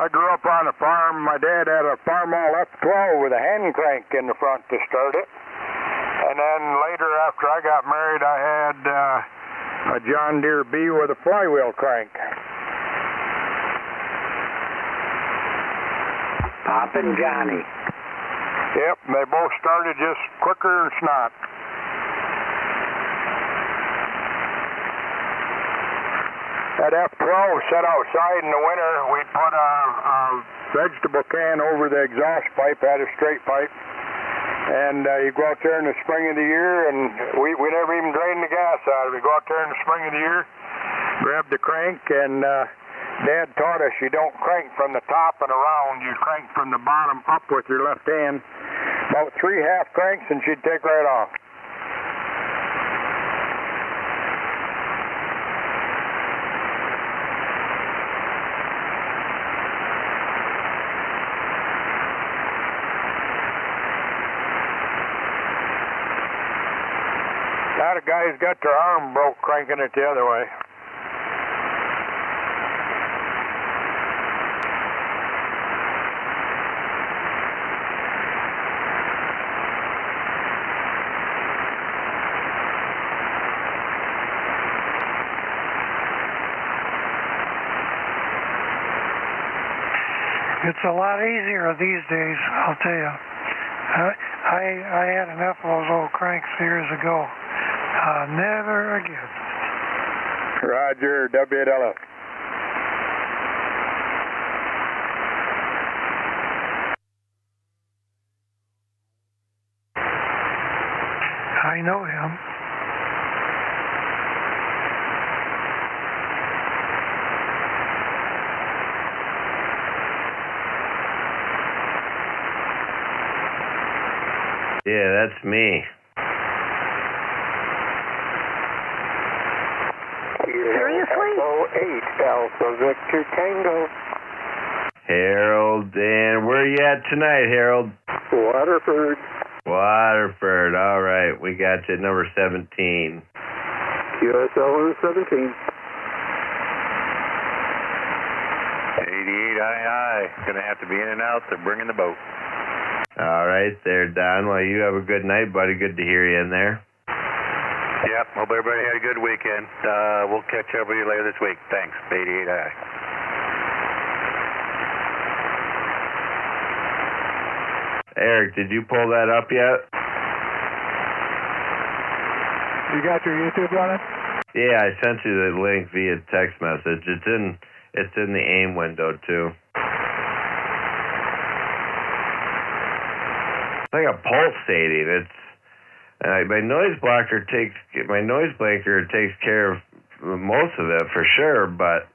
I grew up on a farm. My dad had a Farmall F12 with a hand crank in the front to start it. And then later, after I got married, I had a John Deere B with a flywheel crank. Pop and Johnny. Yep, they both started just quicker than snot. That F12 set outside in the winter. We'd put a vegetable can over the exhaust pipe, had a straight pipe. And you go out there in the spring of the year, and we never even drained the gas out of it. We go out there in the spring of the year, grab the crank, and Dad taught us you don't crank from the top and around. You crank from the bottom up with your left hand. About 3 half cranks, and she'd take right off. A lot of guys got their arm broke cranking it the other way. It's a lot easier these days, I'll tell you. I had enough of those old cranks years ago. Never again. Roger, WLF. I know him. Yeah, that's me. Seriously? 08 Alpha Victor Tango. Harold, and where you at tonight, Harold? Waterford. Waterford, all right. We got you at number 17. QSL 17. 88 II. Gonna have to be in and out. They're bringing the boat. All right, there, Don. Well, you have a good night, buddy. Good to hear you in there. Yep. Hope everybody had a good weekend. We'll catch up with you later this week. Thanks. 88 II. Eric, did you pull that up yet? You got your YouTube running? Yeah, I sent you the link via text message. It's in the AIM window too. It's like a pulsating. It's my noise blanker takes care of most of it for sure, but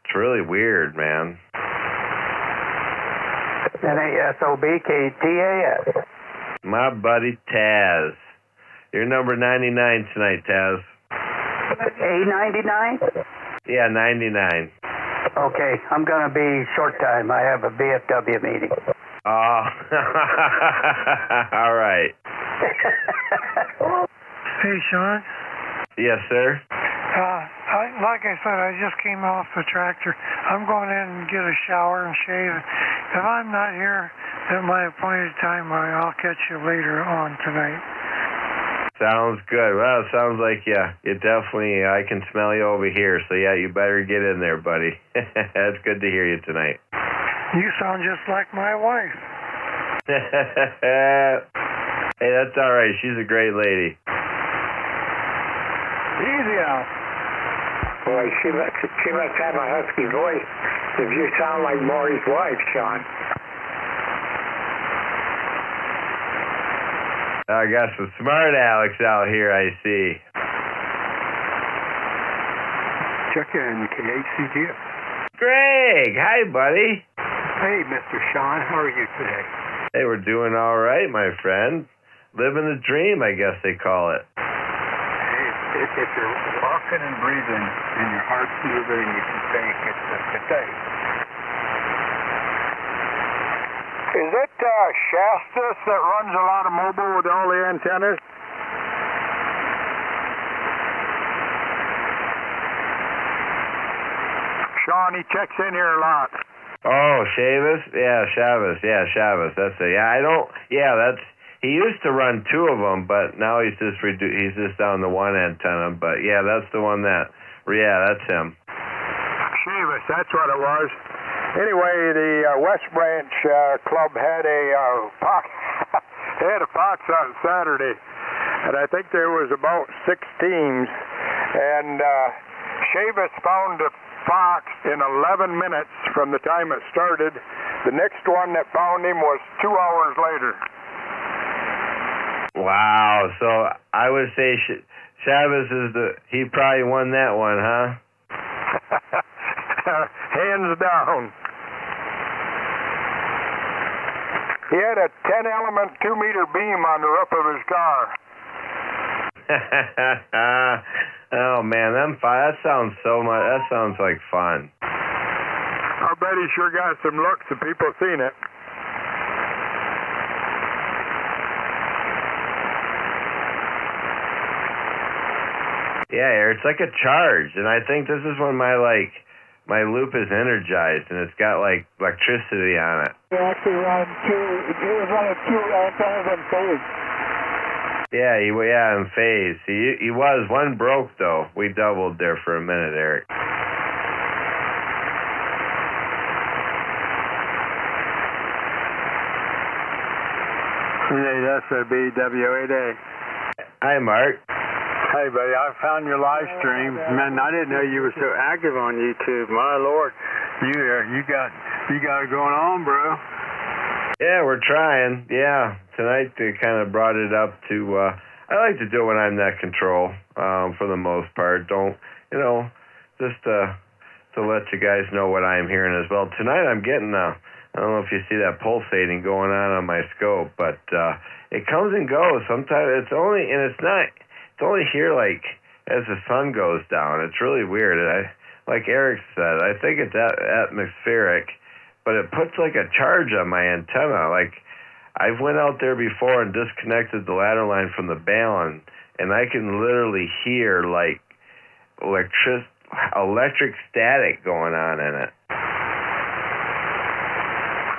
it's really weird, man. NASOBKTAS. My buddy Taz. You're number 99 tonight, Taz. A99? Yeah, 99. Okay, I'm going to be short time. I have a BFW meeting. Oh, all right. Hey, Sean. Yes, sir. Like I said, I just came off the tractor. I'm going in and get a shower and shave. If I'm not here at my appointed time, I'll catch you later on tonight. Sounds good. Well, it sounds like, yeah, it definitely, I can smell you over here. So, yeah, you better get in there, buddy. That's good to hear you tonight. You sound just like my wife. Hey, that's all right. She's a great lady. Easy now. Boy, she must have a husky voice if you sound like Maury's wife, Sean. I got some smart Alex out here, I see. Check in KHCGS. Greg, hi, buddy. Hey, Mr. Sean, how are you today? Hey, we're doing all right, my friend. Living the dream, I guess they call it. Hey, if you're walking and breathing and your heart's moving, you can say it's a good day. Is it Shastas that runs a lot of mobile with all the antennas? Sean, he checks in here a lot. Oh, Oh, Chavis? Yeah, Chavis. Yeah, Chavis. That's it. Yeah, I don't. Yeah, that's. He used to run 2 of them, but now he's just down to 1 antenna. But yeah, that's the one that. Yeah, that's him. Chavis, that's what it was. Anyway, the West Branch Club had a fox. They had a fox on Saturday, and I think there was about 6 teams, and Chavis found a fox in 11 minutes from the time it started. The next one that found him was 2 hours later. Wow, so I would say Chavis he probably won that one, huh? Hands down. He had a 10-element 2-meter beam on the roof of his car. Oh man, that sounds so much. That sounds like fun. I bet he sure got some looks if people seen it. Yeah, it's like a charge, and I think this is when my loop is energized, and it's got like electricity on it. It actually ran it was running 2 antennas in phase. Yeah, in phase. He was. One broke though. We doubled there for a minute, Eric. Huron SSB Net. Hi, Mark. Hey, buddy, I found your live stream. Man, I didn't know you were so active on YouTube. My Lord, you got it going on, bro. Yeah, we're trying. Yeah, tonight they kind of brought it up to. I like to do it when I'm net control, for the most part. Just to let you guys know what I'm hearing as well. Tonight I'm getting I don't know if you see that pulsating going on my scope, but it comes and goes. Sometimes it's only here like as the sun goes down. It's really weird. Like Eric said, I think it's atmospheric, but it puts like a charge on my antenna. Like I've went out there before and disconnected the ladder line from the balun, and I can literally hear like electric static going on in it.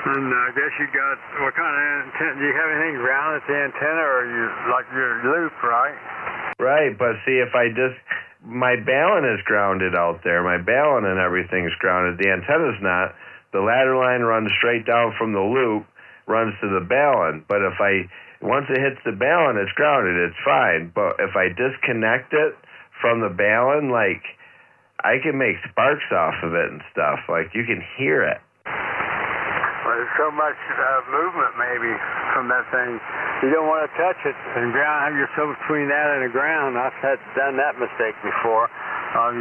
And I guess you got, what kind of antenna, do you have anything grounded at the antenna, or you like your loop, right? Right, but see, if my balun is grounded out there, my balun and everything's grounded, the antenna's not. The ladder line runs straight down from the loop, runs to the balun, but once it hits the balun, it's grounded, it's fine. But if I disconnect it from the balun, like, I can make sparks off of it and stuff. Like, you can hear it. Well, there's so much movement, maybe, from that thing. You don't want to touch it and have yourself between that and the ground. I've done that mistake before. I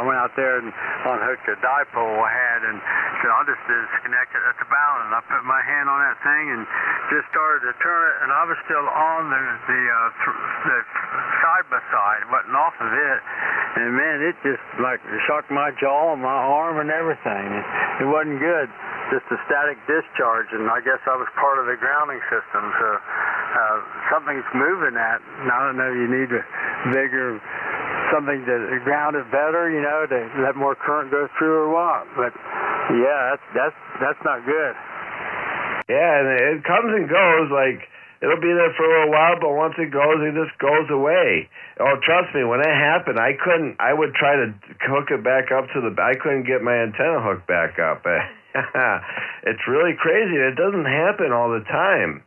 went out there and unhooked a dipole I had, and said, I'll just disconnect it at the balun. I put my hand on that thing and just started to turn it, and I was still on the side by side, wasn't off of it. And man, it just like shocked my jaw and my arm and everything. It wasn't good. Just a static discharge, and I guess I was part of the grounding system. So something's moving that, and I don't know. You need a bigger something to ground it better, to let more current go through or what. But yeah, that's not good. Yeah, and it comes and goes. Like it'll be there for a little while, but once it goes, it just goes away. Oh, trust me, when that happened, I would try to hook it back up I couldn't get my antenna hooked back up. It's really crazy. It doesn't happen all the time.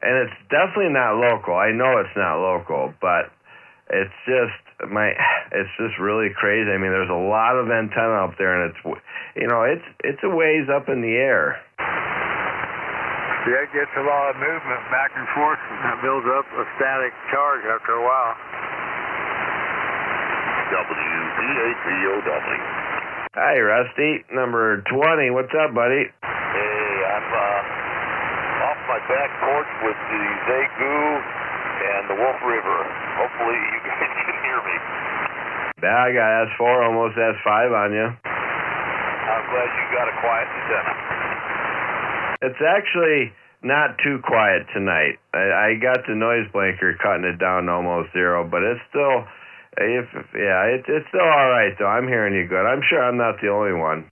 And it's definitely not local. I know it's not local, but it's just really crazy. I mean, there's a lot of antenna up there, and it's a ways up in the air. Yeah, it gets a lot of movement back and forth, and that builds up a static charge after a while. WEATOW. Hi, Rusty. Number 20. What's up, buddy? Hey, I'm off my back porch with the Zagoo and the Wolf River. Hopefully you guys can hear me. Yeah, I got S4, almost S5 on you. I'm glad you got a quiet antenna. It's actually not too quiet tonight. I got the noise blanker cutting it down to almost 0, but it's still... it's still all right, though. I'm hearing you good. I'm sure I'm not the only one.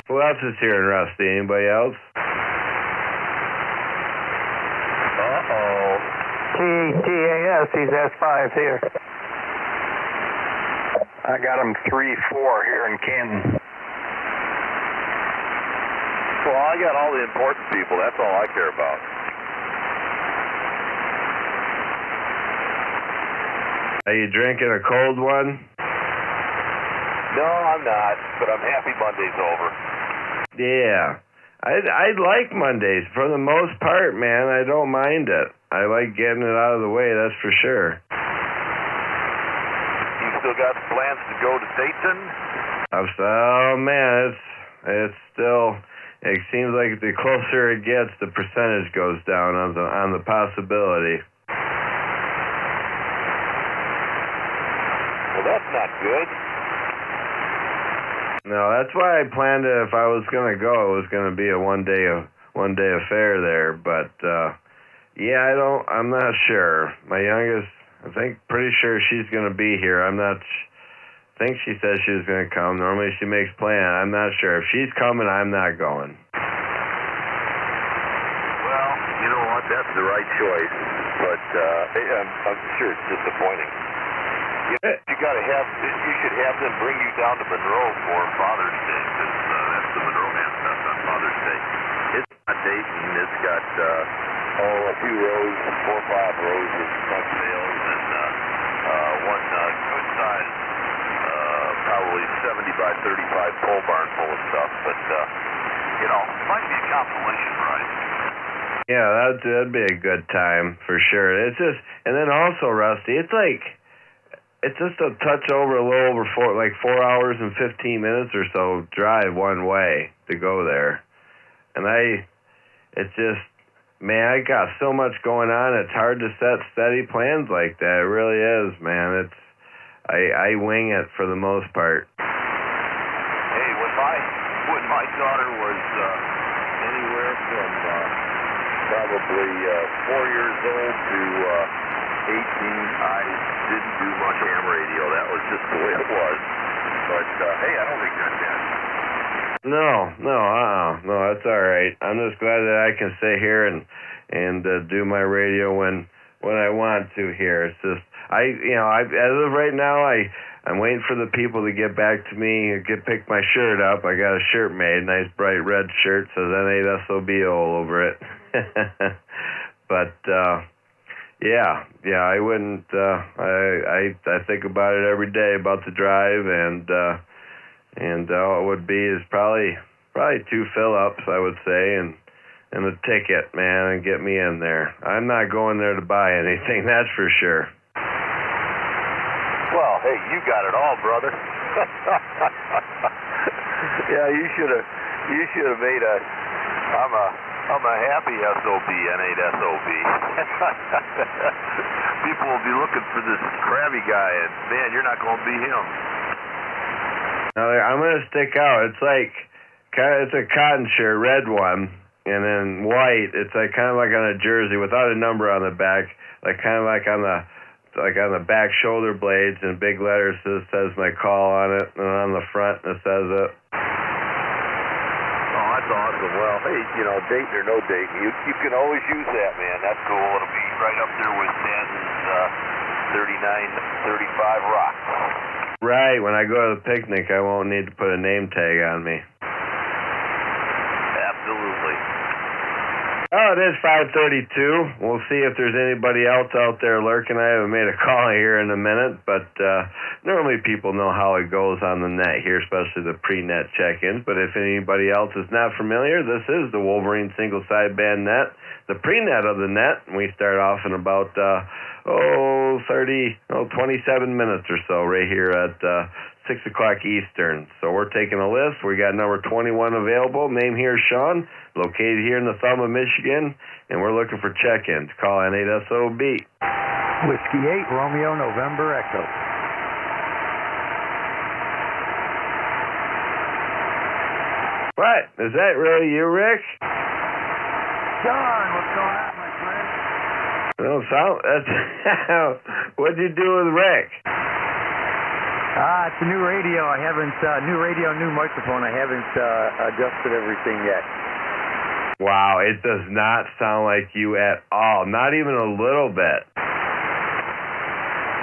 Who else is here in Rusty? Anybody else? Uh-oh. TAS, he's S5 here. I got him 3-4 here in Canton. Well, I got all the important people. That's all I care about. Are you drinking a cold one? No, I'm not, but I'm happy Monday's over. Yeah. I like Mondays. For the most part, man, I don't mind it. I like getting it out of the way, that's for sure. You still got plans to go to Dayton? Oh, man, it's still... It seems like the closer it gets, the percentage goes down on the possibility. Well, that's not good. No, that's why I planned it. If I was going to go, it was going to be a one day affair there. But yeah, I'm not sure. My youngest, I think, pretty sure she's going to be here. I think she said she was going to come. Normally she makes plans. I'm not sure. If she's coming, I'm not going. Well, you know what? That's the right choice. But I'm sure it's disappointing. You should have them bring you down to Monroe for Father's Day, because that's the Monroe man stuff on Father's Day. It's not Dayton. It's got a few rows, 4 or 5 rows of truck sales, and one good size, probably 70 by 35 pole barn full of stuff. But it might be a consolation prize. Yeah, that'd be a good time for sure. It's just, and then also, Rusty, it's just a touch over, a little over 4 hours and 15 minutes or so drive one way to go there. And it's just, man, I got so much going on. It's hard to set steady plans like that. It really is, man. I wing it for the most part. Hey, when my daughter was anywhere from probably 4 years old to 18, I didn't do much ham radio. That was just the way it was. But hey, I don't think that's bad. No, that's all right. I'm just glad that I can stay here and do my radio when I want to here. It's just as of right now, I'm waiting for the people to get back to me and pick my shirt up. I got a shirt made, nice bright red shirt, says N8SOB all over it. But yeah, I wouldn't. I think about it every day about the drive, and all it would be is probably 2 fill-ups, I would say, and a ticket, man, and get me in there. I'm not going there to buy anything, that's for sure. Well, hey, you got it all, brother. Yeah, you should have made I'm a happy SOB, N8SOB. People will be looking for this crabby guy, and man, you're not going to be him. No, I'm going to stick out. It's it's a cotton shirt, red one, and then white. It's kind of like on a jersey without a number on the back, kind of like on the back shoulder blades, and big letters that says my call on it, and on the front it says it. That's awesome. Well, hey, Dayton or no Dayton, you can always use that, man. That's cool. It'll be right up there with Dan's 3935 Rock. Right. When I go to the picnic, I won't need to put a name tag on me. Absolutely. Oh, it is 5:32. We'll see if there's anybody else out there lurking. I haven't made a call here in a minute, but normally people know how it goes on the net here, especially the pre-net check-ins. But if anybody else is not familiar, this is the Wolverine single sideband net, the pre-net of the net. We start off in about 27 minutes or so right here at 6 o'clock Eastern. So we're taking a list. We got number 21 available. Name here is Sean, located here in the thumb of Michigan, and we're looking for check-ins. Call N8SOB. Whiskey 8, Romeo, November, Echo. What? Is that really you, Rick? Sean, what's going on, my friend? No, what'd you do with Rick? It's a new radio. I haven't, new radio, new microphone. I haven't adjusted everything yet. Wow, it does not sound like you at all. Not even a little bit.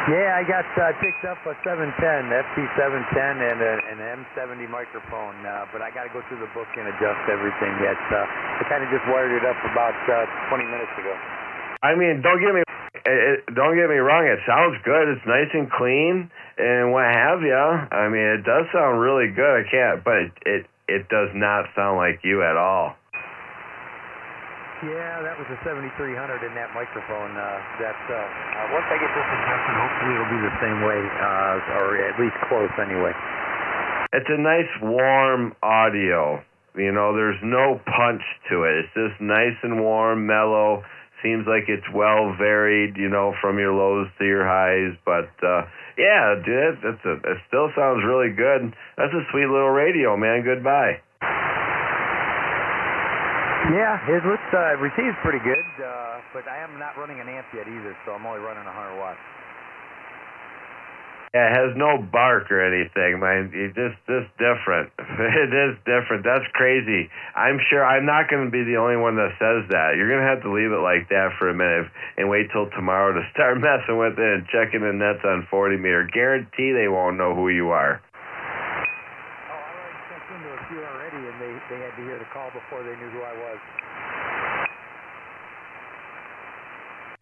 Yeah, I got picked up a 710, FT710, and an M70 microphone, but I got to go through the book and adjust everything yet. I kind of just wired it up about 20 minutes ago. I mean, don't get me wrong. It sounds good. It's nice and clean and what have you. I mean, it does sound really good. But it does not sound like you at all. Yeah, that was a 7300 in that microphone. Once I get this adjusted, hopefully it'll be the same way, or at least close anyway. It's a nice warm audio. You know, there's no punch to it. It's just nice and warm, mellow. Seems like it's well varied, you know, from your lows to your highs. But yeah, dude, it still sounds really good. That's a sweet little radio, man. Goodbye. Yeah, it looks receives pretty good, but I am not running an amp yet either, so I'm only running 100 watts. Yeah, it has no bark or anything, man. It's just different. It is different. That's crazy. I'm sure I'm not going to be the only one that says that. You're going to have to leave it like that for a minute and wait till tomorrow to start messing with it and checking the nets on 40 meter. Guarantee they won't know who you are. And they had to hear the call before they knew who I was.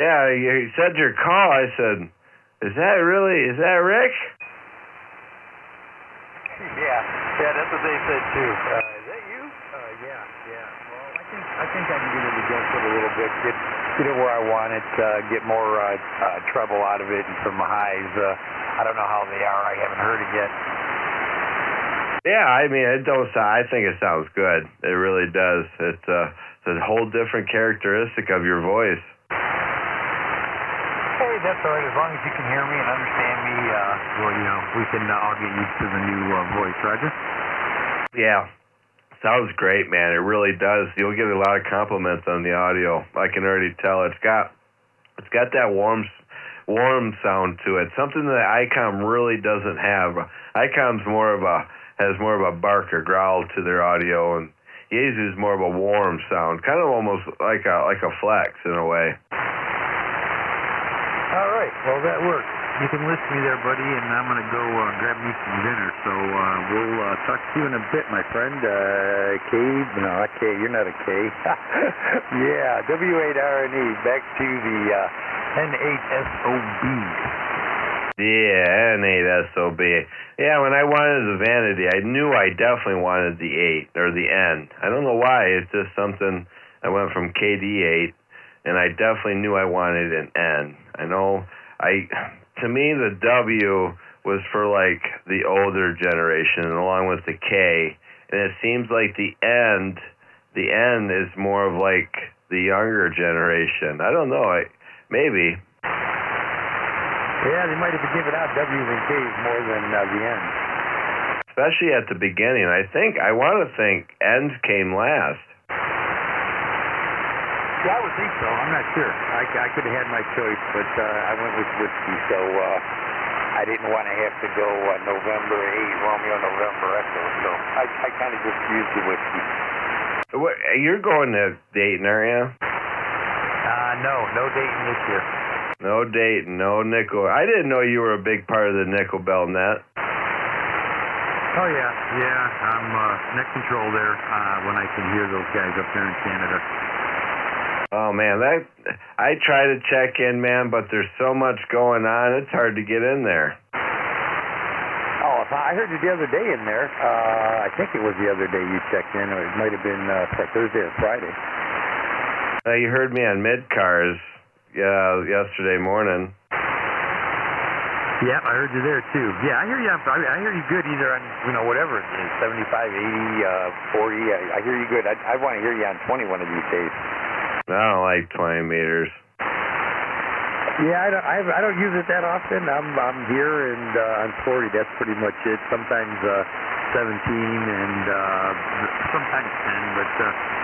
Yeah, you said your call. I said, is that Rick? Yeah, that's what they said too. Is that you? Yeah. Well, I think I can get it adjusted a little bit, get it where I want it, get more treble out of it and some highs. I don't know how they are. I haven't heard it yet. Yeah, I mean, I think it sounds good. It really does. It's a whole different characteristic of your voice. Hey, that's all right. As long as you can hear me and understand me, we can all get used to the new voice, Roger? Yeah, sounds great, man. It really does. You'll get a lot of compliments on the audio. I can already tell. It's got that warm sound to it. Something that ICOM really doesn't have. ICOM's has more of a bark or growl to their audio, and Yaesu is more of a warm sound, kind of almost like a flex in a way. All right, well that works. You can listen to me there, buddy, and I'm going to go grab me some dinner. So we'll talk to you in a bit, my friend. K, no, not K. You're not a K. Yeah, W8RNE. Back to the N8SOB. Yeah, N8SOB. Yeah, when I wanted the Vanity, I knew I definitely wanted the 8 or the N. I don't know why. It's just something. I went from KD8, and I definitely knew I wanted an N. I know. To me, the W was for like the older generation, along with the K, and it seems like the N is more of like the younger generation. I don't know. Maybe. Yeah, they might have been giving out W's and K's more than the N's. Especially at the beginning. I want to think N's came last. Yeah, I would think so. I'm not sure. I could have had my choice, but I went with whiskey, so I didn't want to have to go November 8, Romeo, November Echo, so I kind of just used the whiskey. What, you're going to Dayton, are you? No Dayton this year. No Dayton, no nickel. I didn't know you were a big part of the nickel belt net. Oh, yeah. I'm net control there when I can hear those guys up there in Canada. Oh, man, I try to check in, man, but there's so much going on, it's hard to get in there. Oh, I heard you the other day in there. I think it was the other day you checked in, or it might have been Thursday or Friday. You heard me on mid-cars yesterday morning. Yeah, I heard you there, too. Yeah, I hear you. I hear you good either on, whatever it is, 75, 80, 40. I hear you good. I want to hear you on 20 one of these days. I don't like 20 meters. Yeah, I don't use it that often. I'm here and on 40. That's pretty much it. Sometimes 17 and sometimes 10, but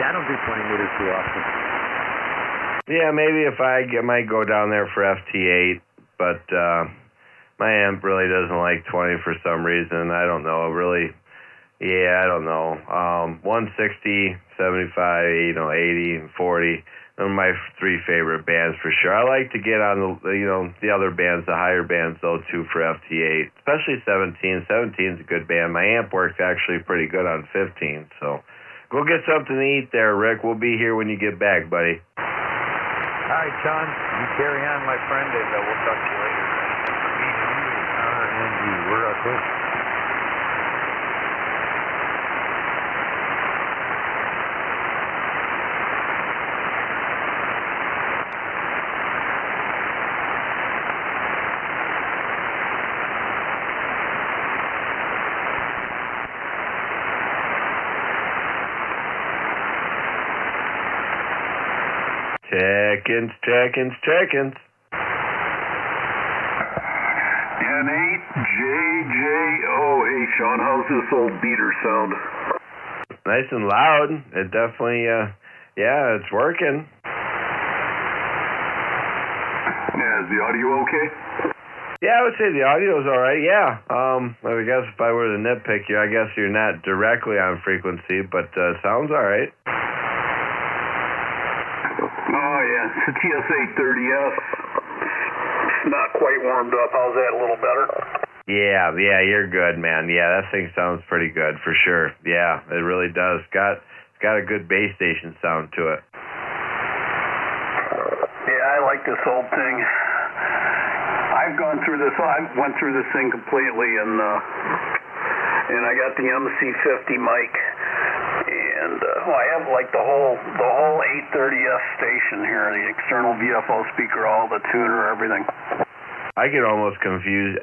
I don't do 20 meters too often. Yeah, maybe if I might go down there for FT8, but my amp really doesn't like 20 for some reason. I don't know. Really, yeah, I don't know. 160, 75, 80, and 40. Those are my three favorite bands for sure. I like to get on the other bands, the higher bands though too for FT8, especially 17. 17's a good band. My amp works actually pretty good on 15. So go get something to eat there, Rick. We'll be here when you get back, buddy. All right, John. You carry on, my friend, and we'll talk to you later. And we're up here. Check-ins. N8JJO. Hey, Sean, how's this old beater sound? Nice and loud. It definitely, yeah, it's working. Yeah, is the audio okay? Yeah, I would say the audio's all right, yeah. I guess if I were to nitpick you, I guess you're not directly on frequency, but it sounds all right. Oh, yeah, it's the TS830S. It's not quite warmed up. How's that? A little better? Yeah, you're good, man. Yeah, that thing sounds pretty good for sure. Yeah, it really does. It's got a good base station sound to it. Yeah, I like this old thing. I've gone through this. I went through this thing completely, and I got the MC50 mic, and I have like the whole 830S station here, the external VFO speaker, all the tuner, everything. I could almost confuse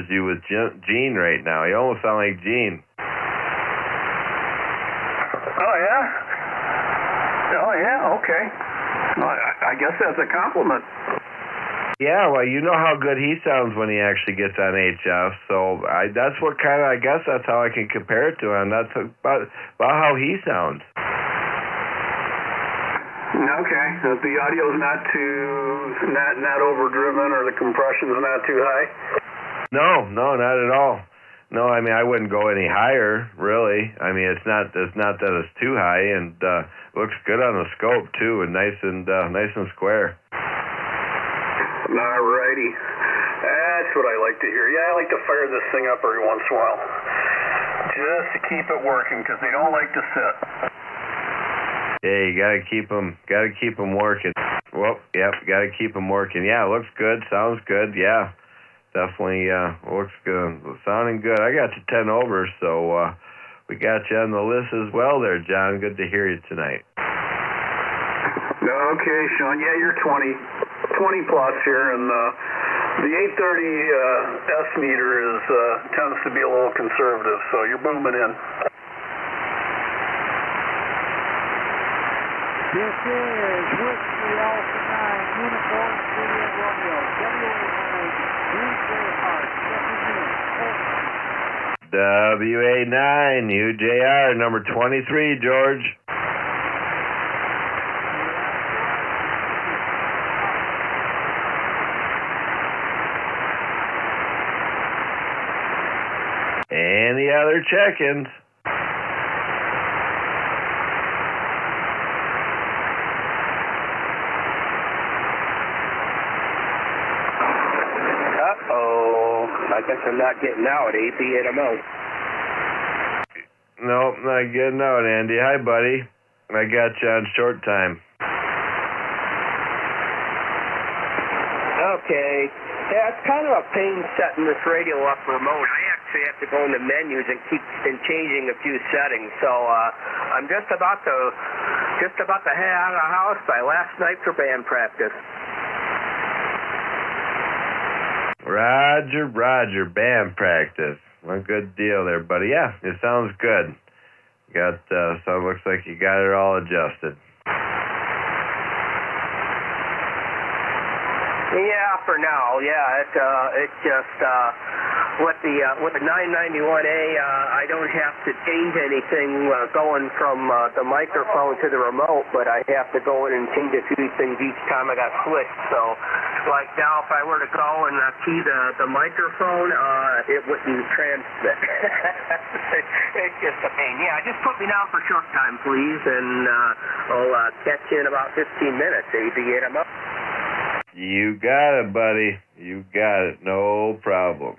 you with Gene right now. You almost sound like Gene. Oh yeah, okay. Well, I guess that's a compliment. Yeah, well, you know how good he sounds when he actually gets on HF, so that's what kind of, I guess that's how I can compare it to him. That's about how he sounds. Okay, the audio's not overdriven, or the compression's not too high? No, not at all. No, I mean, I wouldn't go any higher, really. I mean, it's not that it's too high, and looks good on the scope too, and nice and square. Alrighty, that's what I like to hear. Yeah, I like to fire this thing up every once in a while, just to keep it working, because they don't like to sit. Yeah, you gotta keep them working. Well, yep, gotta keep them working. Yeah, looks good, sounds good. Yeah, definitely looks good, sounding good. I got you 10 over, so we got you on the list as well there, John. Good to hear you tonight. Okay, Sean. Yeah, you're 20 plus here, and the 830S meter tends to be a little conservative, so you're booming in. This is Whiskey Alpha 9, Uniform Juliet Romeo, WA9, UJR, number 23, George. Any other check-ins? I guess I'm not getting out, APNMO. Nope, not getting out, Andy. Hi, buddy. I got you on short time. Okay. Yeah, it's kind of a pain setting this radio up remote. I actually have to go into menus and keep changing a few settings. So I'm just about to head out of the house by last night for band practice. Roger, band practice. Well, good deal there, buddy. Yeah, it sounds good. So it looks like you got it all adjusted. Yeah, for now. Yeah, it's just with the 991A, I don't have to change anything going from the microphone to the remote, but I have to go in and change a few things each time I got switched. So Like now, if I were to go and key the microphone, it wouldn't transmit. It's just a pain. Yeah, just put me down for short time, please, and I'll catch you in about 15 minutes. 88, I'm up. You got it, buddy. You got it. No problem.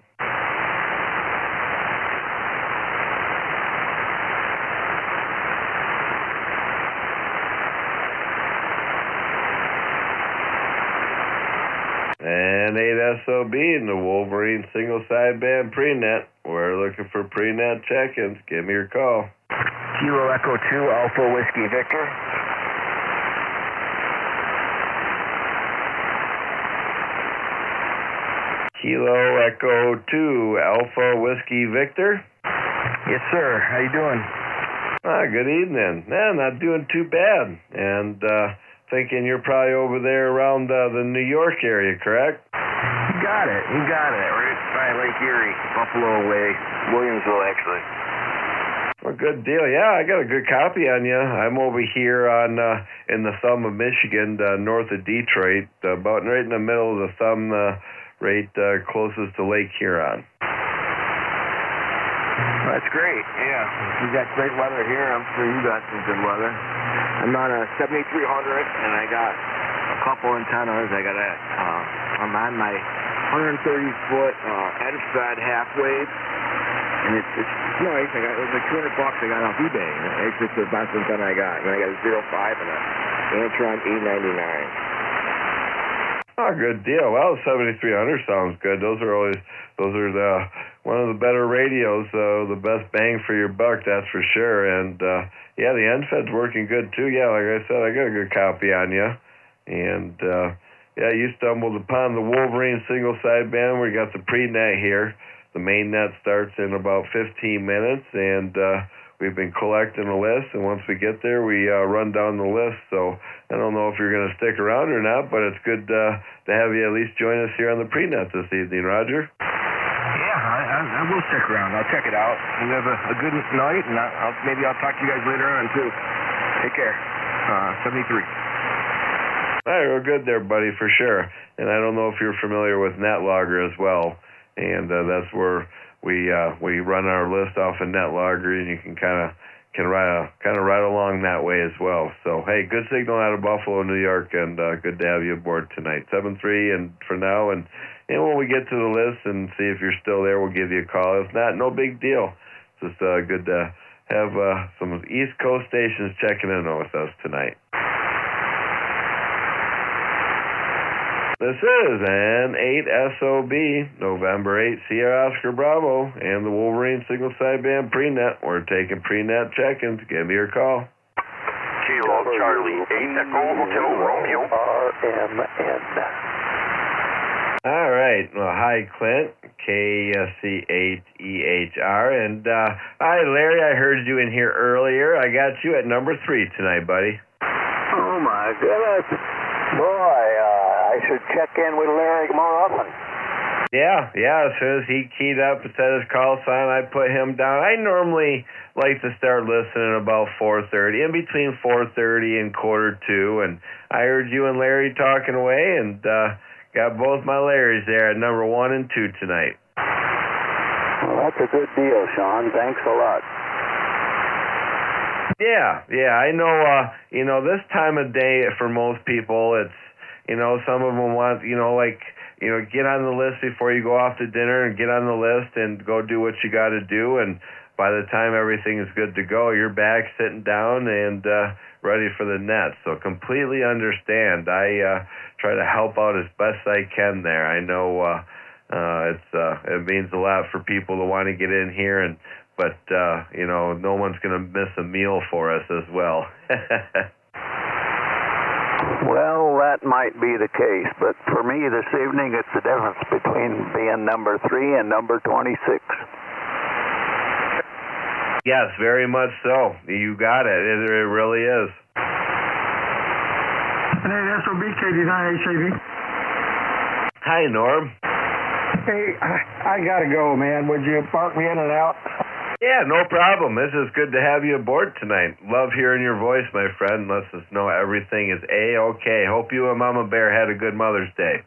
And 8SOB in the Wolverine single sideband pre-net. We're looking for pre-net check-ins. Give me your call. Kilo Echo 2 Alpha Whiskey Victor. Kilo Echo 2 Alpha Whiskey Victor. Yes, sir. How you doing? Good evening. Not doing too bad. And thinking you're probably over there around the New York area, correct? You got it. Right by Lake Erie, Buffalo way, Williamsville, actually. Well, good deal. Yeah, I got a good copy on you. I'm over here on in the thumb of Michigan, north of Detroit, about right in the middle of the thumb, right closest to Lake Huron. That's great. Yeah, we got great weather here. I'm sure you got some good weather. I'm on a 7300, and I got a couple antennas. I'm on my 130-foot Edifed half wave, and it's nice. It was like $200 I got off eBay. It's just the best antenna I got. And I got a 05 and a Antron E99. Oh, good deal. Well, 7300 sounds good. Those are one of the better radios, the best bang for your buck, that's for sure. And yeah, the NFED's working good too. Yeah, like I said, I got a good copy on you. And yeah, you stumbled upon the Wolverine single sideband. We got the pre-net here. The main net starts in about 15 minutes, and we've been collecting a list, and once we get there, we run down the list. So I don't know if you're going to stick around or not, but it's good to have you at least join us here on the pre-net this evening, Roger. Yeah, I will stick around. I'll check it out. You have a good night, and maybe I'll talk to you guys later on, too. Take care. 73. All right, we're good there, buddy, for sure. And I don't know if you're familiar with NetLogger as well, and that's where we run our list off of NetLogger, and you can kind of ride along that way as well. So hey, good signal out of Buffalo, New York, and good to have you aboard tonight. 73, and for now, and when we get to the list and see if you're still there, we'll give you a call. If not, no big deal. It's just good to have some East Coast stations checking in with us tonight. This is an 8SOB, November 8, Sierra Oscar Bravo, and the Wolverine single sideband pre-net. We're taking pre-net check-ins. Give me your call. Kilo Charlie 8 Echo Hotel Romeo RMN. All right. Well, hi, Clint, KC8EHR, and hi, Larry. I heard you in here earlier. I got you at number 3 tonight, buddy. Oh my goodness, boy! I should check in with Larry more often. Yeah. As soon as he keyed up and said his call sign, I put him down. I normally like to start listening about 4:30, in between 4:30 and 1:45, and I heard you and Larry talking away, and got both my Larrys there at number 1 and 2 tonight. Well, that's a good deal, Sean. Thanks a lot. Yeah. I know. This time of day for most people, it's. Some of them want, get on the list before you go off to dinner and get on the list and go do what you got to do. And by the time everything is good to go, you're back sitting down and ready for the net. So completely understand. I try to help out as best I can there. I know it means a lot for people to want to get in here, but no one's going to miss a meal for us as well. Well, that might be the case, but for me this evening, it's the difference between being number 3 and number 26. Yes, very much so. You got it. It really is. Hey, SOB KD9HAV. Hi, Norm. Hey, I gotta go, man. Would you park me in and out? Yeah, no problem. This is good to have you aboard tonight. Love hearing your voice, my friend. Lets us know everything is A-OK. Hope you and Mama Bear had a good Mother's Day.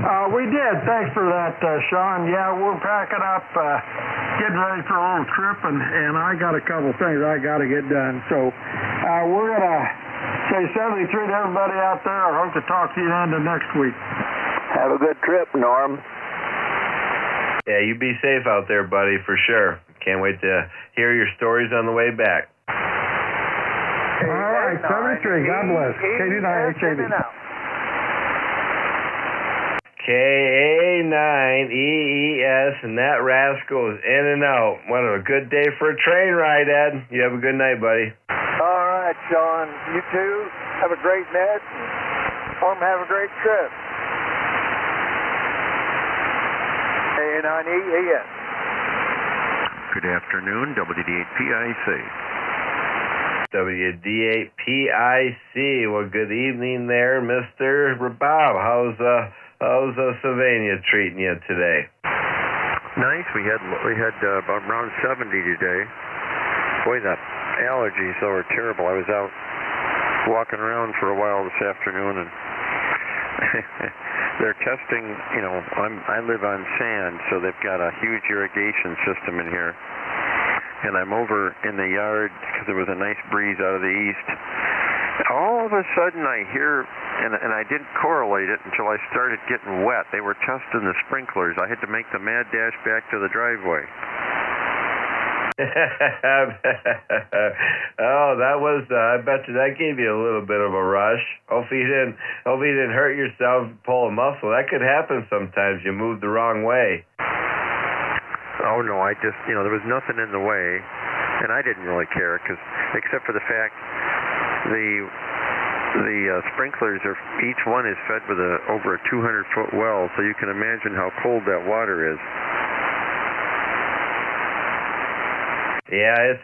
We did. Thanks for that, Sean. Yeah, we're packing up, getting ready for a little trip, and I got a couple things I got to get done. So we're going to say 73 to everybody out there. I hope to talk to you end of next week. Have a good trip, Norm. Yeah, you be safe out there, buddy, for sure. Can't wait to hear your stories on the way back. All right, 73. God bless. KD9HAB. KA9EES, and that rascal is in and out. What a good day for a train ride, Ed. You have a good night, buddy. All right, Sean. You too. Have a great net. Norm, have a great trip. KA9EES. Good afternoon, WD8PIC. WD8PIC. Well, good evening there, Mr. Bob. How's Sylvania treating you today? Nice. We had about around 70 today. Boy, the allergies though are terrible. I was out walking around for a while this afternoon, and they're testing. You know, I live on sand, so they've got a huge irrigation system in here. And I'm over in the yard because there was a nice breeze out of the east. All of a sudden I hear, and I didn't correlate it until I started getting wet. They were testing the sprinklers. I had to make the mad dash back to the driveway. Oh, that was, I bet you that gave you a little bit of a rush. Hopefully you didn't hurt yourself, pull a muscle. That could happen sometimes. You moved the wrong way. Oh, no, I just, there was nothing in the way, and I didn't really care, except for the fact the sprinklers each one is fed with over a 200-foot well, so you can imagine how cold that water is. Yeah,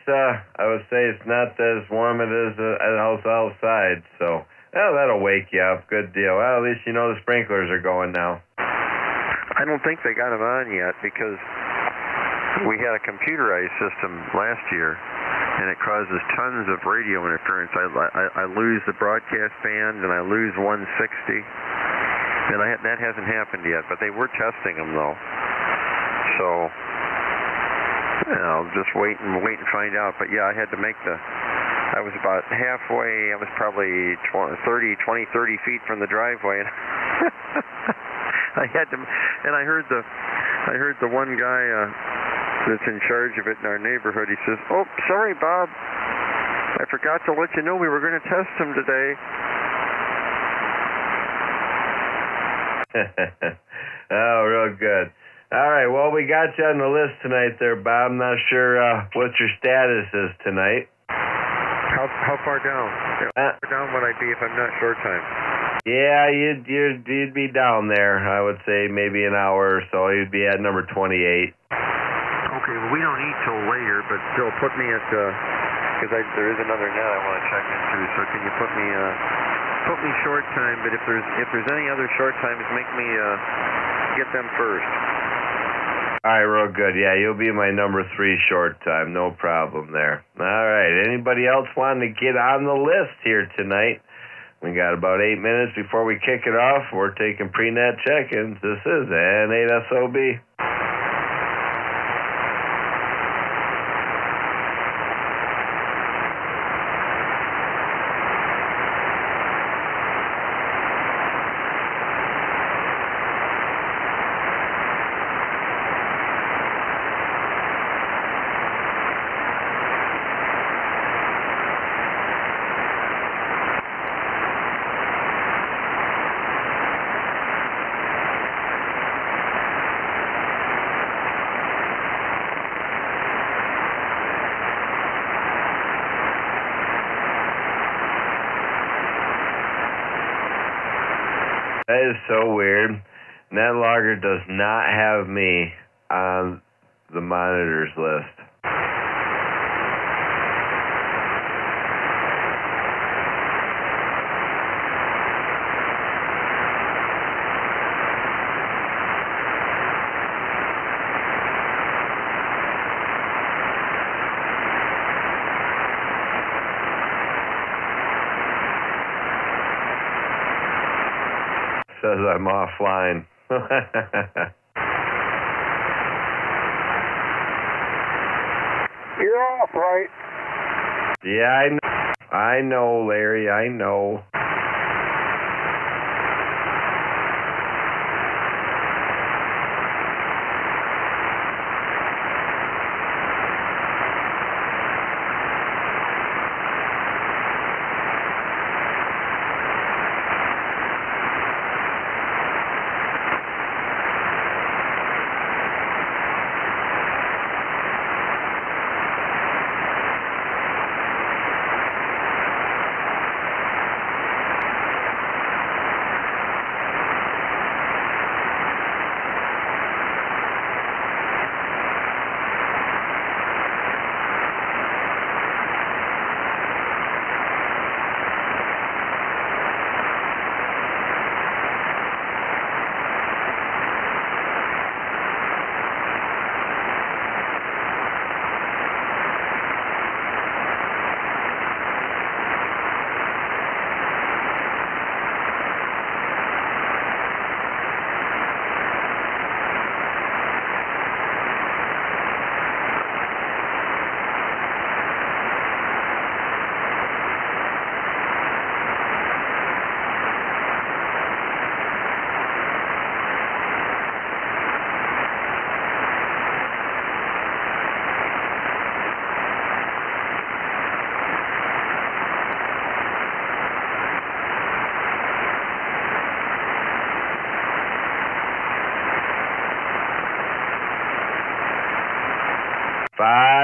I would say it's not as warm as it is outside, so that'll wake you up. Good deal. Well, at least you know the sprinklers are going now. I don't think they got them on yet because we had a computerized system last year, and it causes tons of radio interference. I lose the broadcast band, and I lose 160, and that hasn't happened yet, but they were testing them, though. So, I'll just wait and find out. But, yeah, I had to make I was about halfway. I was probably 30 feet from the driveway, and I had to, and I heard the one guy that's in charge of it in our neighborhood. He says, "Oh, sorry, Bob. I forgot to let you know we were going to test them today." Oh, real good. All right, well, we got you on the list tonight there, Bob. I'm not sure what your status is tonight. How far down? How far down would I be if I'm not short time? Yeah, you'd be down there. I would say maybe an hour or so. You'd be at number 28. Okay, well, we don't eat till later, but still put me at, because there is another net I want to check into, so can you put me short time, but if there's any other short times, make me get them first. All right, real good. Yeah, you'll be my number 3 short time. No problem there. All right, anybody else wanting to get on the list here tonight? We got about 8 minutes before we kick it off. We're taking pre-net check-ins. This is N8SOB. That is so weird. NetLogger does not have me on the monitors list. Says I'm offline. You're off, right? Yeah, I know, Larry, I know.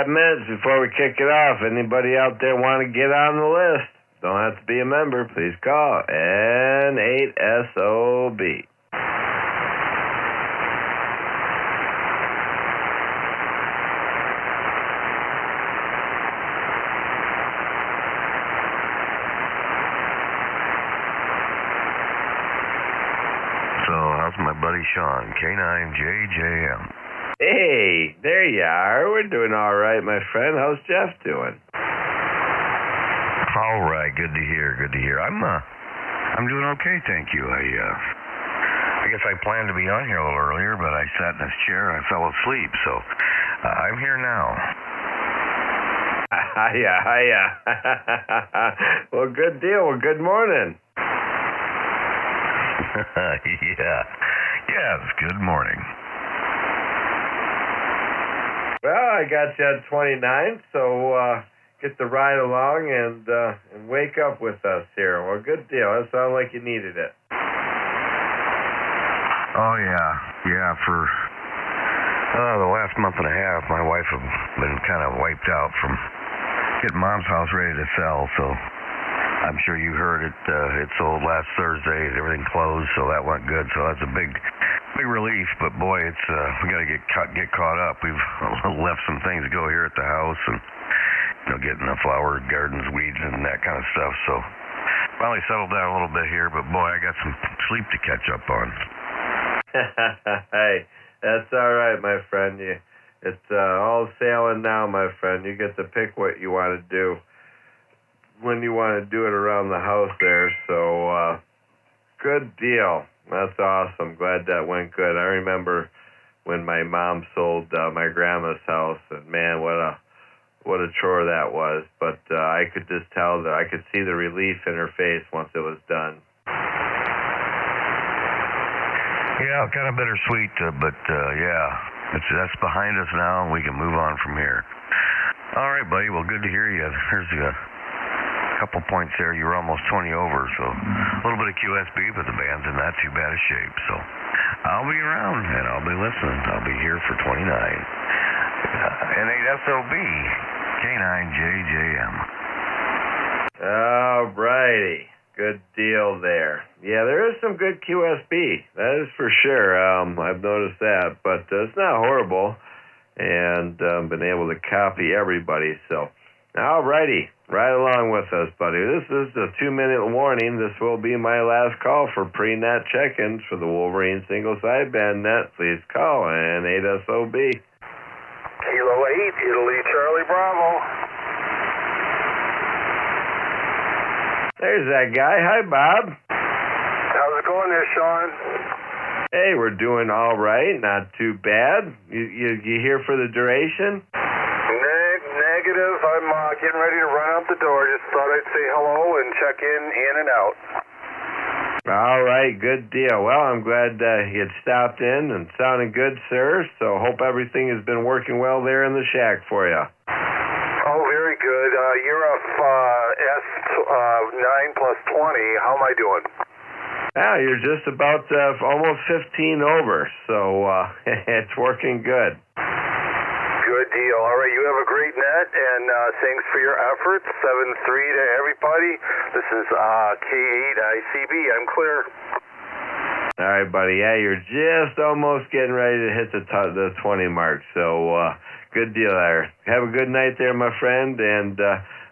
Minutes before we kick it off. Anybody out there want to get on the list? Don't have to be a member. Please call N8SOB. So, how's my buddy Sean, K9JJM? Hey, there you are. We're doing all right, my friend. How's Jeff doing? All right, good to hear. Good to hear. I'm doing okay, thank you. I guess I planned to be on here a little earlier, but I sat in this chair and I fell asleep. So I'm here now. Hiya. Well, good deal. Well, good morning. Yes, good morning. Well, I got you at 29, so get to ride along and wake up with us here. Well, good deal. That sounded like you needed it. Oh, yeah. For the last month and a half, my wife had been kind of wiped out from getting Mom's house ready to sell, so I'm sure you heard it. It sold last Thursday. Everything closed, so that went good. So that's a big relief, but boy, it's we got to get caught up. We've left some things to go here at the house, and getting the flower gardens weeds and that kind of stuff. So finally settled down a little bit here, but boy, I got some sleep to catch up on. Hey, that's all right, my friend. It's all sailing now, my friend. You get to pick what you want to do when you want to do it around the house there. So good deal. That's awesome. Glad that went good. I remember when my mom sold my grandma's house, and man, what a chore that was. But I could just tell that I could see the relief in her face once it was done. Yeah, kind of bittersweet, but yeah, that's behind us now, and we can move on from here. All right, buddy. Well, good to hear you. Here's a couple points there. You were almost 20 over, so a little bit of QSB, but the band's in not too bad a shape. So I'll be around, and I'll be listening. I'll be here for 29. N8SOB, K9JJM. All righty. Good deal there. Yeah, there is some good QSB. That is for sure. I've noticed that, but it's not horrible, and been able to copy everybody. So, all righty. Right along with us, buddy. This is a 2-minute warning. This will be my last call for pre-net check-ins for the Wolverine single sideband net. Please call N8SOB. Kilo 8, Italy, Charlie Bravo. There's that guy. Hi, Bob. How's it going there, Sean? Hey, we're doing all right. Not too bad. You here for the duration? Negative. I'm getting ready to run out the door. Just thought I'd say hello and check in and out. All right, good deal. Well, I'm glad you had stopped in and sounding good, sir. So hope everything has been working well there in the shack for you. Oh, very good. You're a S9 plus 20. How am I doing? Yeah, you're just about almost 15 over, so it's working good. Good deal. All right, you have a great net, and thanks for your efforts. 7-3 to everybody. This is K8 ICB. I'm clear. All right, buddy. Yeah, you're just almost getting ready to hit the 20 mark, so good deal there. Have a good night there, my friend, and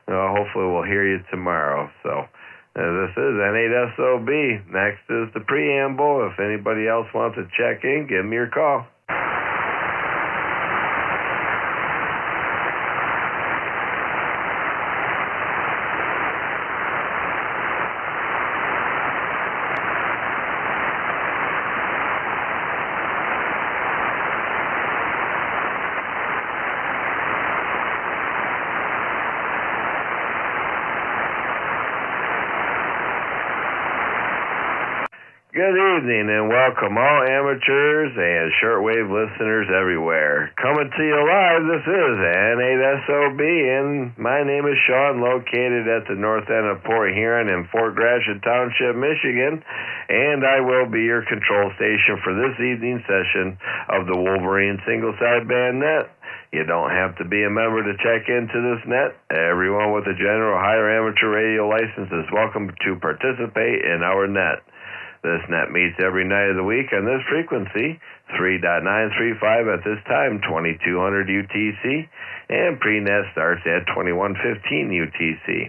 hopefully we'll hear you tomorrow. So this is N8SOB. Next is the preamble. If anybody else wants to check in, give me your call. Good evening and welcome all amateurs and shortwave listeners everywhere. Coming to you live, this is N8SOB, and my name is Sean, located at the north end of Port Huron in Fort Gratiot Township, Michigan, and I will be your control station for this evening's session of the Wolverine single sideband net. You don't have to be a member to check into this net. Everyone with a general higher amateur radio license is welcome to participate in our net. This net meets every night of the week on this frequency, 3.935 at this time, 2200 UTC, and pre-net starts at 2115 UTC.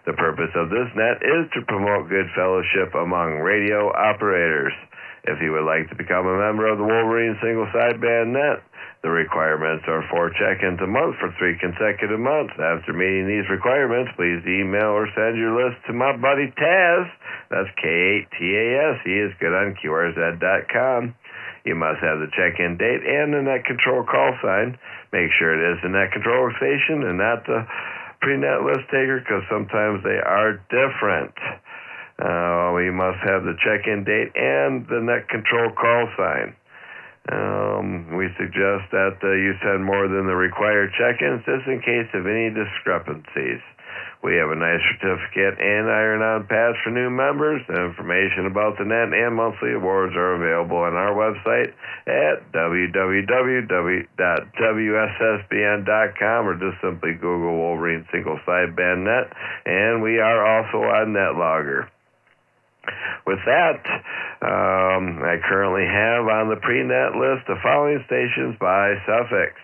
The purpose of this net is to promote good fellowship among radio operators. If you would like to become a member of the Wolverine single sideband net, the requirements are 4 check-ins a month for 3 consecutive months. After meeting these requirements, please email or send your list to my buddy Taz. That's K8TAS. He is good on QRZ.com. You must have the check-in date and the net control call sign. Make sure it is the net control station and not the pre-net list taker, because sometimes they are different. We must have the check-in date and the net control call sign. We suggest that you send more than the required check-ins just in case of any discrepancies. We have a nice certificate and iron-on pass for new members. Information about the net and monthly awards are available on our website at www.wssbn.com, or just simply Google Wolverine single sideband net, and we are also on NetLogger. With that, I currently have on the pre-net list the following stations by suffix: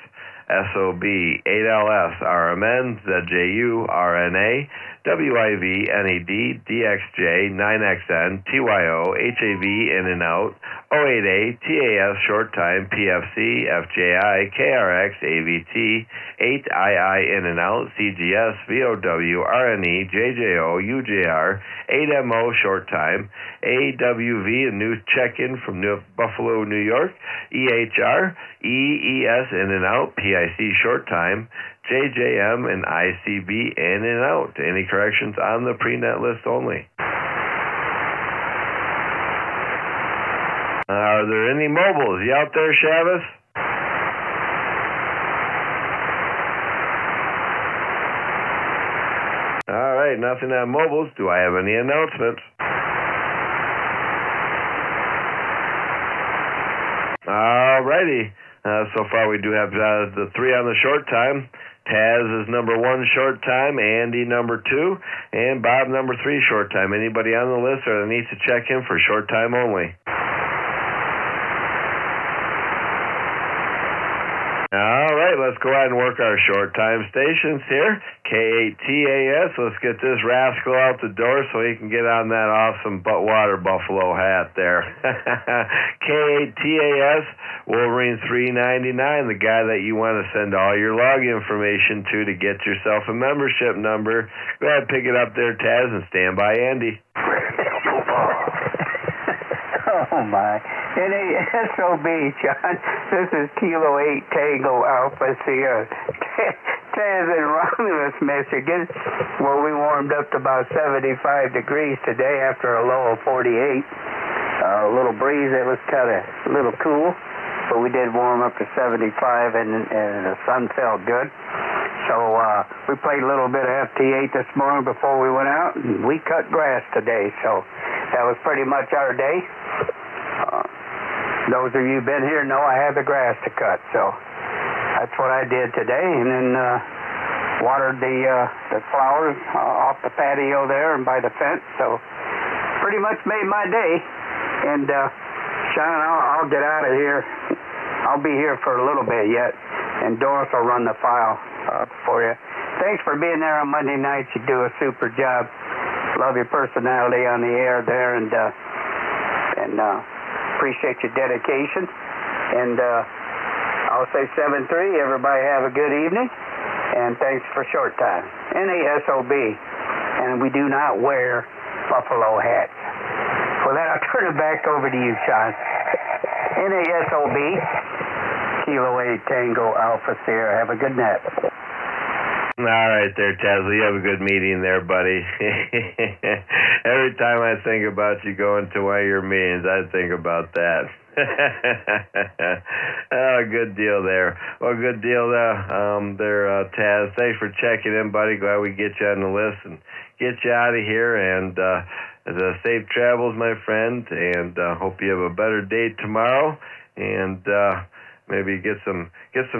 SOB, 8LS, RMN, ZJU, RNA, WIV, NED, DXJ, 9XN, TYO, HAV, in and out, 08A, TAS, short time, PFC, FJI, KRX, AVT, 8II, in and out, CGS, VOW, RNE, JJO, UJR, 8MO, short time, AWV, a new check-in from Buffalo, New York, EHR, EES, in and out, PIC, short time, JJM, and ICB, in and out. Any corrections on the pre-net list only? Are there any mobiles? You out there, Chavez? All right, nothing on mobiles. Do I have any announcements? All righty. So far we do have the 3 on the short time. Taz is number 1 short time, Andy number 2, and Bob number 3 short time. Anybody on the list or that needs to check in for short time only? All right, let's go ahead and work our short time stations here. K8TAS, let's get this rascal out the door so he can get on that awesome water buffalo hat there. K8TAS, Wolverine 399, the guy that you want to send all your log information to get yourself a membership number. Go ahead, pick it up there, Taz, and stand by Andy. Oh, my. NASOB, John. This is Kilo 8 Tango Alpha Sierra. Taz in Romulus, Michigan, where we warmed up to about 75 degrees today after a low of 48. A little breeze, it was kind of a little cool, but we did warm up to 75, and the sun felt good. So we played a little bit of FT8 this morning before we went out, and we cut grass today, so that was pretty much our day. Those of you who've been here know I have the grass to cut, so that's what I did today, and then watered the flowers off the patio there and by the fence, so pretty much made my day. And Sean, I'll get out of here. I'll be here for a little bit yet, and Doris will run the file for you. Thanks for being there on Monday nights. You do a super job. Love your personality on the air there, and appreciate your dedication. And I'll say 7-3. Everybody have a good evening, and thanks for short time. NASOB, and we do not wear buffalo hats. For that, I'll turn it back over to you, Sean. NASOB, Kilo 8 Tango Alpha Sierra. Have a good night. All right there, Taz. You have a good meeting there, buddy. Every time I think about you going to one of your meetings, I think about that. Oh, good deal there. Well, good deal there, Taz. Thanks for checking in, buddy. Glad we get you on the list and get you out of here. And safe travels, my friend. And hope you have a better day tomorrow. And maybe get some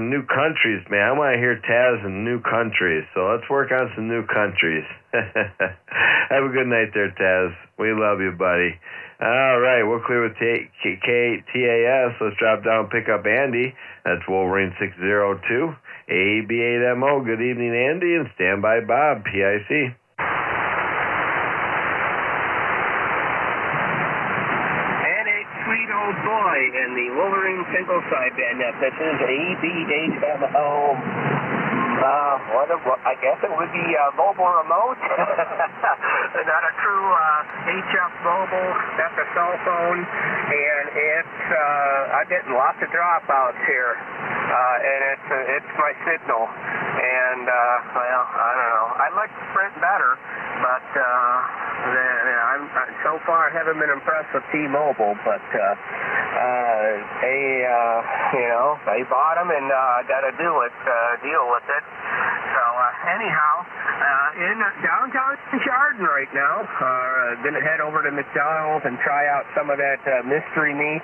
new countries, man. I want to hear Taz in new countries. So let's work on some new countries. Have a good night there, Taz. We love you, buddy. All right, we'll clear with TAS. Let's drop down and pick up Andy. That's Wolverine 602, AB8MO. Good evening, Andy, and stand by Bob, PIC. Sweet old boy in the Wolverine single sideband net. This is AB8MO. I guess it would be mobile remote. Not a true HF mobile. That's a cell phone, and it's I'm getting lots of dropouts here, and it's my signal. And well, I don't know. I like Sprint better, but so far I haven't been impressed with T-Mobile. But they bought them, and got to deal with it. So anyhow, in downtown Chardon right now. Gonna head over to McDonald's and try out some of that mystery meat.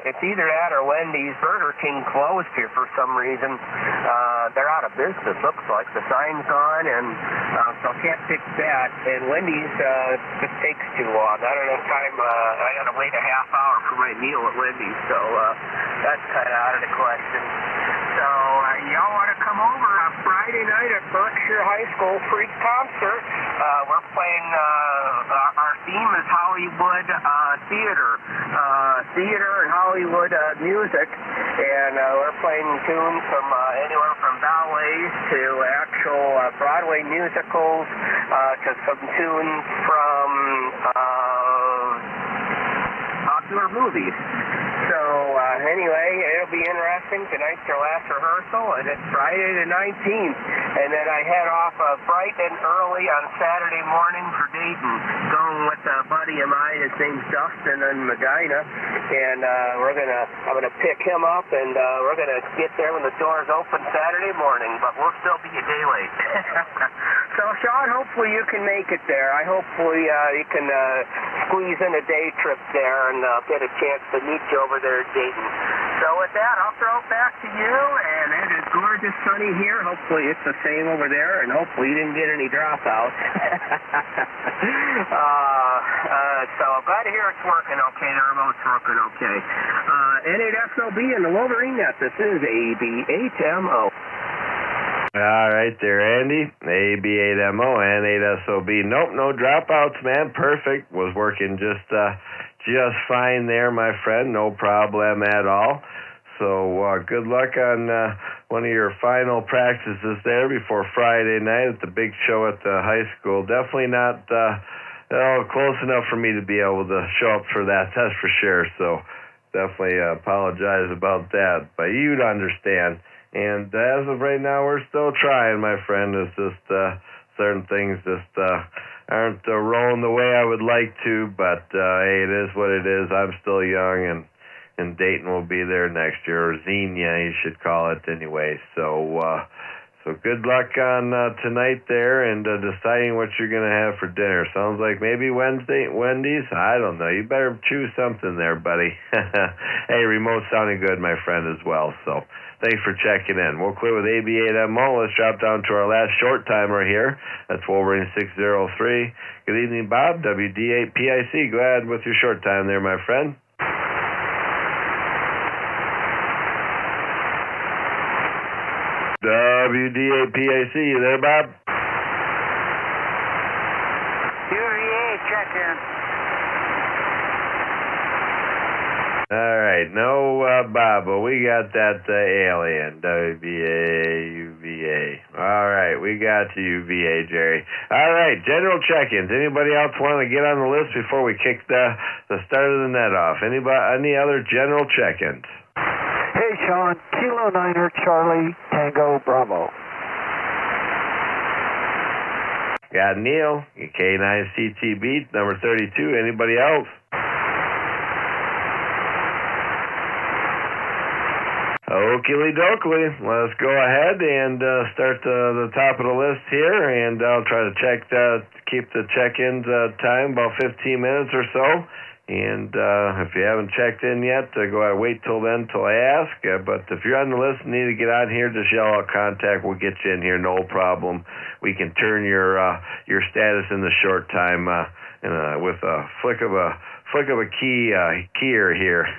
It's either that or Wendy's. Burger King closed here for some reason. They're out of business, looks like. The sign's on, and so can't fix that. And Wendy's just takes too long. I don't have time. I got to wait a half hour for my meal at Wendy's, so that's kind of out of the question. So y'all want to come over Friday night at Berkshire High School Freak Concert? We're playing, our theme is Hollywood theater and Hollywood music, and we're playing tunes from anywhere from ballets to actual Broadway musicals to some tunes from popular movies. So anyway, it'll be interesting. Tonight's our last rehearsal, and it's Friday the 19th. And then I head off bright and early on Saturday morning for Dayton, going with a buddy of mine. His name's Dustin in Medina, and I'm gonna pick him up, and we're gonna get there when the doors open Saturday morning. But we'll still be a day late. So Sean, hopefully you can make it there. Hopefully you can squeeze in a day trip there and get a chance to meet you over there at Dayton. So with that, I'll throw it back to you, and it is gorgeous sunny here. Hopefully it's the same over there, and hopefully you didn't get any dropouts. So I'm glad to hear it's working okay. The remote's working okay. N8SOB and the Wolverine Net. This is AB8MO. All right there, Andy. AB8MO, N8SOB. Nope, no dropouts, man. Perfect. Was working just fine there, my friend. No problem at all. So good luck on one of your final practices there before Friday night at the big show at the high school. Definitely not close enough for me to be able to show up for that, that's for sure. So definitely apologize about that. But you'd understand. And as of right now, we're still trying, my friend. It's just certain things just aren't rolling the way I would like to. But hey, it is what it is. I'm still young, and Dayton will be there next year, or Xenia, you should call it anyway. So good luck on tonight there, and deciding what you're going to have for dinner. Sounds like maybe Wendy's? I don't know. You better choose something there, buddy. Hey, remote sounding good, my friend, as well. So thanks for checking in. We'll clear with AB8MO. Let's drop down to our last short timer here. That's Wolverine 603. Good evening, Bob. WD8PIC. Go ahead with your short time there, my friend. WD8PIC, you there, Bob? UVA, check in. All right, no Bob, but we got that alien, WVA, UVA. All right, we got you, UVA, Jerry. All right, general check-ins. Anybody else want to get on the list before we kick the start of the net off? Any other general check-ins? Hey, Sean, Kilo 9er, Charlie, Tango, Bravo. Got Neil, K9CTB, number 32. Anybody else? Oakley dokley. Let's go ahead and start the top of the list here, and I'll try to keep the check-in time about 15 minutes or so. And if you haven't checked in yet, go ahead, wait till then till I ask. But if you're on the list and need to get on here, just yell out contact. We'll get you in here, no problem. We can turn your status in the short time with a flick of a keyer here.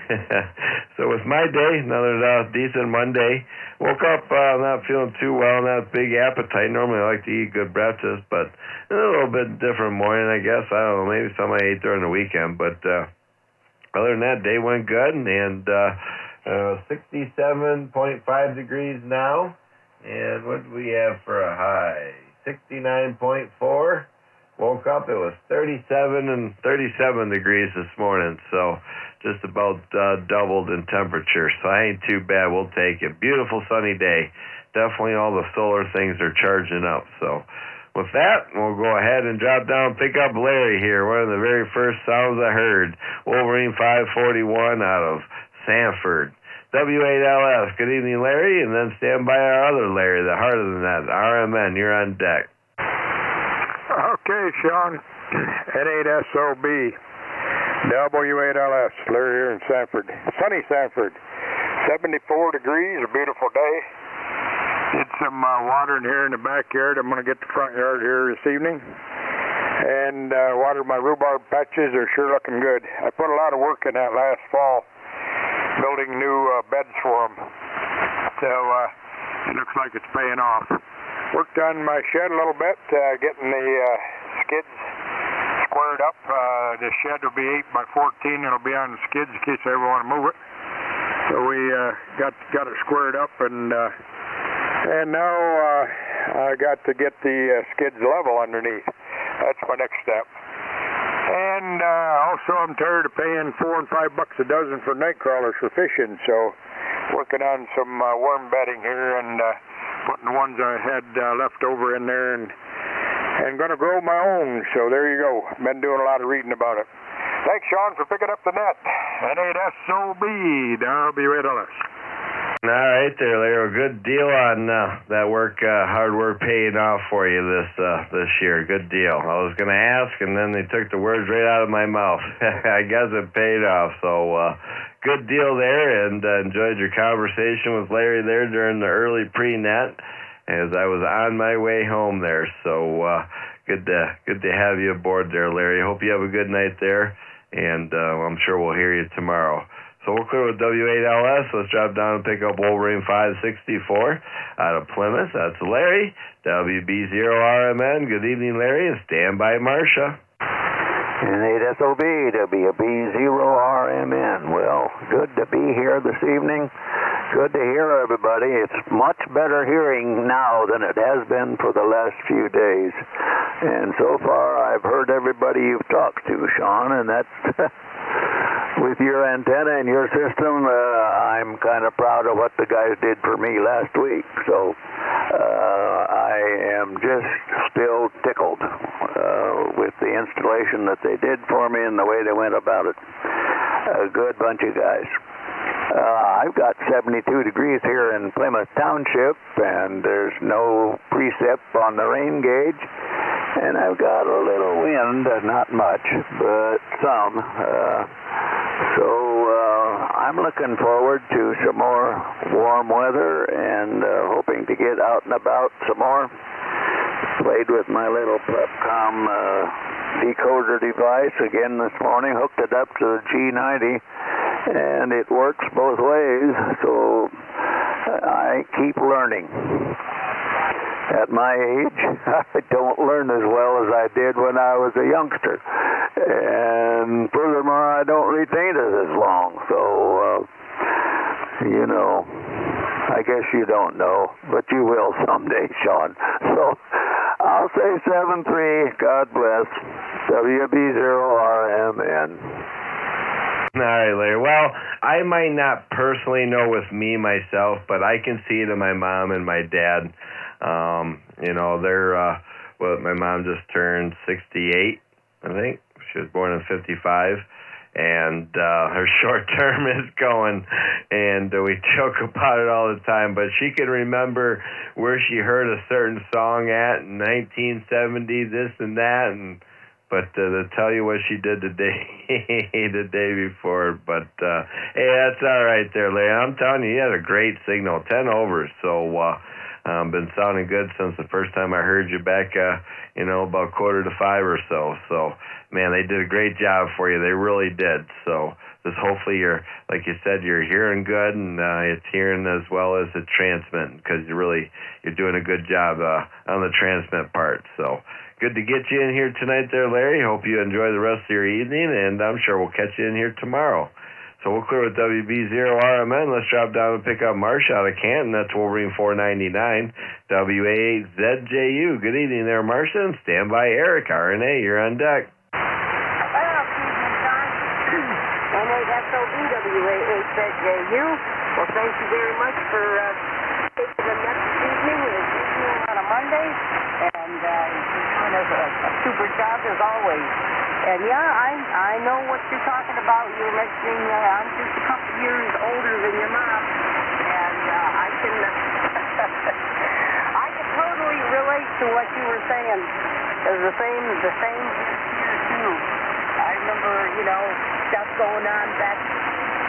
So it's my day, another decent Monday. Woke up not feeling too well, not a big appetite. Normally I like to eat good breakfast, but a little bit different morning, I guess. I don't know, maybe something I ate during the weekend. But other than that, day went good, and 67.5 degrees now. And what do we have for a high? 69.4. Woke up, it was 37 degrees this morning, so just about doubled in temperature. So I ain't too bad. We'll take it. Beautiful sunny day. Definitely all the solar things are charging up. So with that, we'll go ahead and drop down and pick up Larry here. One of the very first sounds I heard. Wolverine 541 out of Sanford. W8LS. Good evening, Larry. And then stand by our other Larry, the heart of the net. RMN, you're on deck. Okay, Sean. N8SOB. W8LS. Larry here in Sanford. Sunny Sanford. 74 degrees, a beautiful day. Did some watering here in the backyard. I'm going to get the front yard here this evening. And watered my rhubarb patches. They're sure looking good. I put a lot of work in that last fall, building new beds for them. So it looks like it's paying off. Worked on my shed a little bit, getting the skids squared up. The shed will be 8 by 14. It'll be on the skids in case I ever want to move it. So we got it squared up, and now I got to get the skids level underneath. That's my next step. And also, I'm tired of paying $4 and $5 a dozen for night crawlers for fishing. So working on some worm bedding here and putting the ones I had left over in there, and going to grow my own. So there you go. Been doing a lot of reading about it. Thanks, Sean, for picking up the net. N8SOB, W8LS. All right there, Larry. Good deal on that work, hard work paying off for you this year. Good deal. I was going to ask, and then they took the words right out of my mouth. I guess it paid off. So good deal there, and enjoyed your conversation with Larry there during the early pre-net as I was on my way home there. So good to have you aboard there, Larry. Hope you have a good night there, and I'm sure we'll hear you tomorrow. So we'll clear with W8LS. Let's drop down and pick up Wolverine 564 out of Plymouth. That's Larry. WB0RMN. Good evening, Larry, and stand by Marcia. N8SOB, WB0RMN. Well, good to be here this evening. Good to hear, everybody. It's much better hearing now than it has been for the last few days. And so far, I've heard everybody you've talked to, Sean, and that's with your antenna and your system, I'm kind of proud of what the guys did for me last week. So I am just still tickled with the installation that they did for me and the way they went about it. A good bunch of guys. I've got 72 degrees here in Plymouth Township, and there's no precip on the rain gauge, and I've got a little wind, not much, but some. So I'm looking forward to some more warm weather and hoping to get out and about some more. Played with my little Plepcom decoder device again this morning, hooked it up to the G90, and it works both ways, so I keep learning. At my age, I don't learn as well as I did when I was a youngster. And furthermore, I don't retain it as long. So, you know, I guess you don't know, but you will someday, Sean. So I'll say 7-3. God bless. WB0RMN. All right, Larry. Well, I might not personally know with me myself, but I can see it in my mom and my dad. You know, they're, my mom just turned 68, I think. She was born in 55, and her short term is going, and we joke about it all the time, but she can remember where she heard a certain song at in 1970, this and that, but to tell you what she did today, the day before. But, hey, that's all right there, Larry. I'm telling you, you had a great signal, 10 over. So, been sounding good since the first time I heard you back, about 4:45 or so. So, man, they did a great job for you. They really did. So, just hopefully you're, like you said, you're hearing good, and it's hearing as well as the transmit, because you're doing a good job on the transmit part. So, good to get you in here tonight there, Larry. Hope you enjoy the rest of your evening, and I'm sure we'll catch you in here tomorrow. So we'll clear with WB0RMN. Let's drop down and pick up Marcia out of Canton. That's Wolverine 499, WA8ZJU. Good evening there, Marcia, and stand by Eric. RNA, you're on deck. NASOB, WA8ZJU. Well, thank you very much for taking the next evening. As usual on a Monday, and you're doing a super job as always. And yeah, I know what you're talking about. You were mentioning I'm just a couple years older than your mom, and I can totally relate to what you were saying. It was the same here too. I remember, stuff going on back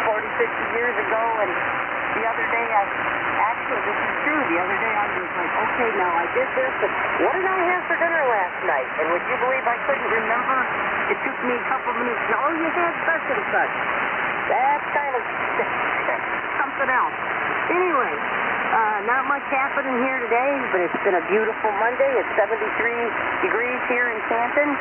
40, 50 years ago, and the other day this is true. The other day I was like, okay, now I did this, but what did I have for dinner last night? And would you believe I couldn't remember? It took me a couple minutes. Oh, you had such and such. That's kind of something else. Anyway, not much happening here today, but it's been a beautiful Monday. It's 73 degrees here in Canton.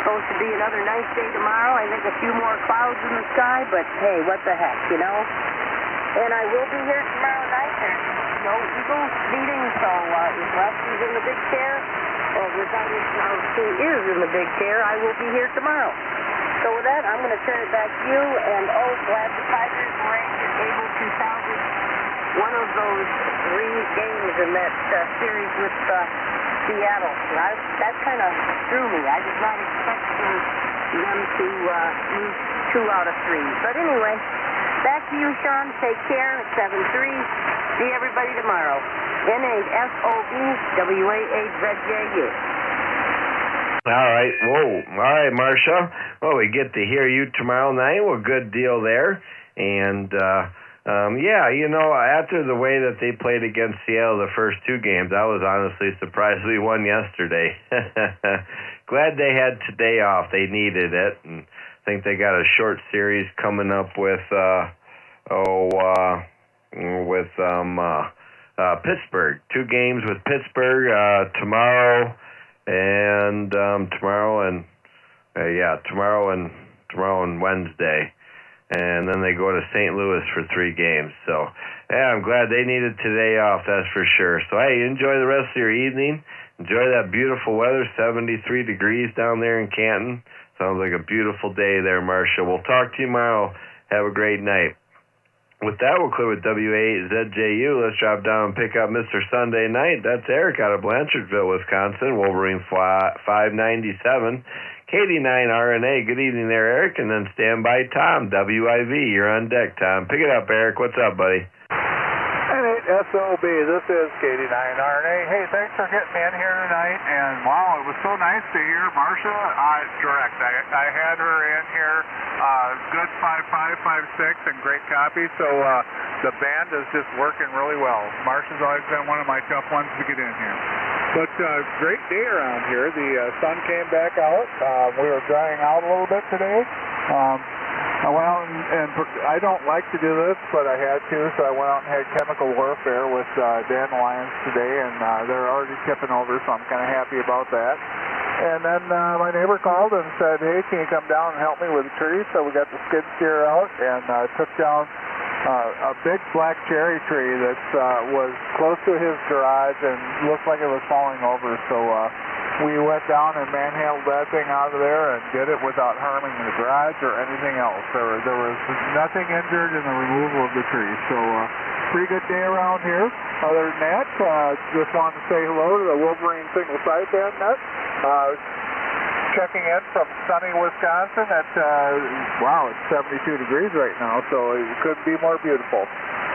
Supposed to be another nice day tomorrow. I think a few more clouds in the sky, but hey, what the heck, And I will be here tomorrow night. There's no Eagles meeting, so if Leslie's in the big chair, or regardless of who is in the big chair, I will be here tomorrow. So with that, I'm going to turn it back to you, and glad the Tigers were able to salvage one of those 3 games in that series with Seattle. That kind of threw me. I did not expect them to lose 2 out of 3. But anyway, back to you, Sean. Take care. 7-3. See everybody tomorrow. NASOB, WA8ZJU. All right. Whoa. All right, Marcia. Well, we get to hear you tomorrow night. Well, good deal there. And, after the way that they played against Seattle the first 2 games, I was honestly surprised we won yesterday. Glad they had today off. They needed it. And I think they got a short series coming up with Pittsburgh. 2 games with Pittsburgh tomorrow and Wednesday. and then they go to St. Louis for 3 games. So, yeah, I'm glad they needed today off, that's for sure. So, hey, enjoy the rest of your evening. Enjoy that beautiful weather, 73 degrees down there in Canton. Sounds like a beautiful day there, Marcia. We'll talk to you tomorrow. Have a great night. With that, we'll clear with W8ZJU. Let's drop down and pick up Mr. Sunday Night. That's Eric out of Blanchardville, Wisconsin. Wolverine 597. KD9RNA. Good evening there, Eric. And then stand by Tom, WIV. You're on deck, Tom. Pick it up, Eric. What's up, buddy? SOB, this is KD9RNA. Hey, thanks for getting me in here tonight. And wow, it was so nice to hear Marcia direct. I had her in here, good 5.5, 5.6, and great copy. So the band is just working really well. Marcia's always been one of my tough ones to get in here. But great day around here. The sun came back out. We were drying out a little bit today. I went out and I don't like to do this, but I had to, so I went out and had chemical warfare with dandelions today, and they're already tipping over, so I'm kind of happy about that. And then my neighbor called and said, hey, can you come down and help me with the tree? So we got the skid steer out and took down a big black cherry tree that was close to his garage and looked like it was falling over, so we went down and manhandled that thing out of there and did it without harming the garage or anything else. There was nothing injured in the removal of the tree. So pretty good day around here. Other than that, just wanted to say hello to the Wolverine single sideband net. Checking in from sunny Wisconsin at, wow, it's 72 degrees right now, so it couldn't be more beautiful.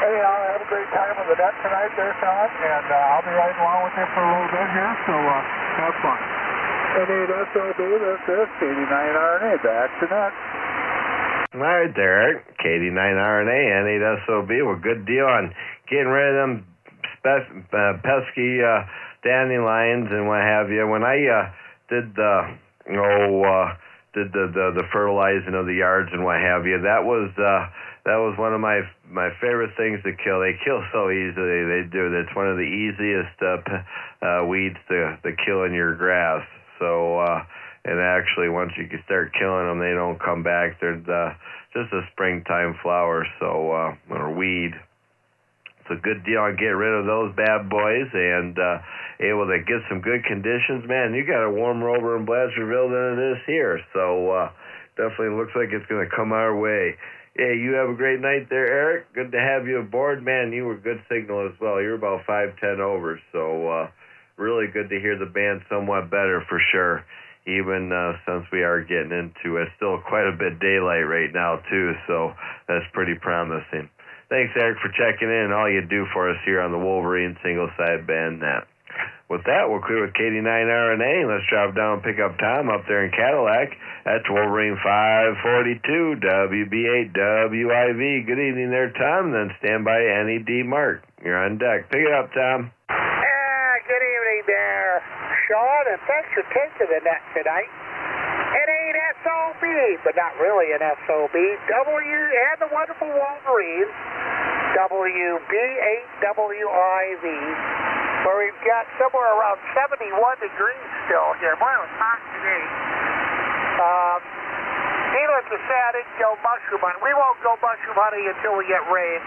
Anyhow, have a great time on the net tonight there, Sean, and I'll be riding along with you for a little bit here, so have fun. N8SOB, this is KD9RNA, back to net. All right there, Eric. KD9RNA, N8SOB. Well, good deal on getting rid of them pesky dandelions and what have you. When I did the fertilizing of the yards and what have you, that was one of my favorite things to kill. They kill so easily. They do. That's one of the easiest weeds to kill in your grass. So, and actually, once you can start killing them, they don't come back. They're just a springtime flower, so or weed. It's a good deal on getting rid of those bad boys and able to get some good conditions. Man, you got it warmer over in Blanchardville than it is here, so definitely looks like it's going to come our way. Hey, you have a great night there, Eric. Good to have you aboard. Man, you were good signal as well. You're about 510 over, so really good to hear the band somewhat better for sure, even since we are getting into still quite a bit daylight right now, too, so that's pretty promising. Thanks, Eric, for checking in and all you do for us here on the Wolverine single sideband net. With that, we'll clear with KD9RNA. Let's drive down and pick up Tom up there in Cadillac. That's Wolverine 542, WB8WIV. Good evening there, Tom. Then stand by NED Mark. You're on deck. Pick it up, Tom. Good evening there, Sean, and thanks for taking the net tonight. It ain't SOB, but not really an SOB. And the wonderful Wolverine, WB8WIV, where we've got somewhere around 71 degrees still here. Boy, it was hot today. Needless to say, I didn't go mushroom hunting. We won't go mushroom hunting until we get rain.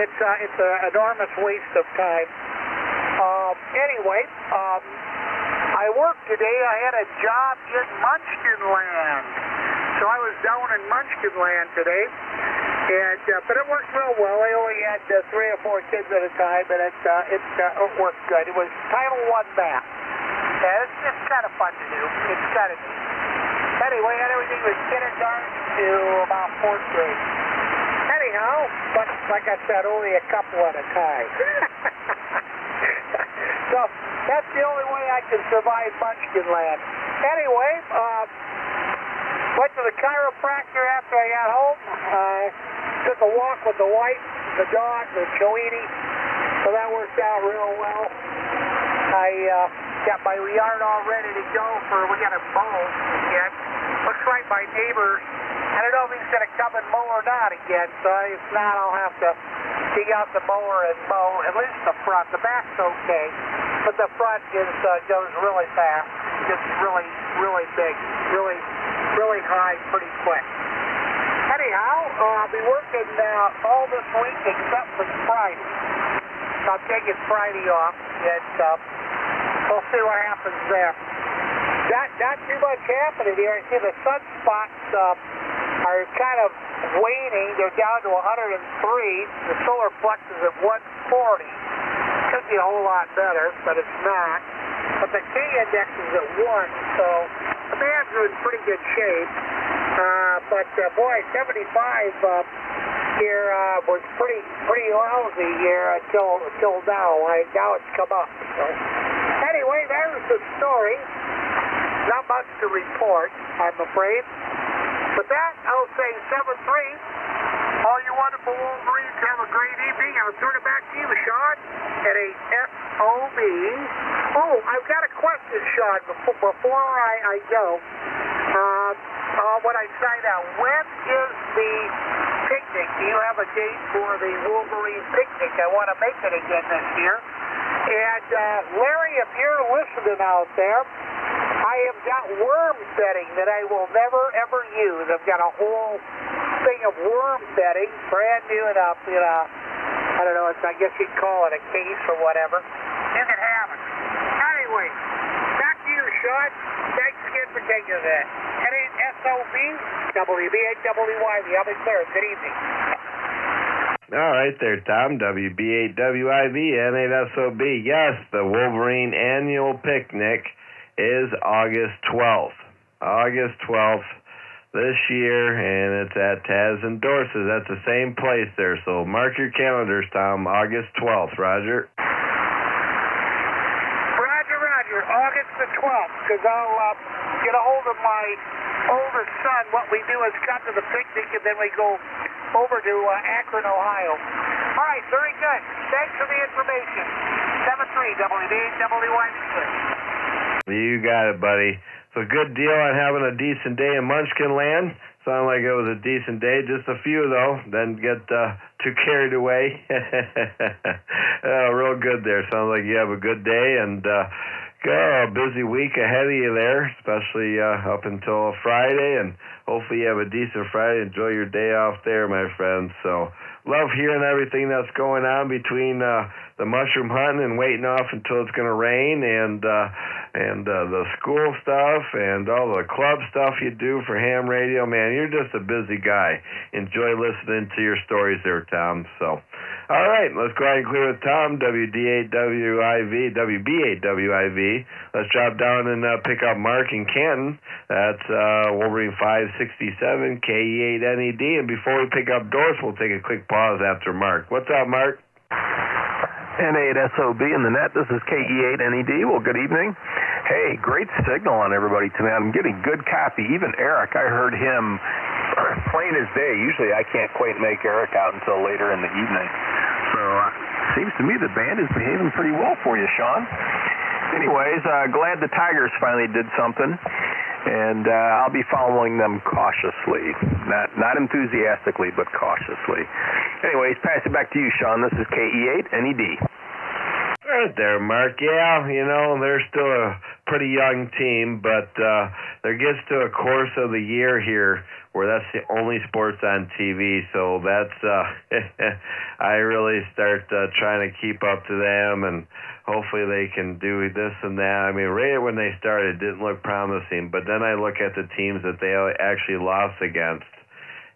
It's an enormous waste of time. Anyway, I worked today. I had a job in Munchkin Land. So I was down in Munchkin Land today. And but it worked real well. I only had 3 or 4 kids at a time, and it worked good. It was Title I math. Yeah, it's kind of fun to do. It's kind of neat. Anyway, I had everything from kindergarten to about 4th grade. Anyhow, but like I said, only a couple at a time. So that's the only way I can survive Munchkin Land. Anyway, went to the chiropractor after I got home. Took a walk with the wife, the dog, the Choini. So that worked out real well. I got my yard all ready to go we got a mow again. Looks like my neighbor, I don't know if he's going to come and mow or not again. So if not, I'll have to dig out the mower and mow at least the front. The back's okay, but the front goes really fast. Just really, really big, really high, pretty quick. Anyhow, I'll be working all this week except for Friday. I'll take it Friday off, and we'll see what happens there. Not too much happening here. I see the sunspots are kind of waning. They're down to 103. The solar flux is at 140. Could be a whole lot better, but it's not. But the K index is at 1, so the bands are in pretty good shape. But boy, 75 here was pretty lousy here until now. Now it's come up. So anyway, there's the story. Not much to report, I'm afraid. With that, I'll say 7-3. All you wonderful Wolverines, have a great evening. I'll turn it back to you, Sean, at a SOB. Oh, I've got a question, Sean, before I go. When I sign out, when is the picnic? Do you have a date for the Wolverine picnic? I want to make it again this year. And Larry, if you're listening out there, I have got worm bedding that I will never, ever use. I've got a whole thing of worm bedding, brand new and up in a, I don't know, I guess you'd call it a case or whatever. You can have it. Anyway, back to you, Sean. Thanks again for taking that. NASOB, WB8WY, the other third. Good evening. All right there, Tom. WB8WIV, N8SOB. Yes, the Wolverine annual picnic is August 12th. August 12th this year, and it's at Taz and Dorsey's. That's the same place there, so mark your calendars, Tom. August 12th, Roger. Roger. August the 12th, because I'll get a hold of my oldest son. What we do is come to the picnic, and then we go over to Akron, Ohio. All right, very good. Thanks for the information. 7-3, WB8WY. You got it, buddy. So good deal on having a decent day in Munchkin Land. Sounded like it was a decent day. Just a few, though. Then get too carried away. Real good there. Sounds like you have a good day and a busy week ahead of you there, especially up until Friday. And hopefully you have a decent Friday. Enjoy your day off there, my friends. So love hearing everything that's going on between the mushroom hunting and waiting off until it's going to rain, and the school stuff and all the club stuff you do for ham radio. Man, you're just a busy guy. Enjoy listening to your stories there, Tom. So, all right, let's go ahead and clear with Tom, WB8WIV. Let's drop down and pick up Mark in Canton. That's Wolverine 567, KE8NED. And before we pick up Doris, we'll take a quick pause after Mark. What's up, Mark? N8SOB in the net. This is KE8NED. Well, good evening. Hey, great signal on everybody tonight. I'm getting good copy. Even Eric, I heard him plain as day. Usually I can't quite make Eric out until later in the evening. So seems to me the band is behaving pretty well for you, Sean. Anyways, glad the Tigers finally did something. And I'll be following them cautiously. Not enthusiastically, but cautiously. Anyways, pass it back to you, Sean. This is KE8NED. Right there, Mark. Yeah, they're still a pretty young team, but there gets to a course of the year here where that's the only sports on TV, so that's I really start trying to keep up to them, and hopefully they can do this and that. I mean, right when they started, it didn't look promising, but then I look at the teams that they actually lost against,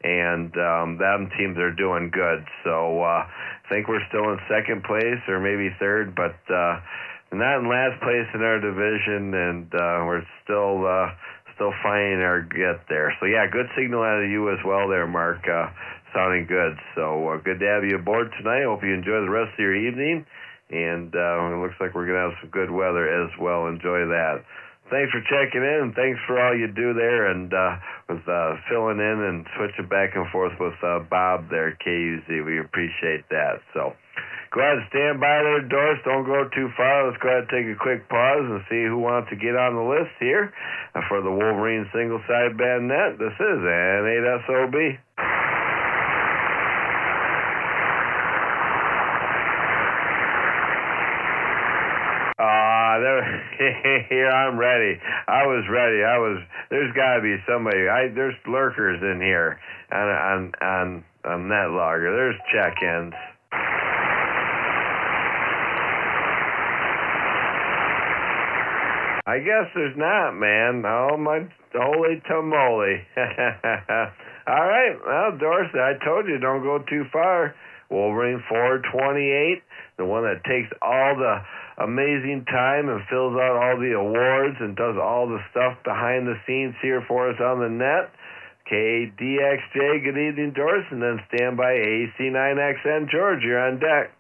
and them teams are doing good. So I think we're still in second place or maybe third, but not in last place in our division, and we're still finding our get there. So yeah, good signal out of you as well there, Mark. Sounding good. So good to have you aboard tonight. Hope you enjoy the rest of your evening. And it looks like we're going to have some good weather as well. Enjoy that. Thanks for checking in, and thanks for all you do there, and with filling in and switching back and forth with Bob there, KUZ. We appreciate that. So go ahead and stand by there, Doris. Don't go too far. Let's go ahead and take a quick pause and see who wants to get on the list here for the Wolverine single-side band net. This is N8SOB. Here, I'm ready. I was ready. There's got to be somebody. There's lurkers in here on NetLogger. There's check-ins. I guess there's not, man. Oh, my holy tamale. All right. Well, Dorsey, I told you, don't go too far. Wolverine 428, the one that takes all the amazing time and fills out all the awards and does all the stuff behind the scenes here for us on the net. KDXJ, good evening, Dorsey, and then standby AC9XN. George, you're on deck.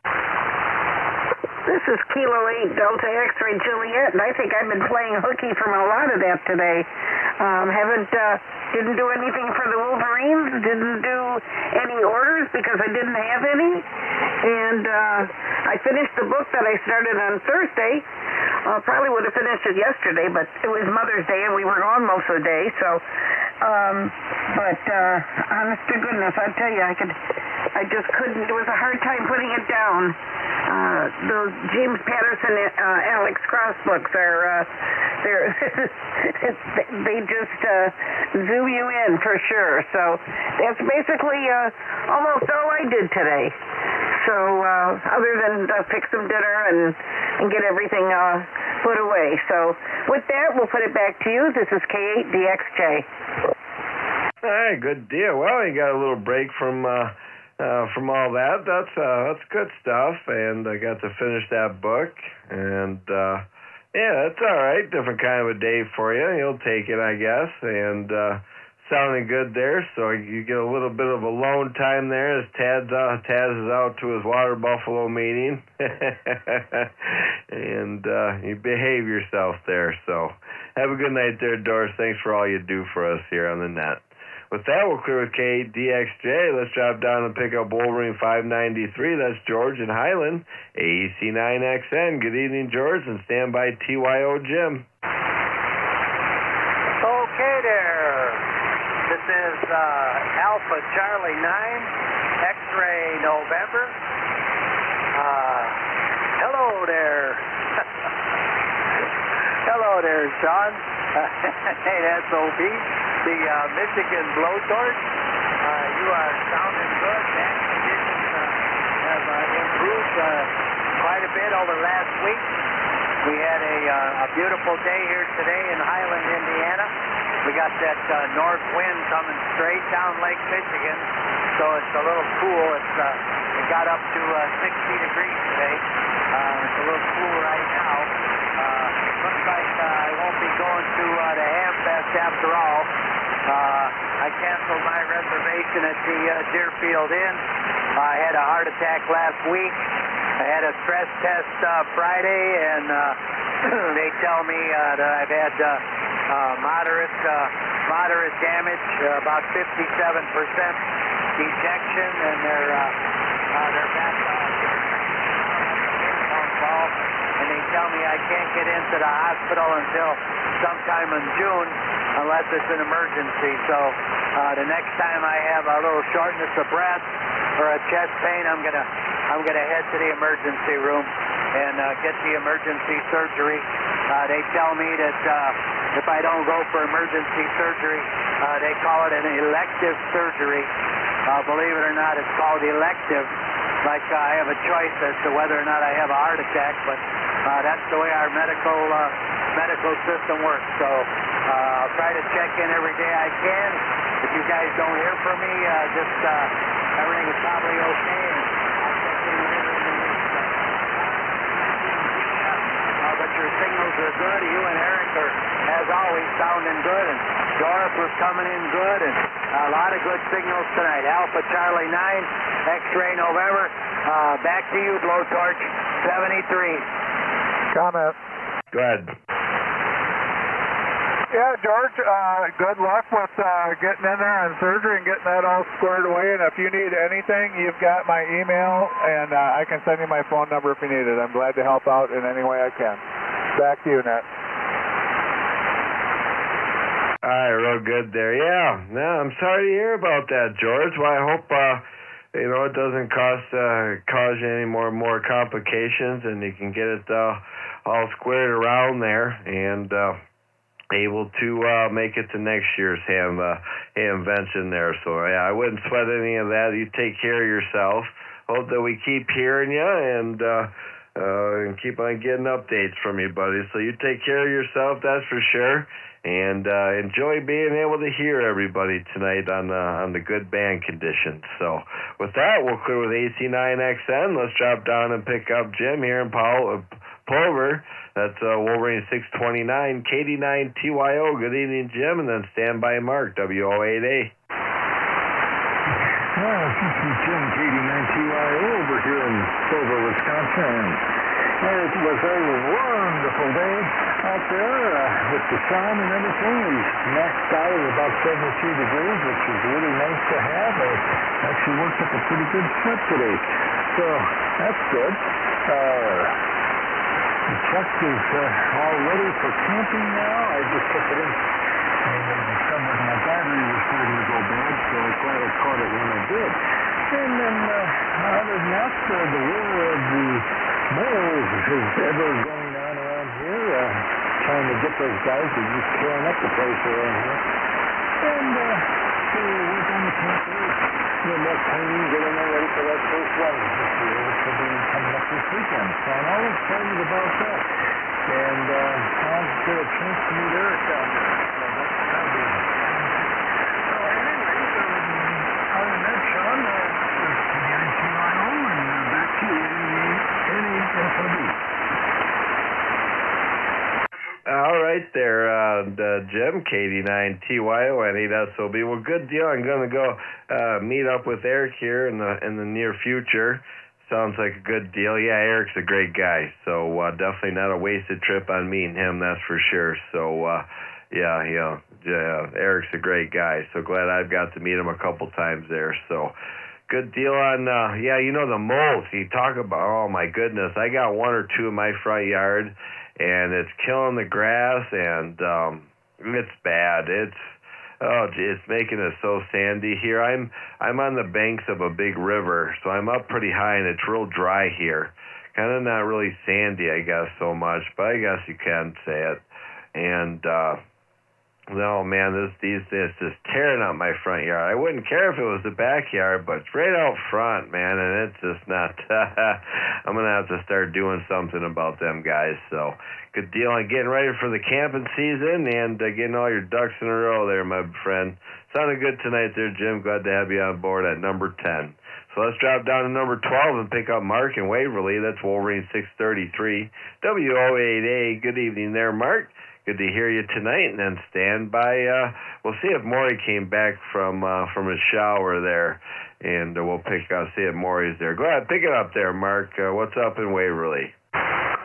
This is Kilo 8 Delta X-Ray Juliet, and I think I've been playing hooky from a lot of that today. Didn't do anything for the Wolverines, didn't do any orders because I didn't have any, and I finished the book that I started on Thursday. Probably would have finished it yesterday, but it was Mother's Day and we were gone most of the day, so, honest to goodness, I tell you, I just couldn't, it was a hard time putting it down. Those James Patterson, Alex Cross books are, they just zoom you in for sure. So that's basically almost all I did today. So other than fix some dinner and get everything put away. So with that, we'll put it back to you. This is K8DXJ. All right, good deal. Well, you got a little break from all that. That's good stuff, and I got to finish that book, and yeah, that's all right. Different kind of a day for you. You'll take it, I guess, and sounding good there. So you get a little bit of alone time there as Taz is out to his water buffalo meeting, and you behave yourself there. So have a good night there, Doris. Thanks for all you do for us here on the net. With that, we'll clear with KDXJ. Let's drop down and pick up Wolverine 593. That's George in Highland, AC9XN. Good evening, George, and stand by TYO Jim. Okay there. This is Alpha Charlie 9, X-Ray November. Hello there. Hello there, Sean. Hey, SOB. The Michigan blowtorch. You are sounding good. Back conditions have improved quite a bit over last week. We had a beautiful day here today in Highland, Indiana. We got that north wind coming straight down Lake Michigan, so it's a little cool. It got up to 60 degrees today. It's a little cool right now. Looks like I won't be going to the Hamfest after all. I canceled my reservation at the Deerfield Inn. I had a heart attack last week. I had a stress test Friday, and they tell me that I've had moderate damage, about 57% dejection, and they're back ball, and they tell me I can't get into the hospital until sometime in June unless it's an emergency. So the next time I have a little shortness of breath or a chest pain, I'm gonna head to the emergency room and get the emergency surgery. They tell me that if I don't go for emergency surgery, they call it an elective surgery. Believe it or not, it's called elective. Like I have a choice as to whether or not I have a heart attack, but that's the way our medical system works. So I'll try to check in every day I can. If you guys don't hear from me, just everything is probably okay. And I'll check in later in the week. But your signals are good. You and Eric are, as always, sounding good. And Dorf was coming in good. And a lot of good signals tonight. Alpha Charlie 9, X-Ray November. Back to you, Blowtorch 73. Comment. Go ahead. Yeah, George, good luck with getting in there on surgery and getting that all squared away. And if you need anything, you've got my email, and I can send you my phone number if you need it. I'm glad to help out in any way I can. Back to you, Net. All right, real good there. Yeah, no, I'm sorry to hear about that, George. Well, I hope it doesn't cause you any more complications, and you can get it all squared around there and able to make it to next year's hamvention there. So yeah, I wouldn't sweat any of that. You take care of yourself. Hope that we keep hearing you and keep on getting updates from you, buddy. So you take care of yourself, that's for sure. And enjoy being able to hear everybody tonight on the good band conditions. So with that, we'll clear with AC9XN. Let's drop down and pick up Jim here in Plover. That's Wolverine 629, KD9TYO. Good evening, Jim, and then stand by Mark, WO8A. This is Jim, KD9TYO, over here in Plover, Wisconsin. It was a wonderful day out there with the sun and everything. We maxed out at about 72 degrees, which is really nice to have. I actually worked up a pretty good sweat today, so that's good. The truck is all ready for camping now. I just took it in and discovered my battery was starting to go bad, so I glad I caught it when I did. And then, other than that, the war of the moles is ever going on around here, trying to get those guys that are just tearing up the place around here. And so we're going to camp there. A little more cleaning, getting ready for that first one this year, which will be coming up this weekend. So I'm all excited about that. And I'll get a chance to meet Eric down there. So that'll be fun. So anyway, other than that, Sean, KD9TYO, and back to you, NASOB. All right there, Jim, KD9TYO, NASOB. Well, good deal. I'm going to go meet up with Eric here in the near future. Sounds like a good deal. Yeah, Eric's a great guy, so definitely not a wasted trip on meeting him, that's for sure. So, yeah, Eric's a great guy, so glad I've got to meet him a couple times there. So, good deal on, the moles. You talk about, oh my goodness, I got one or two in my front yard, and it's killing the grass, and it's bad. It's making it so sandy here. I'm on the banks of a big river, so I'm up pretty high, and it's real dry here. Kind of not really sandy, I guess, so much, but I guess you can say it. And no, man, this is just tearing up my front yard. I wouldn't care if it was the backyard, but it's right out front, man, and it's just not. I'm going to have to start doing something about them guys. So, good deal on getting ready for the camping season and getting all your ducks in a row there, my friend. Sounded good tonight there, Jim. Glad to have you on board at number 10. So let's drop down to number 12 and pick up Mark in Waverly. That's Wolverine 633, WO8A. Good evening there, Mark. Good to hear you tonight, and then stand by. We'll see if Maury came back from his shower there, and we'll see if Maury's there. Go ahead, pick it up there, Mark. What's up in Waverly?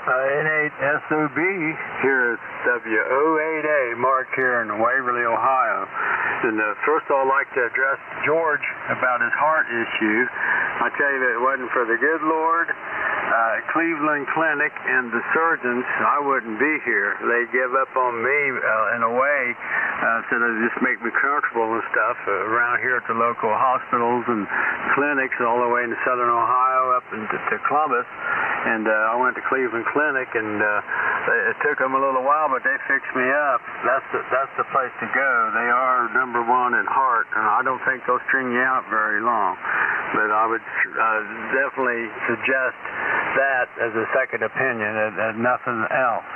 N8SOB, here is WO8A, Mark here in Waverly, Ohio. And first of all, I'd like to address George about his heart issue. I tell you, if it wasn't for the good Lord, Cleveland Clinic and the surgeons, I wouldn't be here. They give up on me in a way, so they just make me comfortable and stuff around here at the local hospitals and clinics all the way in southern Ohio up to Columbus. And I went to Cleveland Clinic, and it took them a little while, but they fixed me up. That's the place to go. They are number one in heart, and I don't think they'll string you out very long. But I would definitely suggest that as a second opinion and nothing else.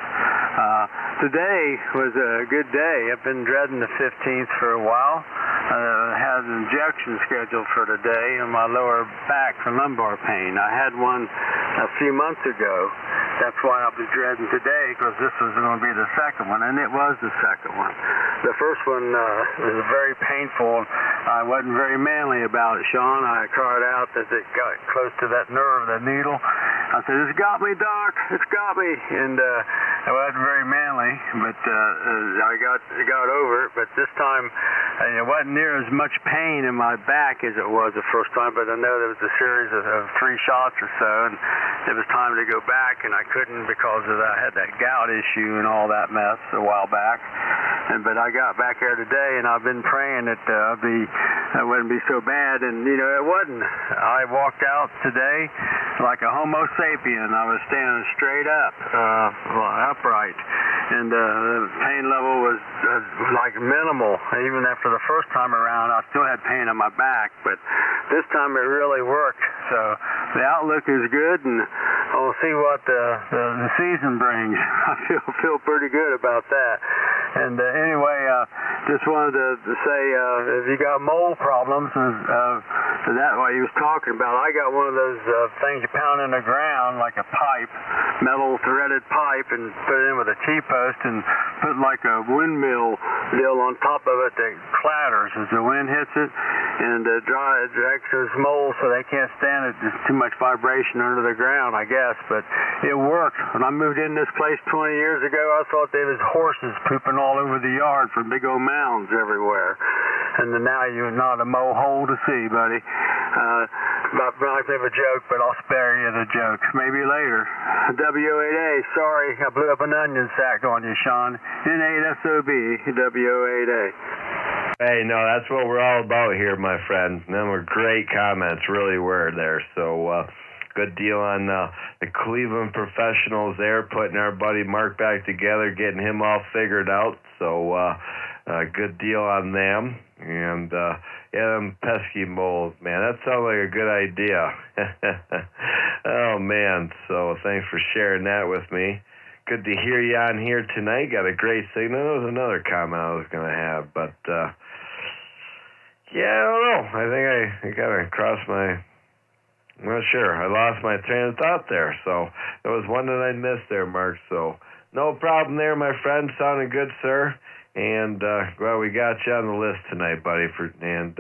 Today was a good day. I've been dreading the 15th for a while. I had an injection scheduled for today in my lower back for lumbar pain. I had one a few months ago. That's why I was dreading today, because this was going to be the second one, and it was the second one. The first one was very painful. I wasn't very manly about it, Sean. I cried out as it got close to that nerve, the needle. I said, "It's got me, Doc. It's got me." And I wasn't very manly, but I got over it. But this time, it wasn't near as much pain in my back as it was the first time. But I know there was a series of 3 shots or so, and it was time to go back, and I couldn't because I had that gout issue and all that mess a while back. but I got back there today, and I've been praying that it wouldn't be so bad, and it wasn't. I walked out today like a Homo sapien. I was standing straight up, upright, and the pain level was like minimal. Even after the first time around, I still had pain on my back, but this time it really worked. So the outlook is good, and we'll see what the season brings. I feel pretty good about that. And anyway, just wanted to say, if you got mole problems, that what he was talking about, I got one of those things you pound in the ground like a pipe, metal threaded pipe, and put it in with a T-post and put like a windmill deal on top of it that clatters as the wind hits it, and directs those moles so they can't stand it. There's too much vibration under the ground, I guess, but it worked. When I moved in this place 20 years ago, I thought there was horses pooping all over the yard from big old mounds everywhere. And now you're not a moe hole to see, buddy. Reminds me of a joke, but I'll spare you the joke. Maybe later. W8A, sorry, I blew up an onion sack on you, Sean. N8SOB, W8A. Hey, no, that's what we're all about here, my friend. Them were great comments, really were there. So, good deal on the Cleveland professionals there, putting our buddy Mark back together, getting him all figured out. So, good deal on them. And, them pesky moles, man, that sounds like a good idea. Oh, man, so thanks for sharing that with me. Good to hear you on here tonight. Got a great signal. There was another comment I was going to have, but, yeah, I don't know. I think I got to cross my... I'm not sure. I lost my train of thought there. So there was one that I missed there, Mark. So no problem there, my friend. Sounding good, sir. And glad we got you on the list tonight, buddy. And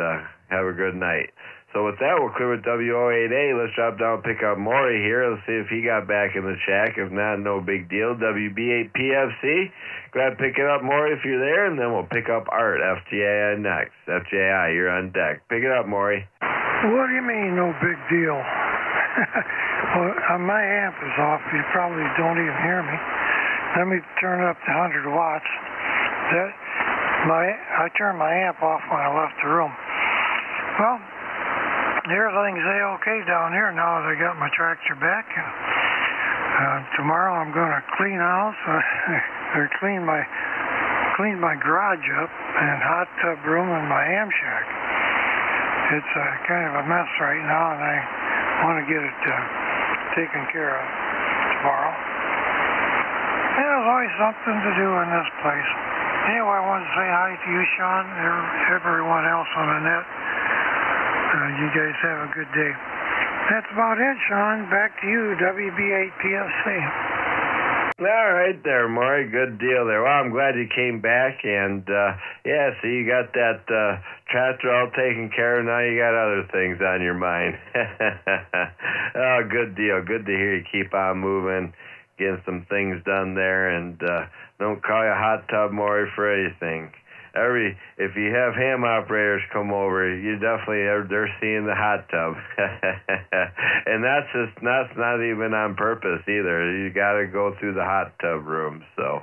have a good night. So with that, we'll clear with W08A. Let's drop down and pick up Maury here. Let's see if he got back in the shack. If not, no big deal. WB8PFC. Glad to pick it up, Maury, if you're there. And then we'll pick up Art, FJI next. FJI, you're on deck. Pick it up, Maury. What do you mean, no big deal? Well, my amp is off. You probably don't even hear me. Let me turn it up to 100 watts. I turned my amp off when I left the room. Well, everything's A-okay down here now that I got my tractor back. Tomorrow I'm going to clean house, or clean my garage up and hot tub room and my ham shack. It's kind of a mess right now, and I want to get it taken care of tomorrow. And there's always something to do in this place. Anyway, I wanted to say hi to you, Sean, and everyone else on the net. You guys have a good day. That's about it, Sean. Back to you, WB8PFC. All right there, Maury. Good deal there. Well, I'm glad you came back, and yeah, so you got that tractor all taken care of. Now you got other things on your mind. Oh, good deal. Good to hear you keep on moving, getting some things done there, and don't call you a hot tub, Maury, for anything. If you have ham operators come over, you definitely they're seeing the hot tub, and that's not even on purpose either. You got to go through the hot tub room. So,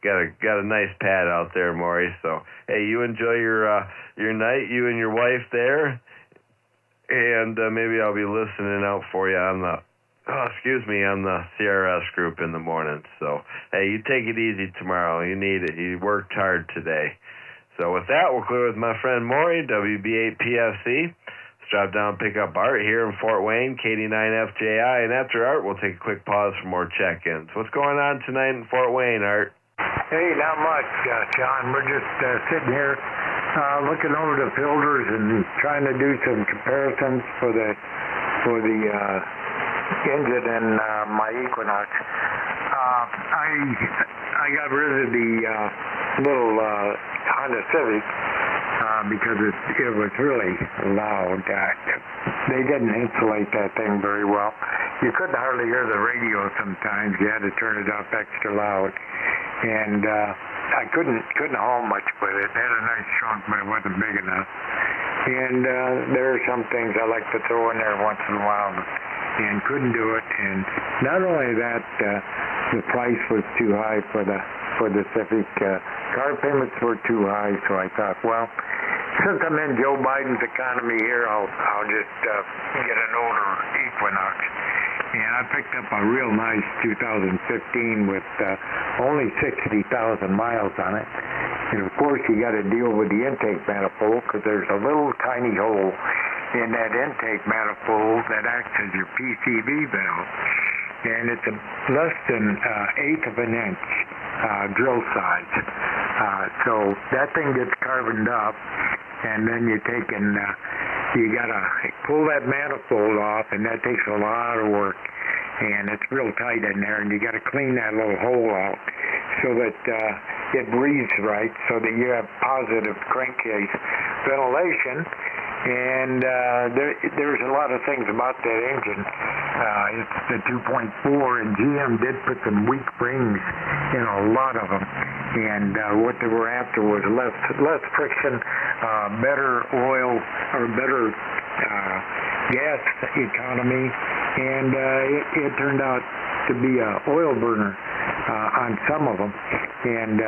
got a nice pad out there, Maury. So, hey, you enjoy your night, you and your wife there, and maybe I'll be listening out for you on the CRS group in the morning. So, hey, you take it easy tomorrow. You need it. You worked hard today. So with that, we'll clear with my friend Maury, WB8PFC. Let's drop down and pick up Art here in Fort Wayne, KD9FJI. And after Art, we'll take a quick pause for more check-ins. What's going on tonight in Fort Wayne, Art? Hey, not much, John. We're just sitting here looking over the filters and trying to do some comparisons for the engine in my Equinox. I got rid of the little Honda Civic because it was really loud. They didn't insulate that thing very well. You couldn't hardly hear the radio sometimes. You had to turn it up extra loud. And I couldn't haul much with it. It had a nice trunk, but it wasn't big enough. And there are some things I like to throw in there once in a while and couldn't do it. And not only that, the price was too high for the Civic. Car payments were too high, so I thought, well, since I'm in Joe Biden's economy here, I'll just get an older Equinox. And I picked up a real nice 2015 with only 60,000 miles on it. And of course, you got to deal with the intake manifold because there's a little tiny hole in that intake manifold that acts as your PCV valve. And it's a less than eighth of an inch drill size. So that thing gets carboned up, and then you gotta pull that manifold off, and that takes a lot of work. And it's real tight in there, and you gotta clean that little hole out so that it breathes right, so that you have positive crankcase ventilation. And there's a lot of things about that engine. It's the 2.4, and GM did put some weak springs in a lot of them. And what they were after was less friction, better oil, or better gas economy, and it turned out to be an oil burner on some of them. And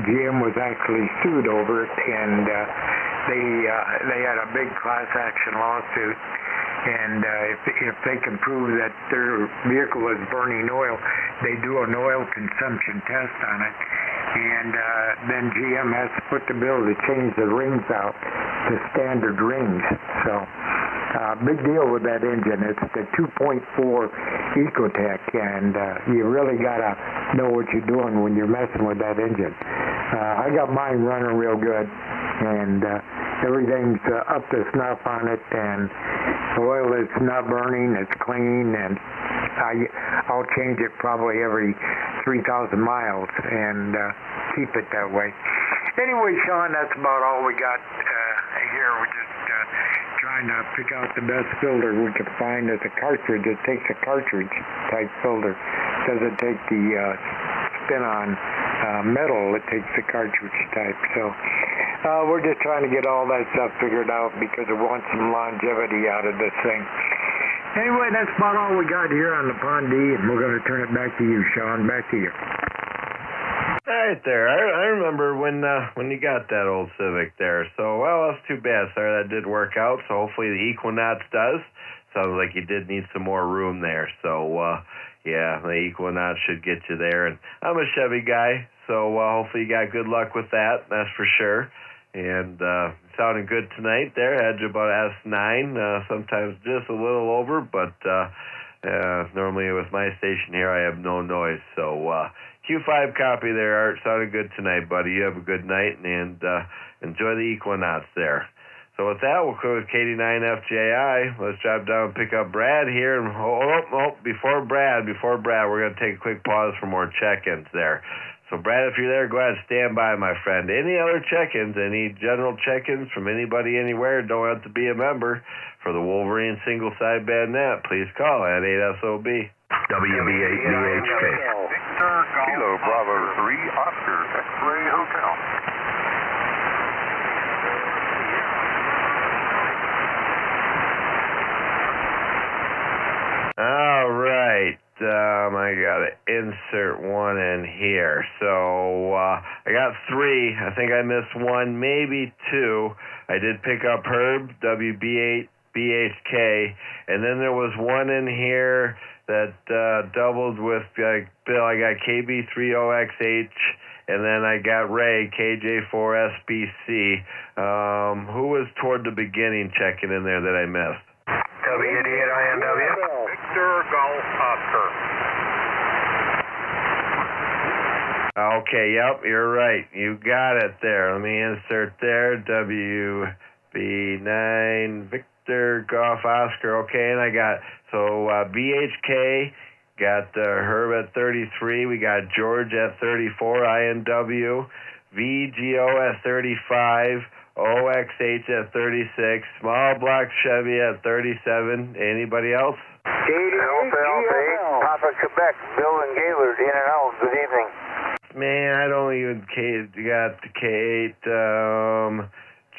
GM was actually sued over it, and they had a big class action lawsuit, and if they can prove that their vehicle is burning oil, they do an oil consumption test on it, and then GM has to put the bill to change the rings out to standard rings. So big deal with that engine. It's the 2.4 Ecotec, and you really gotta know what you're doing when you're messing with that engine. I got mine running real good, and everything's up to snuff on it, and oil is not burning, it's clean, and I'll change it probably every 3,000 miles and keep it that way. Anyway, Sean, that's about all we got here. We're just trying to pick out the best filter we can find as a cartridge. It takes a cartridge type filter. It doesn't take the spin-on metal. It takes the cartridge type. So we're just trying to get all that stuff figured out because we want some longevity out of this thing. Anyway, that's about all we got here on the Pond D, and we're going to turn it back to you, Sean. Back to you. Right there. I remember when you got that old Civic there. So, well, that's too bad. Sorry that didn't work out. So hopefully the Equinox does. Sounds like you did need some more room there. So, yeah, the Equinox should get you there. And I'm a Chevy guy, so hopefully you got good luck with that. That's for sure. And sounding good tonight there. Had you about S9, sometimes just a little over, but normally with my station here I have no noise. So Q5 copy there, Art. Sounded good tonight, buddy. You have a good night, and enjoy the Equinox there. So with that, we'll go with KD9FJI. Let's drive down and pick up Brad here. And before Brad, we're going to take a quick pause for more check-ins there. So, Brad, if you're there, go ahead and stand by, my friend. Any other check-ins, any general check-ins from anybody anywhere, don't have to be a member for the Wolverine Single Sideband Net, please call at 8SOB. WB8BHK. Kilo Bravo 3 Oscar X-Ray Hotel. All right. I got to insert one in here. So I got 3. I think I missed 1, maybe 2. I did pick up Herb, WB8BHK, and then there was one in here that doubled with Bill. I got KB30XH, and then I got Ray, KJ4SBC. Who was toward the beginning checking in there that I missed? W88INW. Victor Golf Oscar. Okay, yep, you're right. You got it there. Let me insert there. WB9 Victor Golf Oscar. Okay, and I got, so BHK, got Herb at 33. We got George at 34, INW. VGO at 35. OXH at 36. Small block Chevy at 37. Anybody else? Alpha 8, Papa Quebec, Bill and Gaylord, in and out. Good evening. Man, I don't even got the K8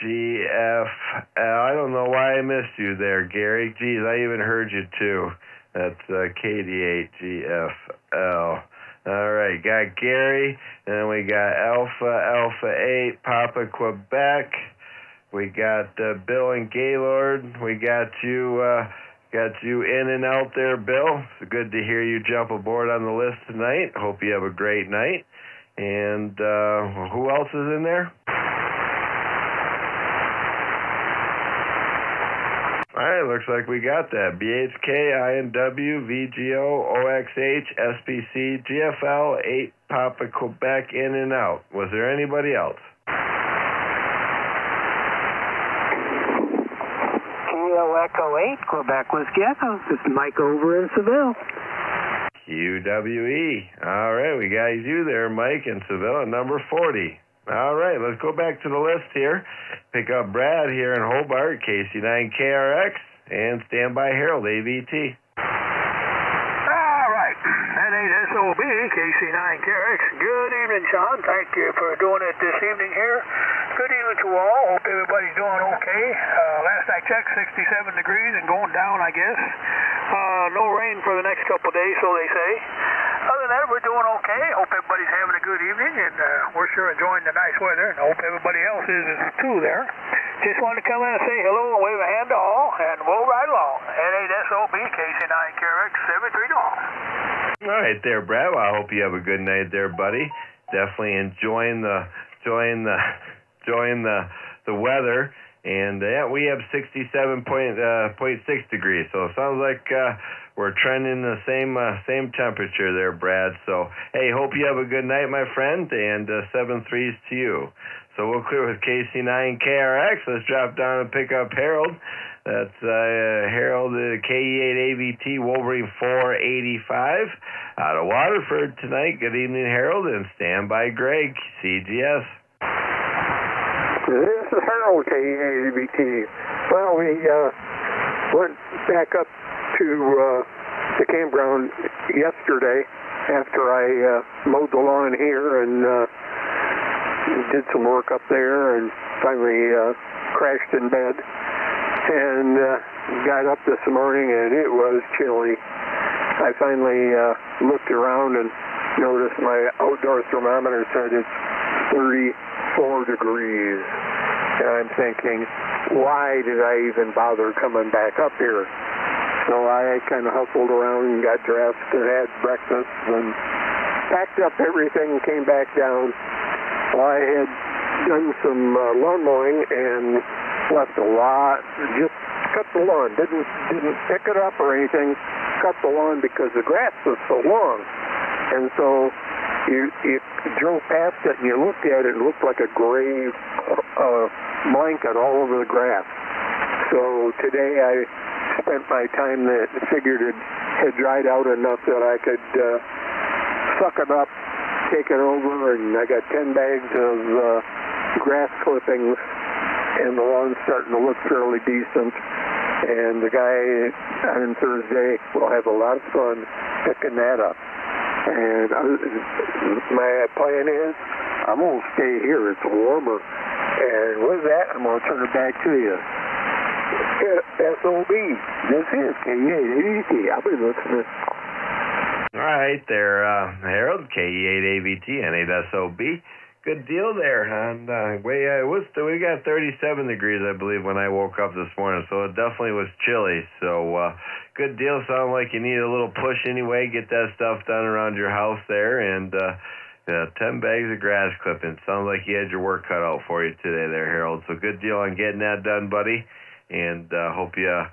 GFL. I don't know why I missed you there, Gary. Geez, I even heard you too. That's KD8 GFL. All right, got Gary, and then we got Alpha 8, Papa Quebec. We got Bill and Gaylord. We got you in and out there, Bill. It's good to hear you jump aboard on the list tonight. Hope you have a great night. And who else is in there? All right, looks like we got that. BHK, INW, VGO, OXH, SPC, GFL, 8 Papa Quebec, in and out. Was there anybody else? Kilo Echo 8, Quebec, Whiskey Echo. This is Mike over in Seville. QWE. All right, we got you there, Mike, in Seville, at number 40. All right, let's go back to the list here. Pick up Brad here in Hobart, KC9KRX, and standby Harold, AVT. All right, N8SOB, KC9KRX. Good evening, Sean. Thank you for doing it this evening here. Good evening to all. Hope everybody's doing okay. Last I checked, 67 degrees and going down, I guess. No rain for the next couple of days, so they say. Other than that, we're doing okay. Hope everybody's having a good evening, and we're sure enjoying the nice weather, and I hope everybody else is too there. Just wanted to come in and say hello and wave a hand to all, and we'll ride along. N8SOB, KC9KRX, 73 to all. All right there, Brad. Well, I hope you have a good night there, buddy. Definitely enjoying the weather. And yeah, we have 67.6 degrees, so it sounds like we're trending the same temperature there, Brad. So hey, hope you have a good night, my friend, and 7-3s to you. So we'll clear with KC9KRX. Let's drop down and pick up Harold. That's Harold, KE8AVT, Wolverine 485, out of Waterford tonight. Good evening, Harold, and stand by Greg, CGS. This is Harold, KE8AVT. Well, we went back up to the campground yesterday after I mowed the lawn here and did some work up there and finally crashed in bed. And got up this morning and it was chilly. I finally looked around and noticed my outdoor thermometer said it's 34 degrees. And I'm thinking, why did I even bother coming back up here? So I kind of hustled around and got dressed and had breakfast and packed up everything and came back down. Well, I had done some lawn mowing and left a lot, just cut the lawn, didn't pick it up or anything, cut the lawn because the grass was so long. And so you drove past it and you looked at it and it looked like a gray blanket all over the grass. So today I spent my time that figured it had dried out enough that I could suck it up, take it over, and I got 10 bags of grass clippings, and the lawn's starting to look fairly decent. And the guy on Thursday will have a lot of fun picking that up. And my plan is I'm going to stay here. It's warmer. And with that, I'm going to turn it back to you. SOB. This is KE8AVT. I'll be listening. All right there, Harold, KE8AVT, N8SOB. Good deal there. And we got 37 degrees, I believe, when I woke up this morning, so it definitely was chilly. So good deal. Sounded like you need a little push anyway. Get that stuff done around your house there. And 10 bags of grass clippings. Sounds like you had your work cut out for you today there, Harold. So good deal on getting that done, buddy. And hope you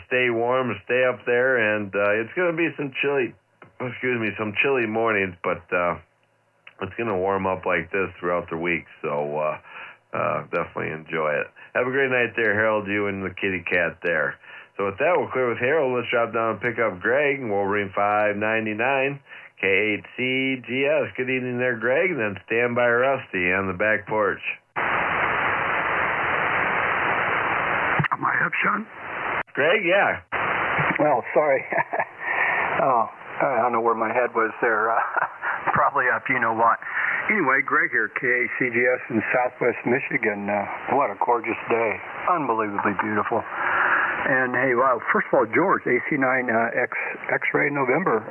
stay warm, stay up there. And it's going to be some chilly mornings, but it's going to warm up like this throughout the week, so definitely enjoy it. Have a great night there, Harold, you and the kitty cat there. So with that, we'll clear with Harold. Let's drop down and pick up Greg, Wolverine 599, K8CGS. Good evening there, Greg, and then stand by Rusty on the back porch. Am I up, Sean? Greg, yeah. Well, sorry. I don't know where my head was there. Probably up, you know what. Anyway, Greg here, KACGS in Southwest Michigan. What a gorgeous day. Unbelievably beautiful. And hey, wow, first of all, George, AC9 X-Ray November.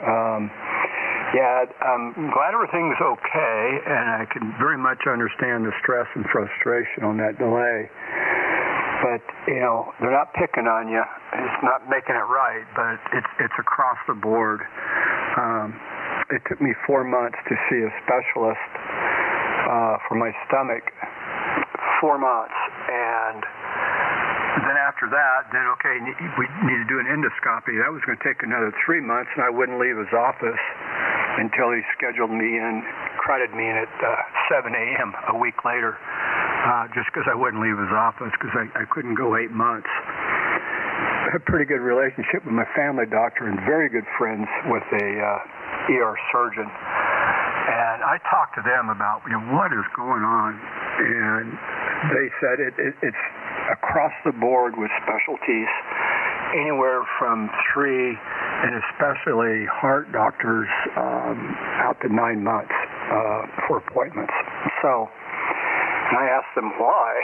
Yeah, I'm glad everything's okay, and I can very much understand the stress and frustration on that delay. But, you know, they're not picking on you. It's not making it right, but it's across the board. It took me 4 months to see a specialist for my stomach. 4 months. And then after that, okay, we need to do an endoscopy. That was going to take another 3 months, and I wouldn't leave his office until he scheduled me in, credited me in at 7 a.m. a week later, just because I wouldn't leave his office because I couldn't go 8 months. I have a pretty good relationship with my family doctor and very good friends with a ER surgeon. And I talked to them about, you know, what is going on, and they said it's across the board with specialties, anywhere from 3 and especially heart doctors out to 9 months for appointments. So I asked them why.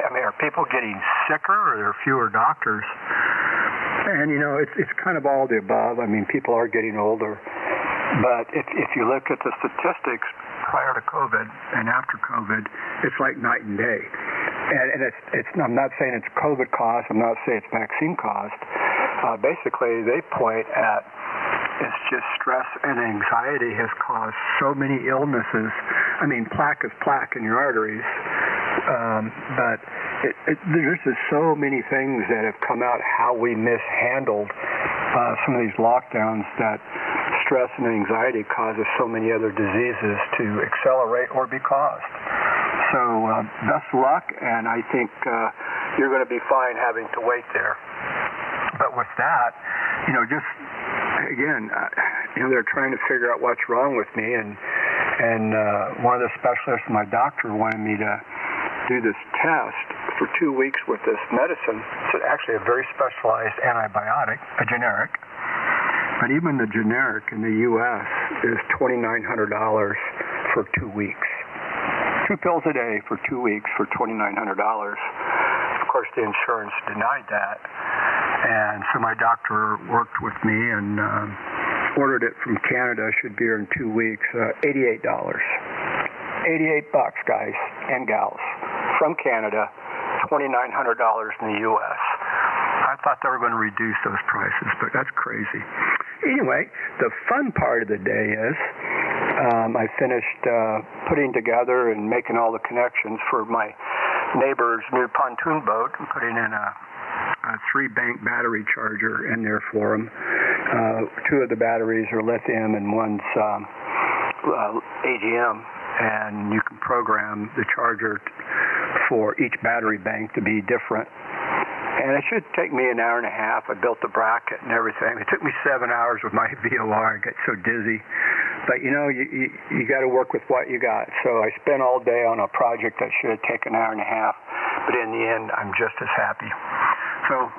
I mean, are people getting sicker or are there fewer doctors? And, you know, it's kind of all the above. I mean, people are getting older. But if you look at the statistics prior to COVID and after COVID, it's like night and day. And I'm not saying it's COVID caused. I'm not saying it's vaccine caused. Basically, they point at it's just stress and anxiety has caused so many illnesses. I mean, plaque is plaque in your arteries. But there's just so many things that have come out how we mishandled some of these lockdowns that stress and anxiety causes so many other diseases to accelerate or be caused. So best luck, and I think you're going to be fine having to wait there. But with that, you know, just again, you know, they're trying to figure out what's wrong with me, and one of the specialists, my doctor, wanted me to do this test for 2 weeks with this medicine. It's actually a very specialized antibiotic, a generic. But even the generic in the U.S. is $2,900 for 2 weeks. 2 pills a day for 2 weeks for $2,900. Of course, the insurance denied that. And so my doctor worked with me and ordered it from Canada. Should be here in 2 weeks. $88. $88, guys and gals. From Canada, $2,900 in the U.S. I thought they were going to reduce those prices, but that's crazy. Anyway, the fun part of the day is I finished putting together and making all the connections for my neighbor's new pontoon boat and putting in a 3-bank battery charger in there for them. 2 of the batteries are lithium and one's AGM, and you can program the charger for each battery bank to be different. And it should take me an hour and a half. I built the bracket and everything. It took me 7 hours with my VOR. I got so dizzy. But, you know, you got to work with what you got. So I spent all day on a project that should have taken an hour and a half. But in the end, I'm just as happy. So,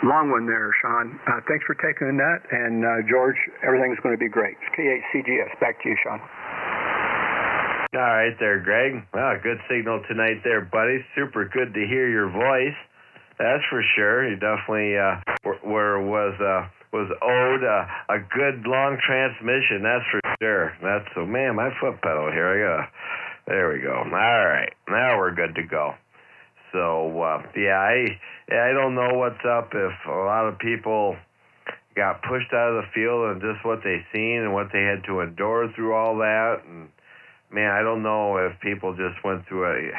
long one there, Sean. Thanks for taking the net. And, George, everything's going to be great. K8CGS. Back to you, Sean. All right there, Greg. Well, good signal tonight there, buddy. Super good to hear your voice. That's for sure. You definitely was owed a good long transmission. That's for sure. That's so, man, my foot pedal here. There we go. All right, now we're good to go. So I don't know what's up if a lot of people got pushed out of the field and just what they seen and what they had to endure through all that. And man, I don't know if people just went through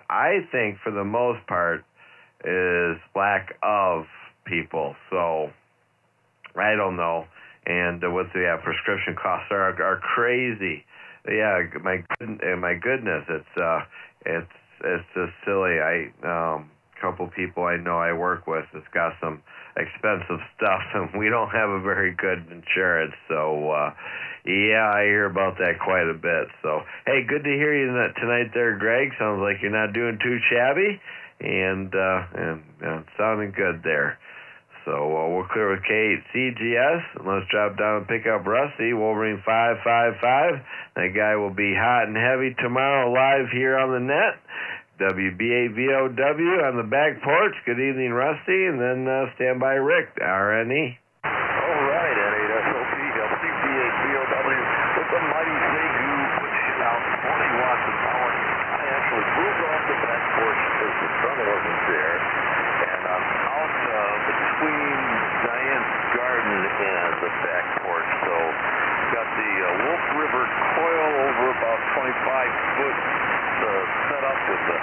I think for the most part is lack of people. So I don't know. And what the prescription costs are crazy. Yeah, my goodness, it's just silly. A couple people I know I work with has got some expensive stuff, and we don't have a very good insurance. So yeah, I hear about that quite a bit. So hey, good to hear you tonight there, Greg. Sounds like you're not doing too shabby, and sounding good there. So we're clear with K8CGS, and let's drop down and pick up Rusty, Wolverine 555. That guy will be hot and heavy tomorrow live here on the net. WBAVOW on the back porch. Good evening, Rusty, and then stand by Rick, RNE. All right, N8SOP, WBAVOW. 20-foot setup with the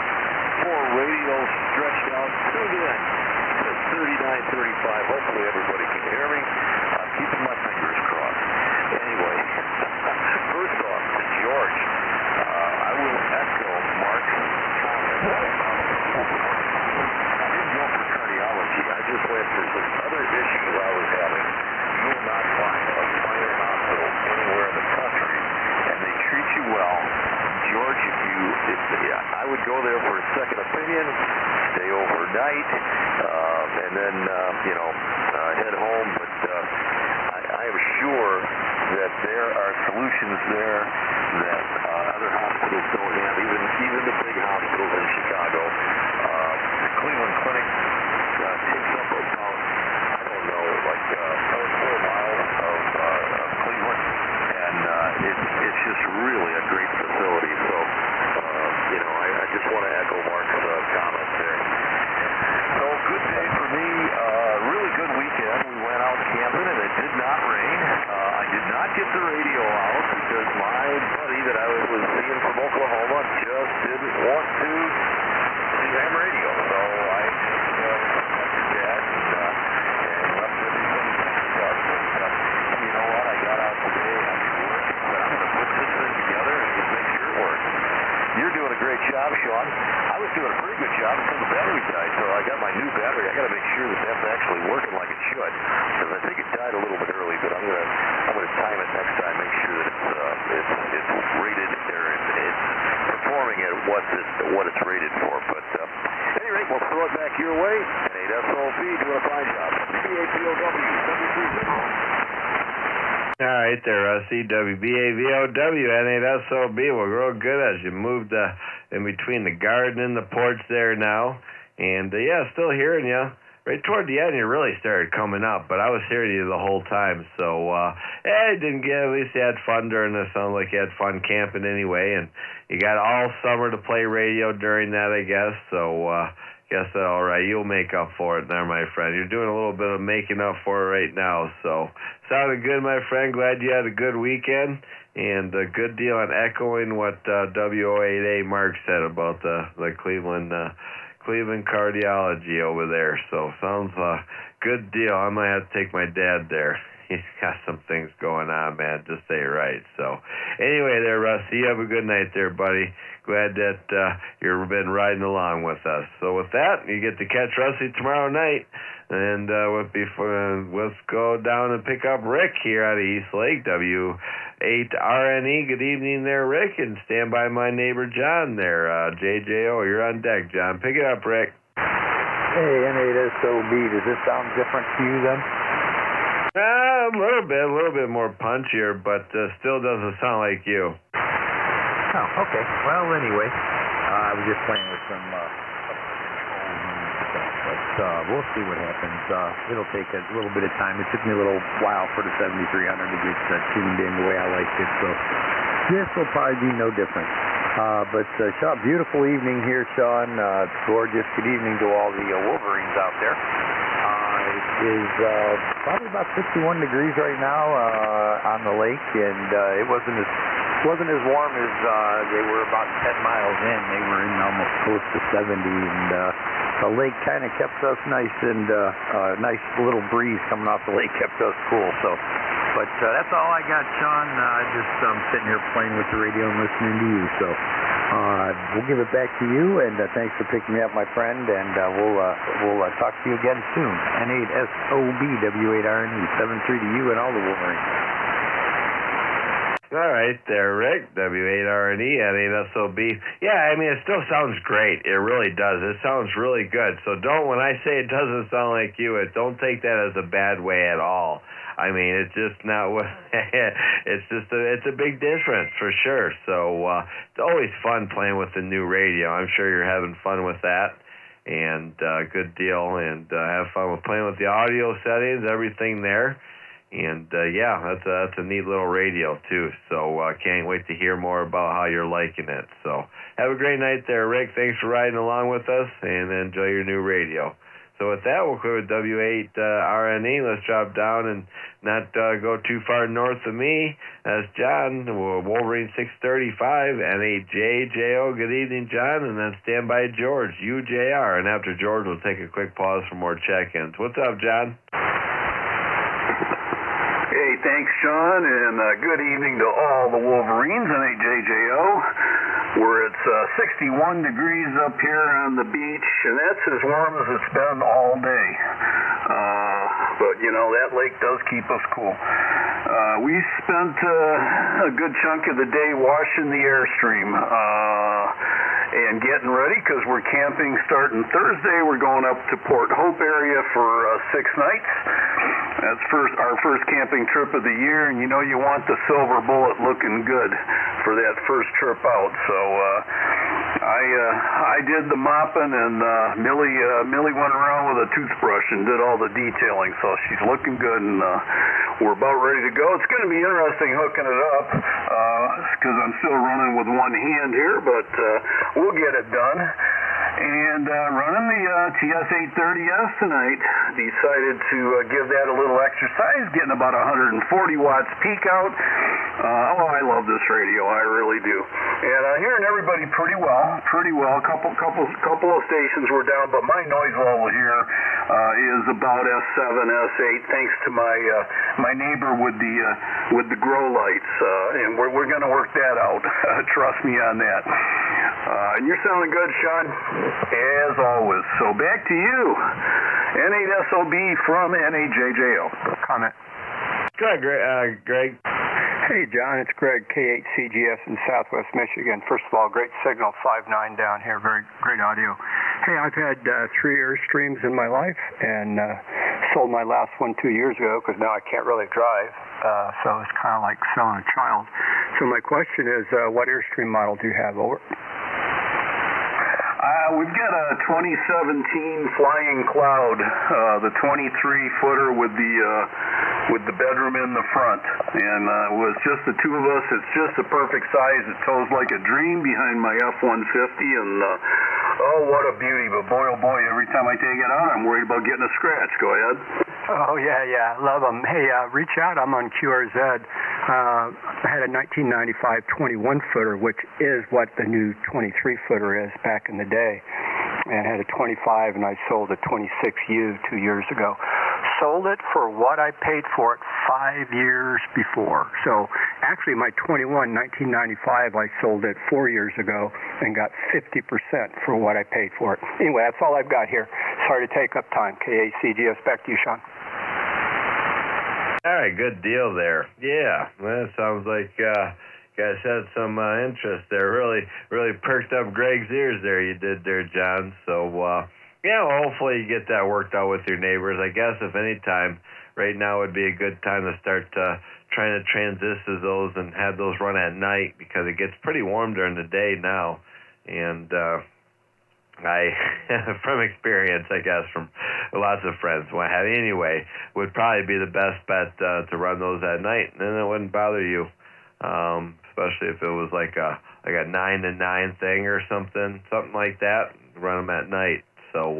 4 radios stretched out. Tuned in to 3935. Hopefully everybody can hear me. I'm keeping my fingers crossed. Anyway, first off, to George, I will echo Mark's comments about I didn't go for cardiology. I just went for some other issues I was having. You will not find a finer hospital anywhere in the country, and they treat you well. George, I would go there for a second opinion, stay overnight, and then, head home. But I am sure that there are solutions there that other hospitals don't have, even the big hospitals in Chicago. The Cleveland Clinic takes up about, I don't know, like 4 miles of Cleveland, and it's just really a great facility. So, I just want to echo Mark's comments there. So, good day for me. Really good weekend. We went out camping, and it did not rain. I did not get the radio out because my buddy that I was seeing from Oklahoma just didn't want to see ham radio. So I just contacted Dad and left everything packed up. And you know what? I got out today after work and said, I'm going to put this thing together and just make sure it works. You're doing a great job, Sean. I was doing a pretty good job until the battery died. So I got my new battery. I got to make sure that that's actually working like it should, because I think it died a little bit early. But I'm gonna time it next time. Make sure that it's rated or it's performing at what it's rated for. But at any rate, we'll throw it back your way. N8SOB doing a fine job. BAPOW 730. All right there, CWBAVOW, N8SOB. Well, real good as you moved in between the garden and the porch there now. And, still hearing you. Right toward the end, you really started coming up, but I was hearing you the whole time. So, at least you had fun during this. Sounds like you had fun camping anyway. And you got all summer to play radio during that, I guess. So, guess that's all right. You'll make up for it there, my friend. You're doing a little bit of making up for it right now. So, sounded good, my friend. Glad you had a good weekend. And a good deal on echoing what W08A Mark said about the Cleveland cardiology over there. So, sounds good deal. I might have to take my dad there. He's got some things going on, man, just say it right. So, anyway there, Rusty, you have a good night there, buddy. Glad that you've been riding along with us. So with that, you get to catch Rusty tomorrow night. And let's go down and pick up Rick here out of East Lake, W8RNE. Good evening there, Rick, and stand by my neighbor John there. JJO, you're on deck, John. Pick it up, Rick. Hey, N8SOB, does this sound different to you then? A little bit more punchier, but still doesn't sound like you. Oh, okay. Well, anyway, I was just playing with some but we'll see what happens. It'll take a little bit of time. It took me a little while for the 7300 to get tuned in the way I liked it, so this will probably be no different. But Sean, beautiful evening here, Sean. It's gorgeous. Good evening to all the Wolverines out there. It is probably about 61 degrees right now on the lake, and it wasn't as warm as they were about 10 miles in. They were in almost close to 70, and the lake kind of kept us nice, and nice little breeze coming off the lake kept us cool. So, but that's all I got, Sean. Just sitting here playing with the radio and listening to you. So we'll give it back to you, and thanks for picking me up, my friend. And we'll talk to you again soon. N8SOB W8RNE 73 to you and all the Wolverines. All right there, Rick. W8RNE, N8SOB. Yeah, I mean, it still sounds great. It really does. It sounds really good. So when I say it doesn't sound like you, don't take that as a bad way at all. I mean, it's just not what, it's a big difference for sure. So it's always fun playing with the new radio. I'm sure you're having fun with that. And good deal. And have fun with playing with the audio settings, everything there. And, that's a neat little radio, too. So can't wait to hear more about how you're liking it. So have a great night there, Rick. Thanks for riding along with us, and enjoy your new radio. So with that, we'll clear with W8RNE. Let's drop down and not go too far north of me. That's John, Wolverine 635, NAJJO. Good evening, John. And then stand by George, UJR. And after George, we'll take a quick pause for more check-ins. What's up, John? Hey, thanks, Sean, and good evening to all the Wolverines, NAJJO. It's 61 degrees up here on the beach, and that's as warm as it's been all day. But, you know, that lake does keep us cool. We spent a good chunk of the day washing the Airstream and getting ready because we're camping starting Thursday. We're going up to Port Hope area for 6 nights. That's our first camping trip of the year, and you know you want the silver bullet looking good for that first trip out. So I did the mopping, and Millie went around with a toothbrush and did all the detailing. So she's looking good, and we're about ready to go. It's going to be interesting hooking it up because I'm still running with one hand here, but we'll get it done. And running the TS830S tonight, decided to give that a little exercise, getting about 140 watts peak out. I love this radio, I really do. And hearing everybody pretty well. A couple of stations were down, but my noise level here is about S7, S8, thanks to my neighbor with the grow lights. And we're going to work that out. Trust me on that. And you're sounding good, Sean, as always. So back to you, N8SOB from NAJJO. Comment. Go ahead, Greg. Hey, John, it's Greg, K8CGS in Southwest Michigan. First of all, great signal, 5.9 down here, very great audio. Hey, I've had 3 Airstreams in my life, and sold my last one 2 years ago because now I can't really drive, so it's kind of like selling a child. So my question is, what Airstream model do you have? Over. We've got a 2017 Flying Cloud, the 23-footer with the bedroom in the front, and it was just the two of us. It's just the perfect size. It tows like a dream behind my F-150, and oh, what a beauty! But boy, oh boy, every time I take it out, I'm worried about getting a scratch. Go ahead. Oh yeah, love them. Hey, reach out. I'm on QRZ. I had a 1995 21-footer, which is what the new 23-footer is back in the day, and had a 25, and I sold a 26U 2 years ago. Sold it for what I paid for it 5 years before. So actually my 21 1995, I sold it 4 years ago and got 50% for what I paid for it. Anyway, that's all I've got here. Sorry to take up time. KACGS, back to you, Sean. All right, good deal there. Yeah, that sounds like guys had some interest there. Really perked up Greg's ears there. You did there, John. So yeah, well, hopefully you get that worked out with your neighbors. I guess if any time, right now would be a good time to start trying to transistor those and have those run at night because it gets pretty warm during the day now. And I, from experience, I guess, from lots of friends, what have you, anyway, would probably be the best bet to run those at night, and then it wouldn't bother you, especially if it was like a 9 to 9 thing or something like that. Run them at night. So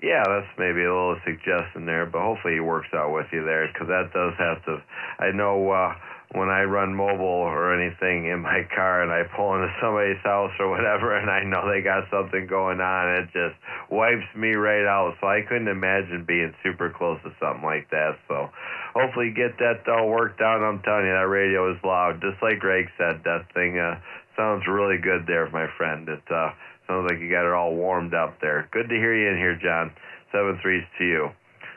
yeah, that's maybe a little suggestion there, but hopefully it works out with you there because that does have to. I know when I run mobile or anything in my car and I pull into somebody's house or whatever and I know they got something going on, it just wipes me right out. So I couldn't imagine being super close to something like that. So hopefully get that all worked out. I'm telling you, that radio is loud. Just like Greg said, that thing sounds really good there, my friend. It sounds like you got it all warmed up there. Good to hear you in here, John. 7-3s to you.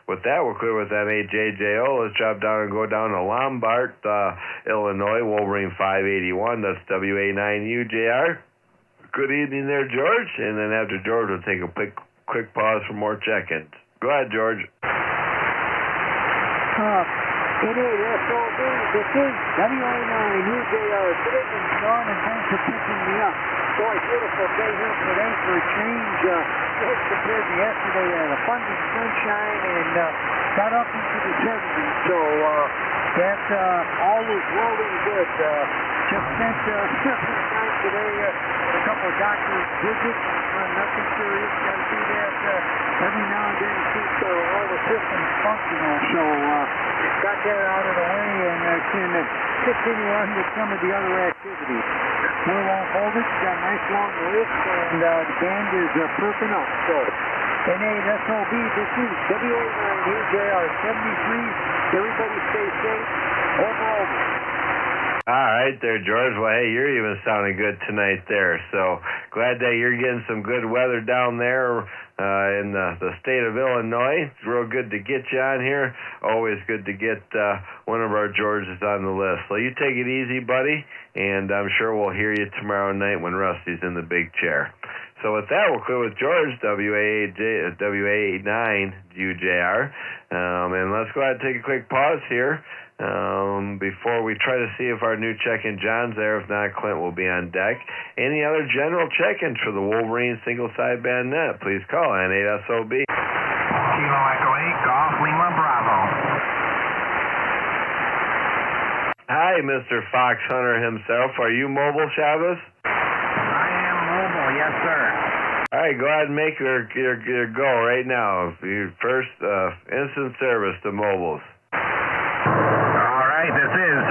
With that, we're clear with NAJJO. Let's drop down and go down to Lombard, Illinois, Wolverine 581. That's WA9UJR. Good evening there, George. And then after George, we'll take a quick pause for more check-ins. Go ahead, George. N8SOB, this is WA9UJR. Good evening, Sean, and thanks for picking me up. Boy, beautiful day here today for a change. As compared to yesterday, abundant sunshine and got up into the 70s. So that all was rolling good. Just spent a night today. A couple couple doctor's visits, nothing serious. Got to do that every now and then to keep all the systems functional. So got that out of the way and can continue on with some of the other activities. We won't hold it. Got a nice long list, and the band is perking up. So NASOB, this is WA9UJR 73. Everybody stay safe. Over. All right there, George. Well, hey, you're even sounding good tonight there. So glad that you're getting some good weather down there in the state of Illinois. It's real good to get you on here. Always good to get one of our Georges on the list. So you take it easy, buddy, and I'm sure we'll hear you tomorrow night when Rusty's in the big chair. So with that, we'll clear with George, WA9UJR. And let's go ahead and take a quick pause here before we try to see if our new check-in John's there. If not, Clint will be on deck. Any other general check-ins for the Wolverine single sideband net, please call N8SOB. Kilo Echo 8, Golf Lima Bravo. Hi, Mr. Fox Hunter himself. Are you mobile, Chavez? Yes, sir. All right, go ahead and make your go right now. Your first instant service to mobiles. All right, this is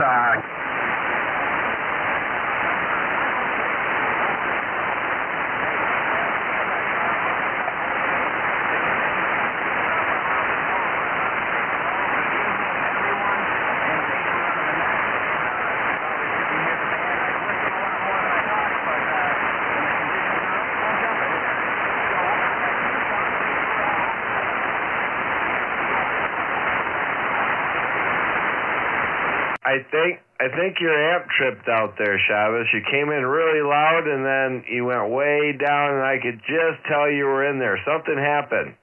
I think your amp tripped out there, Chavez. You came in really loud, and then you went way down, and I could just tell you were in there. Something happened.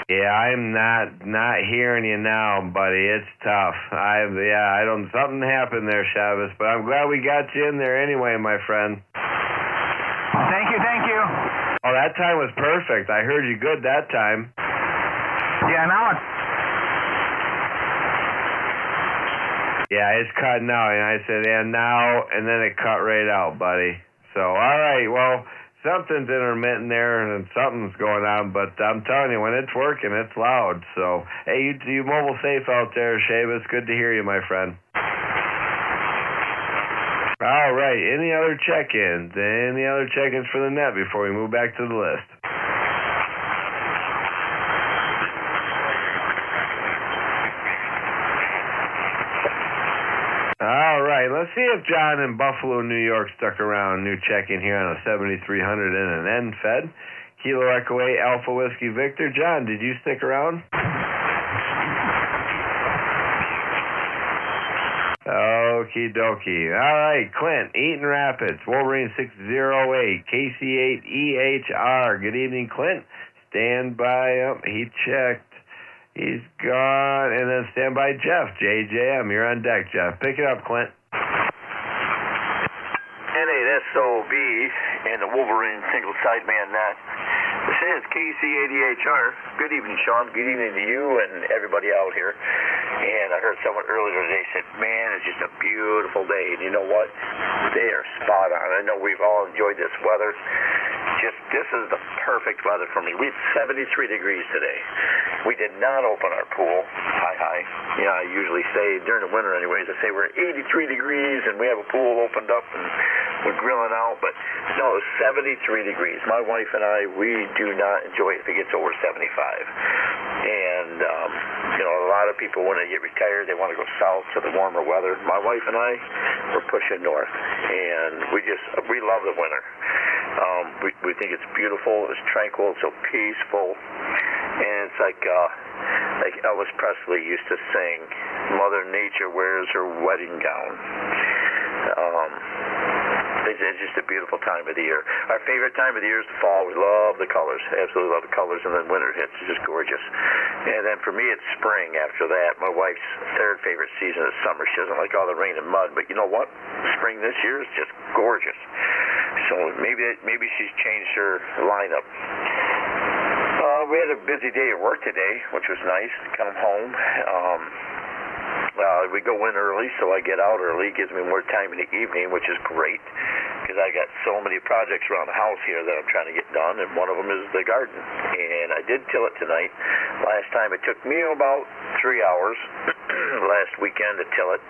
Yeah, I'm not hearing you now, buddy. It's tough. Something happened there, Chavez, but I'm glad we got you in there anyway, my friend. Thank you. Oh, that time was perfect. I heard you good that time. Yeah, now it's... Yeah, it's cutting out. And I said, and now, and then it cut right out, buddy. So, all right, well, something's intermittent there and something's going on, but I'm telling you, when it's working, it's loud. So, hey, you mobile safe out there, Chavez. Good to hear you, my friend. All right, any other check-ins? Any other check-ins for the net before we move back to the list? All right, let's see if John in Buffalo, New York stuck around. New check-in here on a 7300 in an N-Fed. Kilo Echo 8, Alpha Whiskey Victor. John, did you stick around? Okie dokie. All right, Clint, Eaton Rapids, Wolverine 608, KC8EHR. Good evening, Clint. Stand by. He checked. He's gone. And then stand by Jeff, JJM. You're on deck, Jeff. Pick it up, Clint. N8SOB and the Wolverine single sideman net. This is KC8EHR. Good evening, Sean. Good evening to you and everybody out here. And I heard someone earlier today said, man, it's just a beautiful day. And you know what? They are spot on. I know we've all enjoyed this weather. This is the perfect weather for me. We had 73 degrees today. We did not open our pool. Hi. Yeah, I usually say, during the winter anyways, I say we're 83 degrees and we have a pool opened up and we're grilling out. But no, it's 73 degrees. My wife and I, we do not enjoy it if it gets over 75. And, a lot of people, when they get retired, they want to go south to the warmer weather. My wife and I, we're pushing north. And we love the winter. We think it's beautiful, it's tranquil, it's so peaceful, and it's like Elvis Presley used to sing, Mother Nature wears her wedding gown. It's just a beautiful time of the year. Our favorite time of the year is the fall. We love the colors, absolutely love the colors, and then winter hits. It's just gorgeous. And then for me, it's spring after that. My wife's third favorite season is summer. She doesn't like all the rain and mud, but you know what? Spring this year is just gorgeous. So maybe she's changed her lineup. We had a busy day at work today, which was nice to come home. We go in early, so I get out early. It gives me more time in the evening, which is great, because I got so many projects around the house here that I'm trying to get done, and one of them is the garden. And I did till it tonight. Last time it took me about 3 hours last weekend to till it.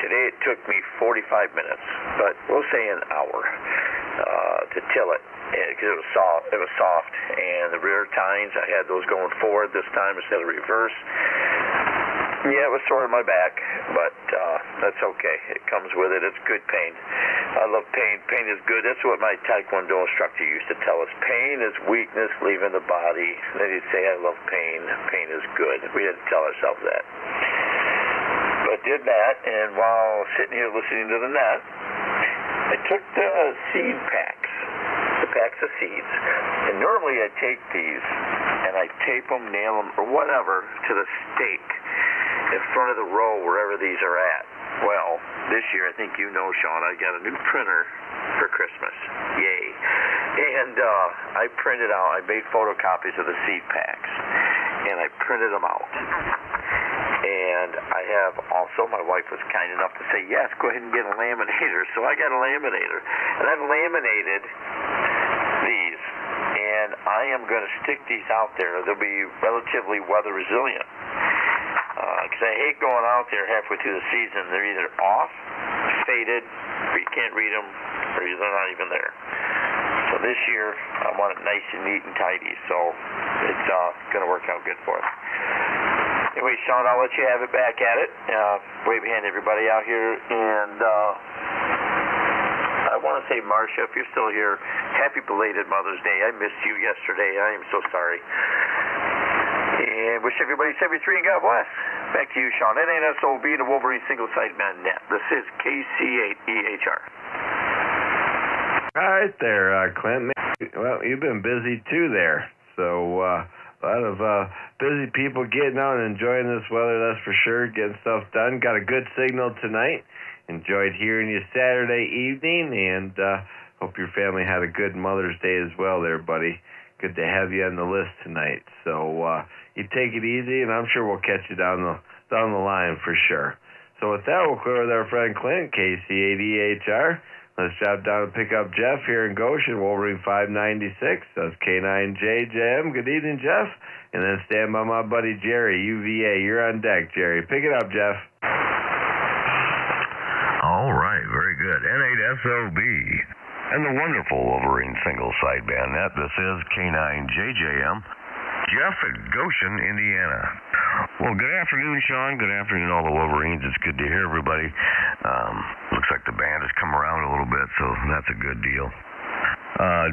Today it took me 45 minutes, but we'll say an hour to till it, because it was soft. It was soft, and the rear tines, I had those going forward this time instead of reverse. Yeah, it was sore in my back, but that's okay. It comes with it. It's good pain. I love pain. Pain is good. That's what my Taekwondo instructor used to tell us. Pain is weakness leaving the body. Then he'd say, I love pain. Pain is good. We had to tell ourselves that. But did that, and while sitting here listening to the net, I took the seed packs, the packs of seeds, and normally I take these and I tape them, nail them, or whatever to the stake in front of the row wherever these are at. Well, this year, I think you know, Sean, I got a new printer for Christmas. Yay. And I printed out, I made photocopies of the seed packs, and I printed them out. And I have also, my wife was kind enough to say, yes, go ahead and get a laminator. So I got a laminator, and I've laminated these, and I am going to stick these out there. They'll be relatively weather resilient. Because I hate going out there halfway through the season. They're either off, faded, or you can't read them, or they're not even there. So this year, I want it nice and neat and tidy. So it's going to work out good for us. Anyway, Sean, I'll let you have it back at it. Wave a hand to everybody out here. And I want to say, Marcia, if you're still here, happy belated Mother's Day. I missed you yesterday. I am so sorry. And wish everybody 73 and God bless. Back to you, Sean. NASOB, the Wolverine Single-Side Net. This is KC8EHR. All right there, Clint. Well, you've been busy too there. So a lot of busy people getting out and enjoying this weather, that's for sure, getting stuff done. Got a good signal tonight. Enjoyed hearing you Saturday evening, and hope your family had a good Mother's Day as well there, buddy. Good to have you on the list tonight. So you take it easy, and I'm sure we'll catch you down the line for sure. So with that, we'll clear with our friend Clint, KC8EHR. Let's drop down and pick up Jeff here in Goshen, Wolverine 596. That's K9JJM. Good evening, Jeff. And then stand by my buddy Jerry, UVA. You're on deck, Jerry. Pick it up, Jeff. All right, very good. N8SOB. And the wonderful Wolverine Single Sideband Net. This is K9JJM. Jeff at Goshen, Indiana. Well, good afternoon, Sean. Good afternoon, all the Wolverines. It's good to hear everybody. Looks like the band has come around a little bit, so that's a good deal.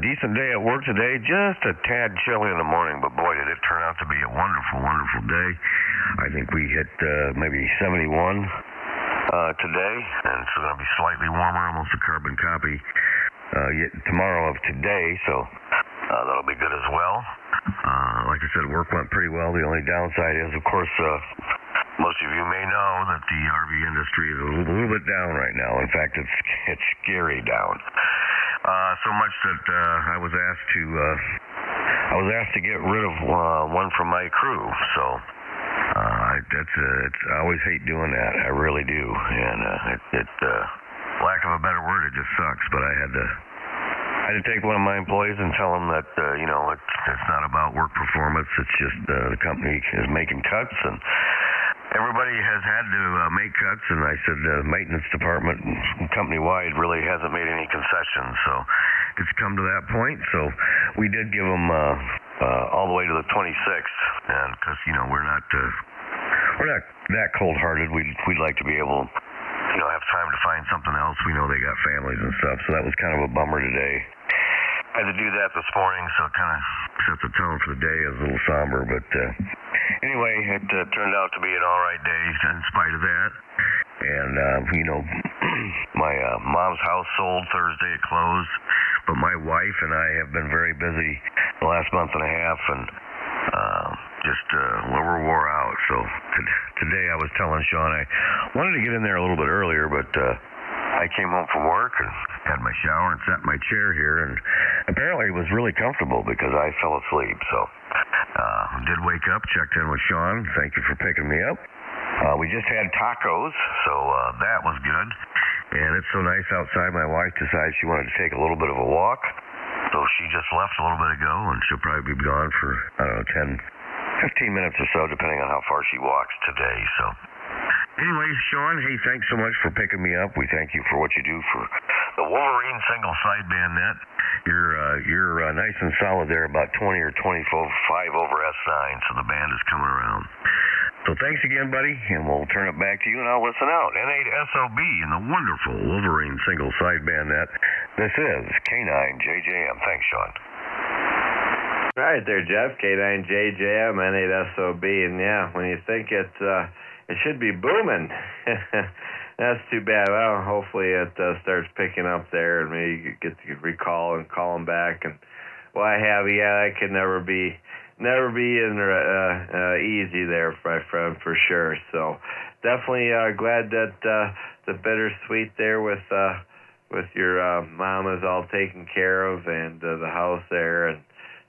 Decent day at work today. Just a tad chilly in the morning, but boy, did it turn out to be a wonderful, wonderful day. I think we hit maybe 71 today, and it's going to be slightly warmer, almost a carbon copy yet tomorrow of today, so that'll be good as well. Like I said, work went pretty well. The only downside is, of course, most of you may know that the RV industry is a little bit down right now. In fact, it's scary down. So much that I was asked to get rid of one from my crew. So I always hate doing that. I really do, and lack of a better word, it just sucks. But I had to take one of my employees and tell him that it's not about work performance. It's just the company is making cuts, and everybody has had to make cuts. And I said the maintenance department, company-wide, really hasn't made any concessions. So it's come to that point. So we did give them all the way to the 26th, and because we're not that cold-hearted. We'd like to be able have time to find something else. We know they got families and stuff, so that was kind of a bummer today. I had to do that this morning, so it kind of sets the tone for the day. It was a little somber, but anyway, it turned out to be an all right day in spite of that. And, my mom's house sold Thursday. It closed, but my wife and I have been very busy the last month and a half, and we're wore out. So today I was telling Sean I wanted to get in there a little bit earlier, but I came home from work and had my shower and sat in my chair here, and apparently it was really comfortable because I fell asleep. So Did wake up, checked in with Sean. Thank you for picking me up. We just had tacos, so that was good. And it's so nice outside. My wife decided she wanted to take a little bit of a walk. So she just left a little bit ago, and she'll probably be gone for, 10, 15 minutes or so, depending on how far she walks today. So anyway, Sean, hey, thanks so much for picking me up. We thank you for what you do for the Wolverine single sideband net. You're nice and solid there, about 20 or 25 over S9, so the band is coming around. So thanks again, buddy, and we'll turn it back to you, and I'll listen out. N8SOB in the wonderful Wolverine single sideband net. This is K9JJM. Thanks, Sean. Right there, Jeff. K9JJM, N8SOB, and yeah, when you think it should be booming, that's too bad. Well, hopefully it starts picking up there, and maybe you get to recall and call them back, and what have you. Yeah, that could never be easy there, my friend, for sure. So definitely glad that the bittersweet there with your mom is all taken care of, and the house there, and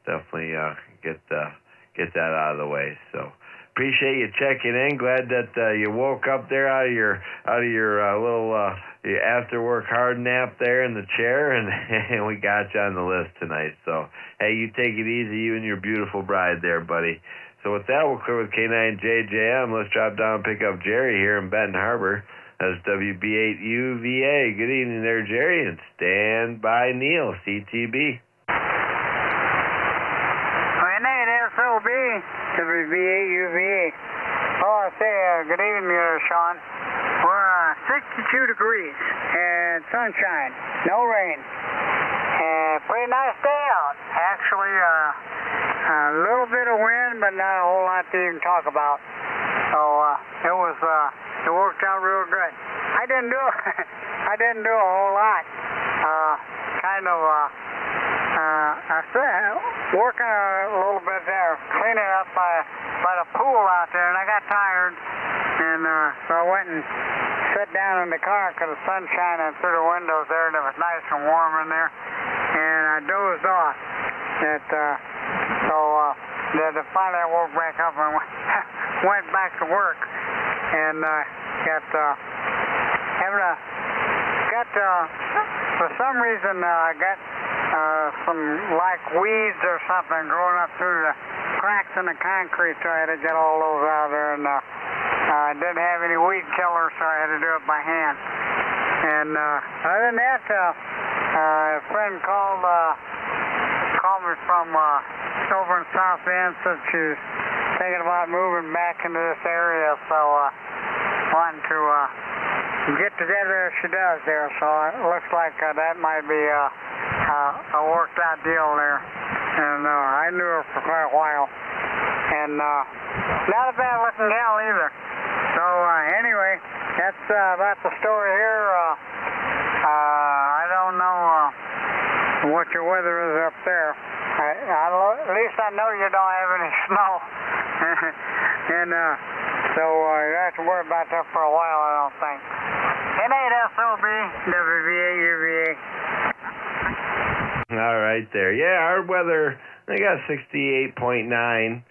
definitely get that out of the way. So appreciate you checking in. Glad that you woke up there out of your little your after work hard nap there in the chair, and we got you on the list tonight. So hey, you take it easy, you and your beautiful bride there, buddy. So with that, we'll clear with K9JJM. Let's drop down and pick up Jerry here in Benton Harbor. That's WB8UVA. Good evening there, Jerry, and stand by Neil, CTB. N8SOB, WB8UVA. Oh, I say, good evening there, Sean. We're 62 degrees and sunshine, no rain. Pretty nice day out. Actually, a little bit of wind, but not a whole lot to even talk about. So it worked out real good. I didn't do a whole lot. I working a little bit there, cleaning up by the pool out there, and I got tired, and so I went and sat down in the car because the sun's shining through the windows there, and it was nice and warm in there, and I dozed off. Then finally I woke back up and went back to work, and for some reason I got some like weeds or something growing up through the cracks in the concrete, so I had to get all those out of there, and I didn't have any weed killer, so I had to do it by hand. And other than that, a friend called me from over in South Bend, said she was thinking about moving back into this area, so wanting to get together if she does there, so it looks like that might be a worked out deal there. And I knew her for quite a while, and not a bad looking gal either. So anyway, that's about the story here. I don't know what your weather is up there. At least I know you don't have any snow. And so you have to worry about that for a while, I don't think. N8SOB, WVA-UVA. All right there. Yeah, our weather, I got 68.9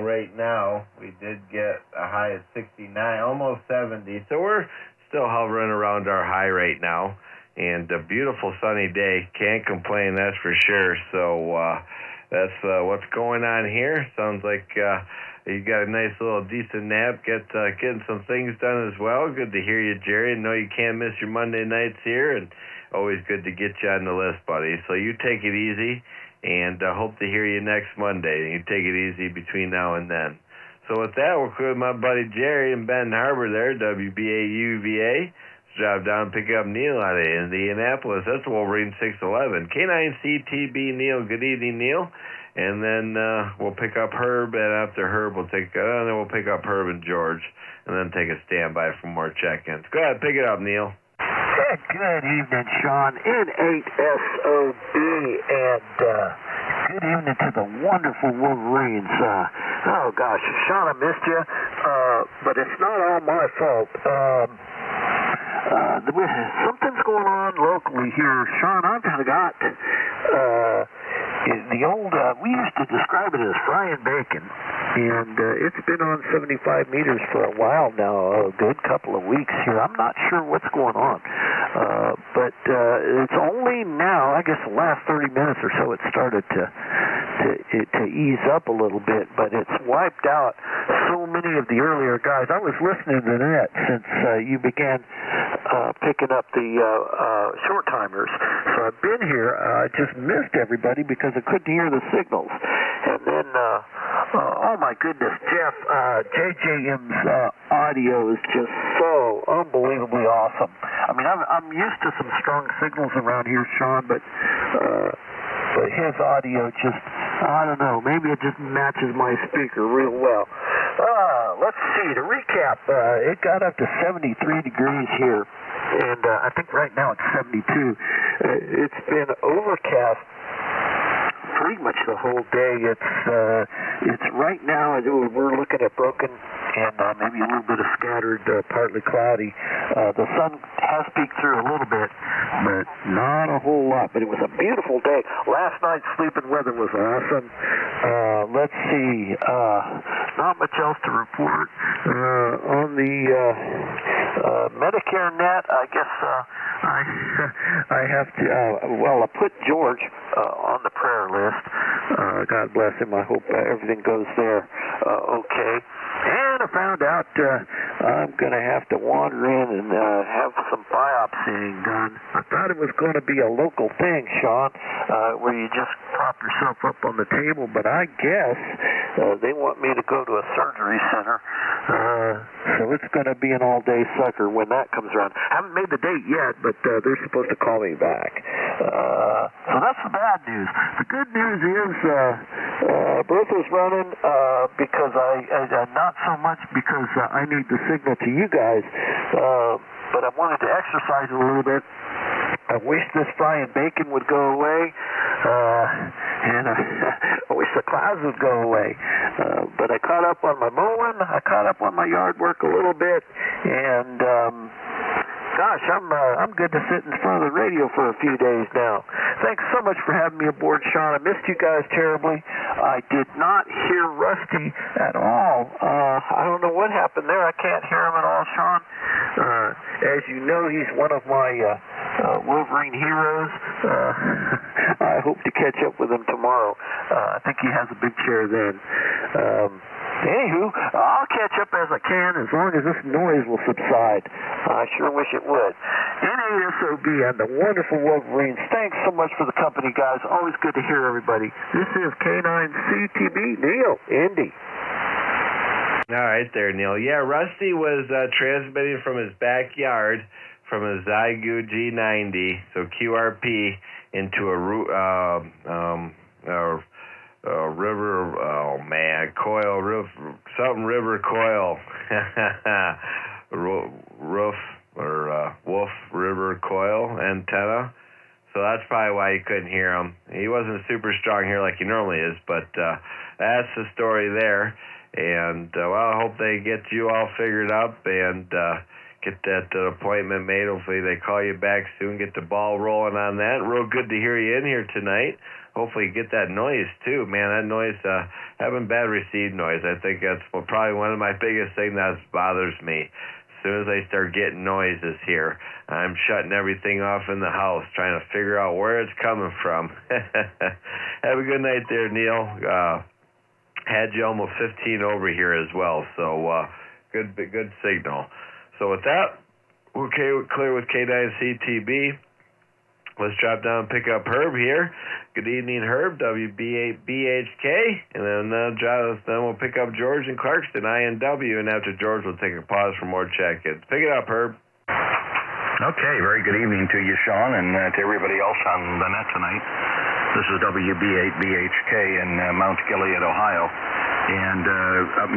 right now. We did get a high of 69, almost 70. So we're still hovering around our high right now. And a beautiful sunny day. Can't complain, that's for sure. So that's what's going on here. Sounds like you got a nice little decent nap, getting some things done as well. Good to hear you, Jerry. I know you can't miss your Monday nights here, and always good to get you on the list, buddy. So you take it easy, and hope to hear you next Monday. You take it easy between now and then. So with that, we'll clear my buddy Jerry in Benton Harbor there, WBA-UVA. Drive down and pick up Neil out of Indianapolis. That's Wolverine 611. K9CTB Neil. Good evening, Neil. And then we'll pick up Herb, and after Herb, we'll pick up Herb and George, and then take a standby for more check-ins. Go ahead, pick it up, Neil. Good evening, Sean. N8SOB, and good evening to the wonderful Wolverines. Oh gosh, Sean, I missed you, but it's not all my fault. Something's going on locally here, Sean. I've got the old, we used to describe it as frying bacon, and it's been on 75 meters for a while now, a good couple of weeks here. I'm not sure what's going on, but it's only now, I guess the last 30 minutes or so, it started to ease up a little bit, but it's wiped out so many of the earlier guys. I was listening to that since you began picking up the short timers, so I've been here. I just missed everybody because I couldn't hear the signals. And then, oh my goodness, Jeff, JJM's audio is just so unbelievably awesome. I mean, I'm used to some strong signals around here, Sean, but his audio just, I don't know, maybe it just matches my speaker real well. Let's see, to recap, it got up to 73 degrees here, and I think right now it's 72. It's been overcast pretty much the whole day. It's right now, we're looking at broken and maybe a little bit of scattered, partly cloudy. The sun has peeked through a little bit, but not a whole lot. But it was a beautiful day. Last night's sleeping weather was awesome. Let's see, not much else to report. On the Medicare Net, I guess I have to, well, I put George on the prayer list. God bless him. I hope everything goes there okay. And I found out I'm going to have to wander in and have some biopsying done. I thought it was going to be a local thing, Sean, where you just prop yourself up on the table, but I guess they want me to go to a surgery center. So it's going to be an all-day sucker when that comes around. I haven't made the date yet, but they're supposed to call me back. So that's the bad news. The good news is Bertha's running because not so much because I need the signal to you guys, but I wanted to exercise a little bit. I wish this frying bacon would go away, and I wish the clouds would go away. But I caught up on my mowing, I caught up on my yard work a little bit, and gosh, I'm good to sit in front of the radio for a few days now. Thanks so much for having me aboard, Sean. I missed you guys terribly. I did not hear Rusty at all. I don't know what happened there. I can't hear him at all, Sean. As you know, he's one of my Wolverine heroes. I hope to catch up with him tomorrow. I think he has a big chair then. Anywho, I'll catch up as I can as long as this noise will subside. I sure wish it would. NASOB and the wonderful Wolverines, thanks so much for the company, guys. Always good to hear everybody. This is K9CTB, Neil, Indy. All right there, Neil. Yeah, Rusty was transmitting from his backyard from a Zygu G90, so QRP, into a river, oh man, coil, roof, something river coil, roof, or wolf river coil antenna. So that's probably why you couldn't hear him. He wasn't super strong here like he normally is, but that's the story there. And, well, I hope they get you all figured up and get that appointment made. Hopefully they call you back soon, get the ball rolling on that. Real good to hear you in here tonight. Hopefully you get that noise, too. Man, that noise, having bad received noise, I think that's probably one of my biggest things that bothers me. As soon as I start getting noises here, I'm shutting everything off in the house, trying to figure out where it's coming from. Have a good night there, Neil. Had you almost 15 over here as well, so good signal. So with that, we're clear with K9CTB. Let's drop down and pick up Herb here. Good evening, Herb, WB8BHK. And then we'll pick up George in Clarkston, INW. And after George, we'll take a pause for more check-ins. Pick it up, Herb. Okay, very good evening to you, Sean, and to everybody else on the net tonight. This is WB8BHK in Mount Gilead, Ohio. And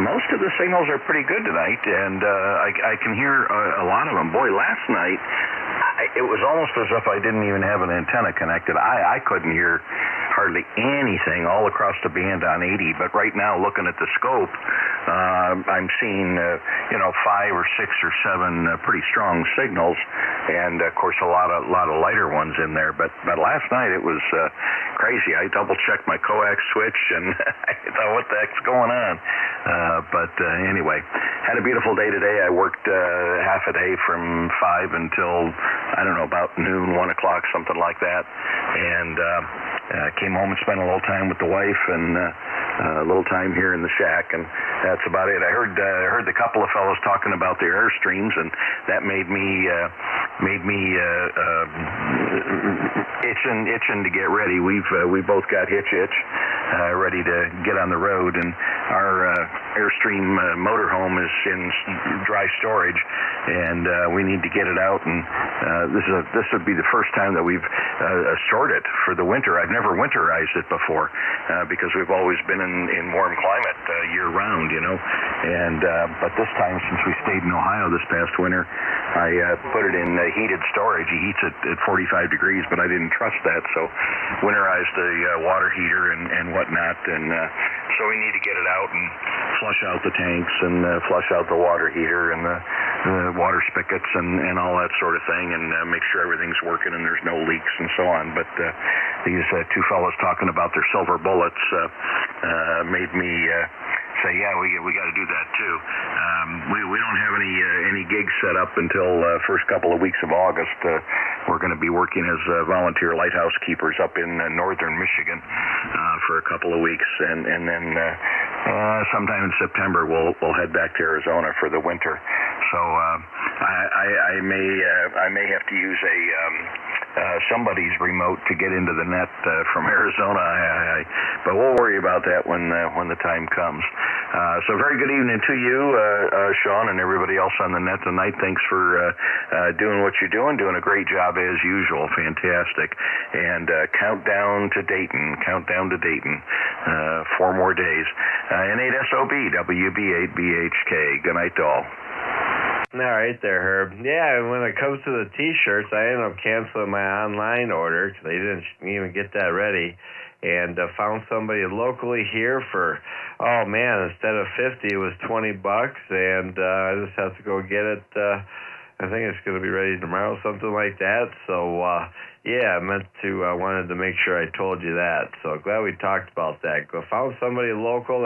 most of the signals are pretty good tonight, and I can hear a lot of them. Boy, last night, it was almost as if I didn't even have an antenna connected. I couldn't hear hardly anything all across the band on 80. But right now, looking at the scope, I'm seeing 5 or 6 or 7 pretty strong signals, and of course a lot of lighter ones in there. But last night it was crazy. I double checked my coax switch, and I thought, what the heck's going on? But anyway, had a beautiful day today. I worked half a day from 5 until I don't know, about noon, 1 o'clock, something like that, and came home and spent a little time with the wife and a little time here in the shack, and that's about it. I heard the couple of fellows talking about their Airstreams, and that made me itching to get ready. We both got hitch ready to get on the road, and our Airstream motorhome is in dry storage, and we need to get it out. And this would be the first time that we've stored it for the winter. I've never winterized it before because we've always been in warm climate year round, And but this time, since we stayed in Ohio this past winter, I put it in heated storage. He heats it at 45 degrees, but I didn't trust that, so winterized the water heater and whatnot. And so we need to get it out and flush out the tanks and flush out the water heater and the water spigots and all that sort of thing, and make sure everything's working and there's no leaks and so on. But these two fellows talking about their silver bullets made me say, yeah, we got to do that too. We don't have any gigs set up until first couple of weeks of August. We're going to be working as volunteer lighthouse keepers up in northern Michigan for a couple of weeks, and then sometime in September we'll head back to Arizona for the winter. So I may have to use somebody's remote to get into the net from Arizona, but we'll worry about that when the time comes. So very good evening to you, Sean, and everybody else on the net tonight. Thanks for doing what you're doing a great job as usual. Fantastic. And countdown to Dayton. 4 more days. N8SOB, WB8BHK. Good night to all. All right there, Herb. Yeah, when it comes to the T-shirts, I ended up canceling my online order because they didn't even get that ready, and found somebody locally here for, oh man, instead of $50, it was $20, and I just have to go get it. I think it's going to be ready tomorrow, something like that. So yeah, I wanted to make sure I told you that. So glad we talked about that. Found somebody local.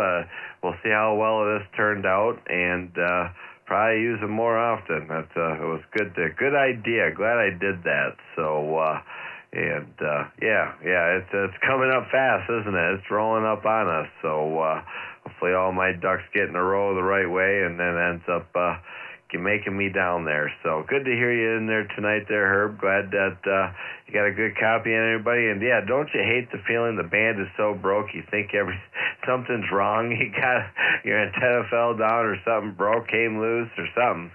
We'll see how well this turned out, and probably use them more often. It was good idea. Glad I did that. So it's coming up fast, isn't it? It's rolling up on us. So hopefully all my ducks get in a row the right way, and then ends up making me down there. So good to hear you in there tonight there, Herb. Glad that you got a good copy on everybody. And yeah, don't you hate the feeling the band is so broke you think something's wrong? Your antenna fell down or something broke, came loose or something.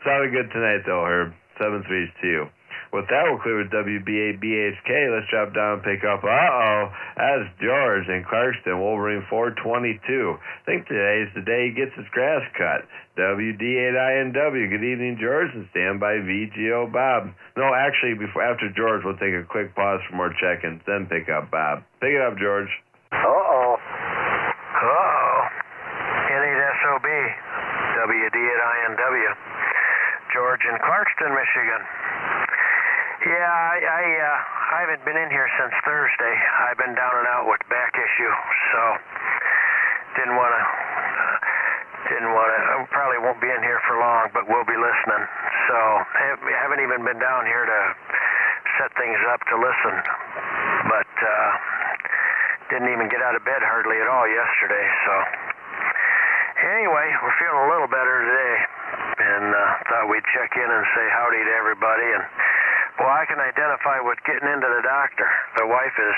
Sounded good tonight though, Herb. 7-3 to you. With that, we'll clear with WB8BHK. Let's drop down and pick up. That's George in Clarkston, Wolverine 422. I think today's the day he gets his grass cut. WD8INW. Good evening, George, and stand by VGO Bob. No, actually, after George, we'll take a quick pause for more check-ins, then pick up Bob. Pick it up, George. N8SOB. WD8INW. George in Clarkston, Michigan. Yeah, I haven't been in here since Thursday. I've been down and out with back issue, so didn't want to. I probably won't be in here for long, but we'll be listening. So haven't even been down here to set things up to listen, but didn't even get out of bed hardly at all yesterday. So anyway, we're feeling a little better today, and thought we'd check in and say howdy to everybody. And well, I can identify with getting into the doctor. The wife has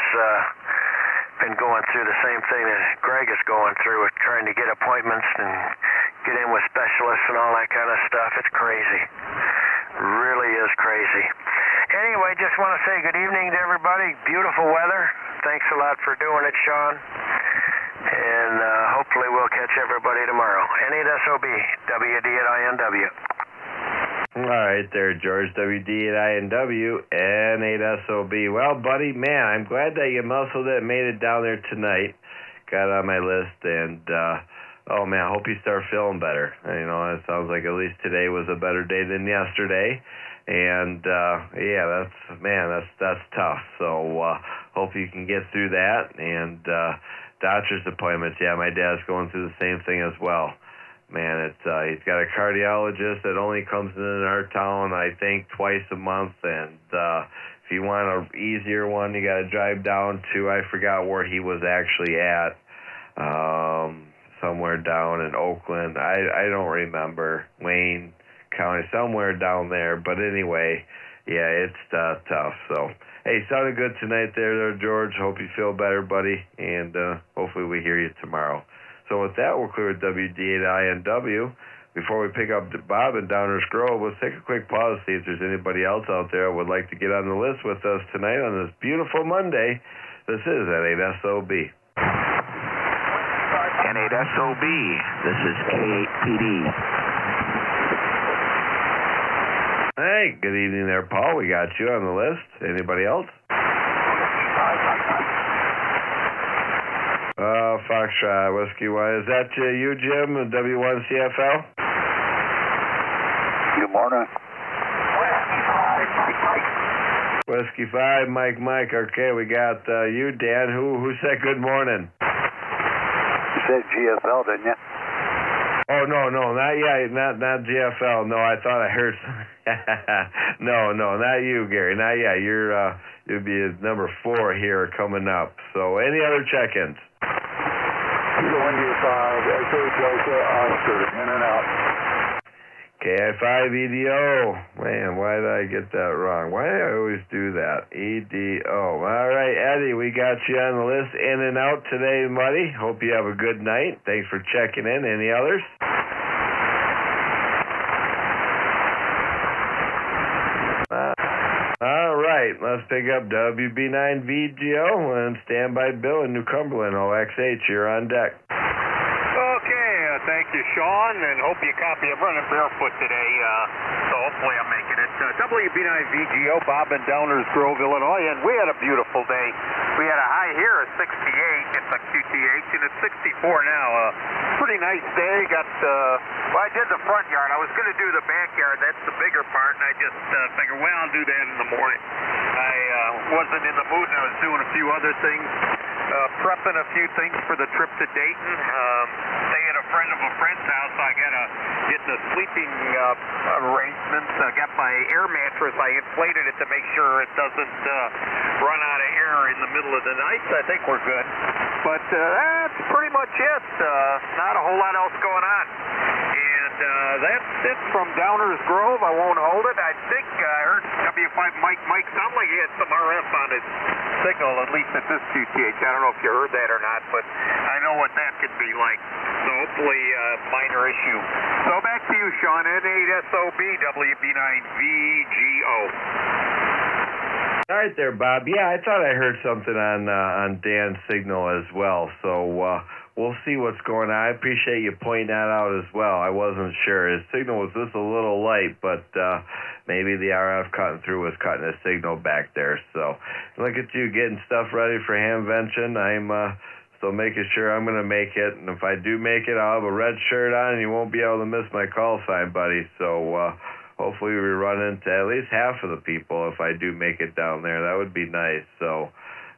been going through the same thing that Greg is going through, with trying to get appointments and get in with specialists and all that kind of stuff. It's crazy. Really is crazy. Anyway, just want to say good evening to everybody. Beautiful weather. Thanks a lot for doing it, Sean. And hopefully we'll catch everybody tomorrow. N8SOB, WD8INW. All right there, George, WD8INW, N8SOB. Well, buddy, man, I'm glad that you muscled it and made it down there tonight. Got on my list, and, oh, man, I hope you start feeling better. You know, it sounds like at least today was a better day than yesterday. And, yeah, that's tough. So, hope you can get through that. And, doctor's appointments, yeah, my dad's going through the same thing as well. Man, he's got a cardiologist that only comes in our town, I think, twice a month. And, if you want an easier one, you got to drive down to, I forgot where he was actually at, somewhere down in Oakland. I don't remember, Wayne County, somewhere down there. But anyway, yeah, it's tough. So, hey, sounded good tonight there, George. Hope you feel better, buddy. And hopefully we hear you tomorrow. So with that, we'll clear WD8INW. Before we pick up Bob in Downers Grove, let's take a quick pause, see if there's anybody else out there who would like to get on the list with us tonight on this beautiful Monday. This is N8SOB. N8SOB. This is K8PD. Hey, good evening there, Paul. We got you on the list. Anybody else? Foxtrot, Whiskey 1. Is that you, Jim, W1CFL? Good morning. Whiskey 5, Mike. Okay, we got you, Dan. Who said good morning? You said GFL, didn't you? Oh, no, not yet. Not GFL. No, I thought I heard No, not you, Gary. Not yet. You'll be number 4 here coming up. So, any other check-ins? 125, Echo Delta Oscar, in and out. KI5 EDO. Man, why did I get that wrong? Why do I always do that? EDO. All right, Eddie, we got you on the list in and out today, buddy. Hope you have a good night. Thanks for checking in. Any others? All right, let's pick up WB9VGO and Standby Bill in New Cumberland, OXH. You're on deck. Okay, thank you, Sean, and hope you copy. I'm running barefoot today, so hopefully I'm making it. WB9VGO, Bob in Downers Grove, Illinois, and we had a beautiful day. We had a high here of 68 at the QTH, and it's 64 now. Pretty nice day. Well, I did the front yard. I was going to do the backyard. That's the bigger part, and I just figured, well, I'll do that in the morning. I wasn't in the mood, and I was doing a few other things, prepping a few things for the trip to Dayton. Stay at a friend of a friend's house, so I got to get the sleeping arrangements. I got my air mattress. I inflated it to make sure it doesn't run out of air in the middle of the night. So I think we're good. But that's pretty much it. Not a whole lot else going on. And that's it from Downers Grove. I won't hold it. I think I heard W5 Mike sound like he had some RF on his signal, at least at this QTH. I don't know if you heard that or not, but I know what that could be like. So hopefully minor issue. So back to you, Sean. N8SOB, WB9VGO. All right there, Bob. Yeah, I thought I heard something on Dan's signal as well. So we'll see what's going on. I appreciate you pointing that out as well. I wasn't sure. His signal was just a little light, but maybe the RF cutting through was cutting his signal back there. So look at you getting stuff ready for Hamvention. I'm still making sure I'm going to make it. And if I do make it, I'll have a red shirt on, and you won't be able to miss my call sign, buddy. So hopefully we run into at least half of the people if I do make it down there. That would be nice. So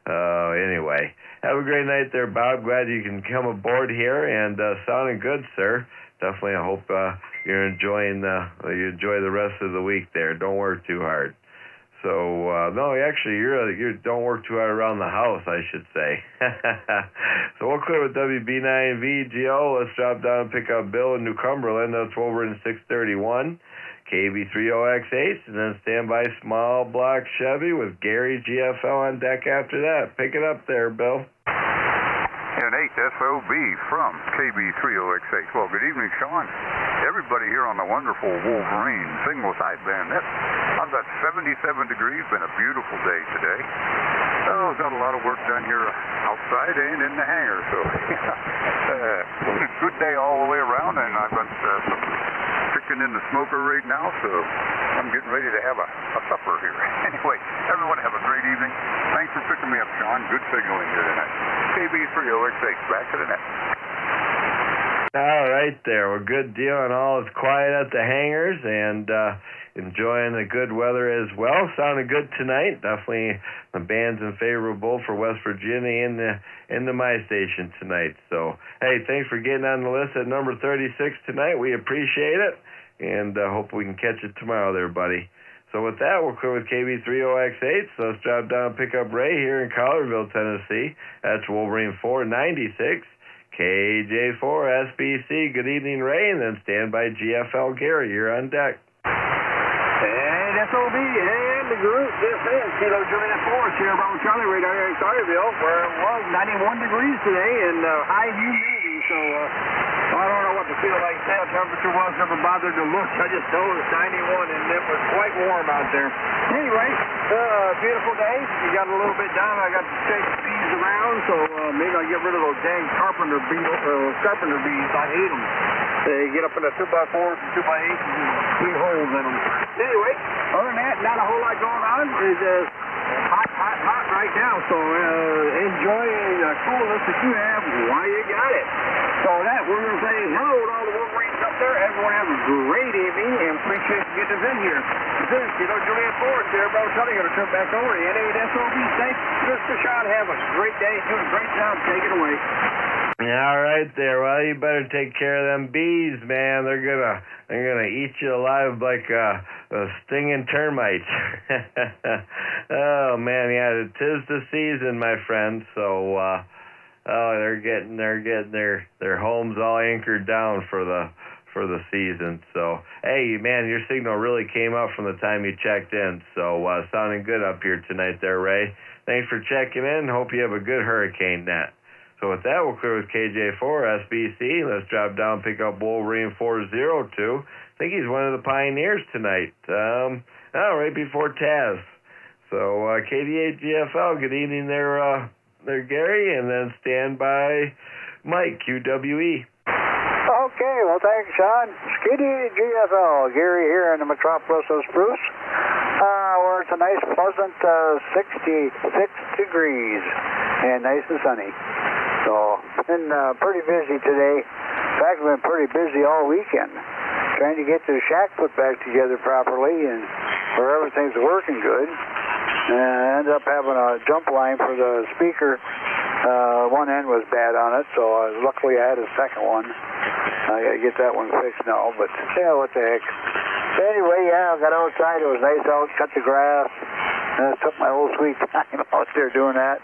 anyway, have a great night there, Bob. Glad you can come aboard here, and sounding good, sir. Definitely, I hope you're enjoying you enjoy the rest of the week there. Don't work too hard. So no, actually, you don't work too hard around the house, I should say. So we'll clear with WB9VGO. Let's drop down and pick up Bill in New Cumberland. That's Wolverine 631. KB30XH, and then standby small block Chevy with Gary GFL on deck after that. Pick it up there, Bill. N8SOB from KB30XH. Well, good evening, Sean. Everybody here on the wonderful Wolverine single sideband net. I've got 77 degrees, been a beautiful day today. Oh, got a lot of work done here outside and in the hangar, so good day all the way around, and I've got some cooking in the smoker right now, so I'm getting ready to have a supper here. Anyway, everyone have a great evening. Thanks for picking me up, Sean. Good signaling here tonight. KB30XH, back to the net. All right there. Well, good deal, and all is quiet at the hangars, and enjoying the good weather as well. Sounded good tonight. Definitely the band's in favorable for West Virginia in the My Station tonight. So, hey, thanks for getting on the list at number 36 tonight. We appreciate it, and hope we can catch it tomorrow there, buddy. So with that, we'll clear with KB30X8. So let's drop down and pick up Ray here in Collierville, Tennessee. That's Wolverine 496. KJ4 SBC. Good evening, Ray, and then stand by GFL Gary. You're on deck. And SOB and the group. This is Kilo Juliet 4, Sierra Bravo Charlie, right here in Collierville, where it was 91 degrees today and high humidity. So I don't know what to feel like that. Temperature was never bothered to look. I just know it's 91 and it was quite warm out there. Anyway, beautiful day. You got a little bit down. I got to take the bees around, so maybe I'll get rid of those dang carpenter bees. I hate them. They get up in the 2x4s and 2x8s and big holes in them. Anyway, other than that, not a whole lot going on. It's hot right now. So enjoy the coolness that you have while you got it. So that we're going to say hello to all the Wolverines up there. Everyone have a great evening and appreciate you getting us in here. This is Kilo Juliet 4, Sierra Bravo Charlie. Going to turn back over to N8SOB. Thanks, Mr. Sean. Have a great day. Doing a great job. Take it away. All right there. Well, you better take care of them bees, man. They're gonna eat you alive like stinging termites. Oh man, yeah, 'tis the season, my friend. So they're getting their homes all anchored down for the season. So hey, man, your signal really came up from the time you checked in. So sounding good up here tonight there, Ray. Thanks for checking in. Hope you have a good hurricane net. So with that, we'll clear with KJ4 SBC. Let's drop down and pick up Wolverine 402. I think he's one of the pioneers tonight. Right before Taz. So KD8 GFL, good evening there, Gary, and then stand by Mike, QWE. Okay, well, thanks, Sean. KD8 GFL, Gary here in the metropolis of Spruce, where it's a nice, pleasant 66 degrees and nice and sunny. So, been pretty busy today. In fact, we've been pretty busy all weekend trying to get the shack put back together properly and where everything's working good. And ended up having a jump line for the speaker. One end was bad on it, so luckily I had a second one. I got to get that one fixed now, but yeah, what the heck. So anyway, yeah, I got outside. It was nice out, cut the grass. And it took my whole sweet time out there doing that.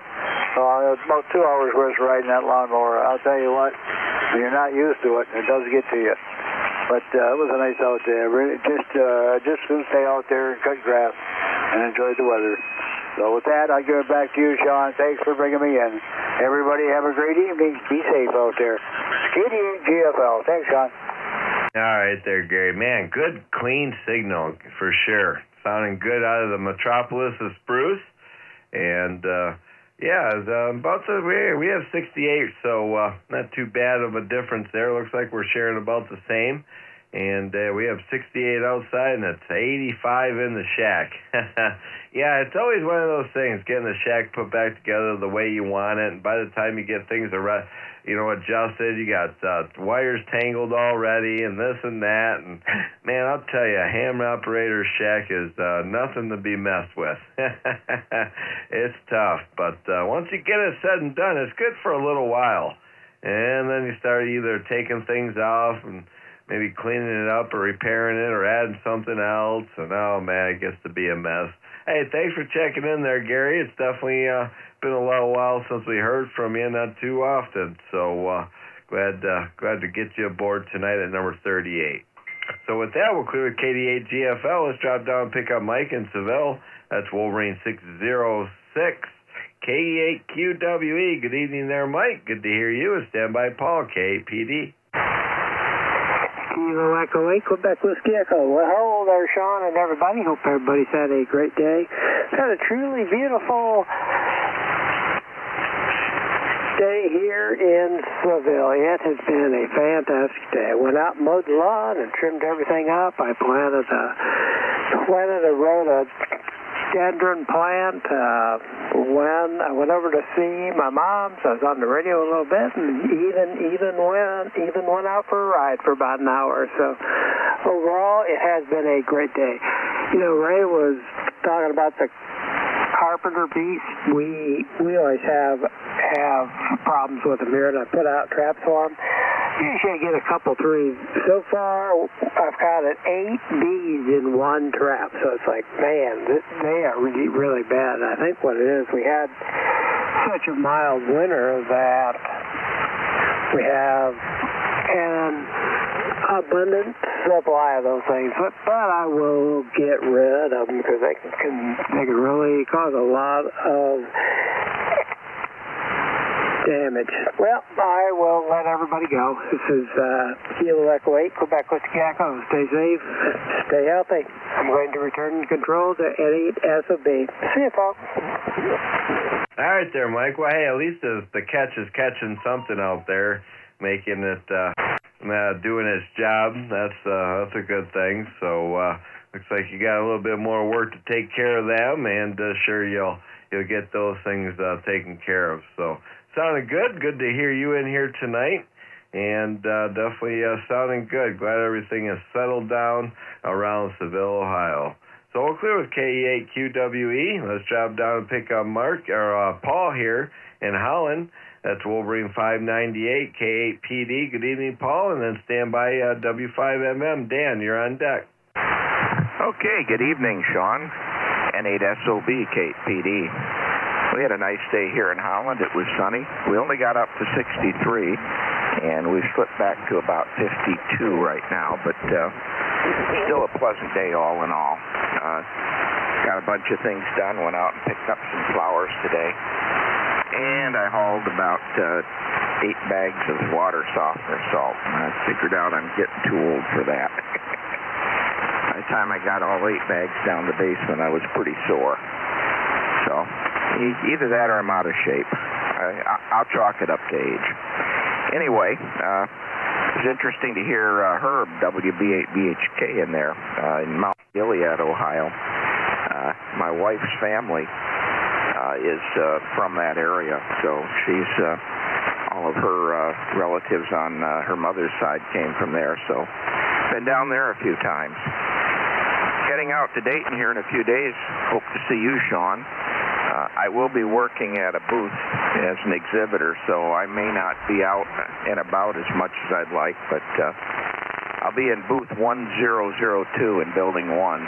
So it was about 2 hours worth of riding that lawnmower. I'll tell you what, when you're not used to it, it does get to you. But it was a nice out there. Really, just to stay out there and cut grass and enjoy the weather. So with that, I'll give it back to you, Sean. Thanks for bringing me in. Everybody have a great evening. Be safe out there. KD8 GFL. Thanks, Sean. All right there, Gary. Man, good, clean signal for sure. Sounding good out of the metropolis of Spruce. And, yeah, we have 68, so not too bad of a difference there. Looks like we're sharing about the same. And we have 68 outside, and it's 85 in the shack. Yeah, it's always one of those things, getting the shack put back together the way you want it. And by the time you get things adjusted, you got wires tangled already and this and that. And, man, I'll tell you, a ham operator's shack is nothing to be messed with. It's tough. But once you get it said and done, it's good for a little while. And then you start either taking things off and maybe cleaning it up or repairing it or adding something else. And, oh, man, it gets to be a mess. Hey, thanks for checking in there, Gary. It's definitely been a little while since we heard from you, not too often. So glad to get you aboard tonight at number 38. So with that, we'll clear with KD8 GFL. Let's drop down and pick up Mike in Seville. That's Wolverine 606. KD8 QWE. Good evening there, Mike. Good to hear you. And stand by Paul, KPD. Kilo Echo 8, Quebec Whiskey Echo. Well, hello there, Sean and everybody. Hope everybody's had a great day. Had a truly beautiful day here in Seville. It has been a fantastic day. I went out and mowed the lawn and trimmed everything up. I planted a rhododendron plant. When I went over to see my mom, so I was on the radio a little bit, and even went out for a ride for about an hour. So overall, it has been a great day. You know, Ray was talking about the carpenter beast. We always have problems with them here, and I put out traps for them. Usually I get a couple, three. So far, I've caught 8 bees in one trap. So it's like, man, they are really, really bad. And I think what it is, we had such a mild winter that we have an abundant supply of those things. But I will get rid of them because they can really cause a lot of damage. Well, I will let everybody go. This is Kilo Echo 8, Quebec Whiskey Echo. Stay safe, stay healthy. I'm going to return control to N8 SOB. See you, folks. All right there, Mike. Well, hey, at least the catch is catching something out there, making it doing its job. That's a good thing. So looks like you got a little bit more work to take care of them, and sure you'll get those things taken care of. So sounding good. Good to hear you in here tonight, and definitely sounding good. Glad everything is settled down around Seville, Ohio. So we'll clear with KE8QWE. Let's drop down and pick up Paul here in Holland. That's Wolverine 598, K8PD. Good evening, Paul, and then stand by W5MM. Dan, you're on deck. Okay, good evening, Sean. N8SOB, K8PD. We had a nice day here in Holland. It was sunny. We only got up to 63, and we've slipped back to about 52 right now, but still a pleasant day all in all. Got a bunch of things done. Went out and picked up some flowers today. And I hauled about 8 bags of water softener salt. I figured out I'm getting too old for that. By the time I got all 8 bags down the basement, I was pretty sore. So either that or I'm out of shape. I'll chalk it up to age. Anyway, it was interesting to hear Herb, WB8BHK, in there in Mount Gilead, Ohio. My wife's family is from that area, so she's all of her relatives on her mother's side came from there, so been down there a few times. Heading out to Dayton here in a few days. Hope to see you, Sean. I will be working at a booth as an exhibitor, so I may not be out and about as much as I'd like, but I'll be in booth 1002 in Building 1.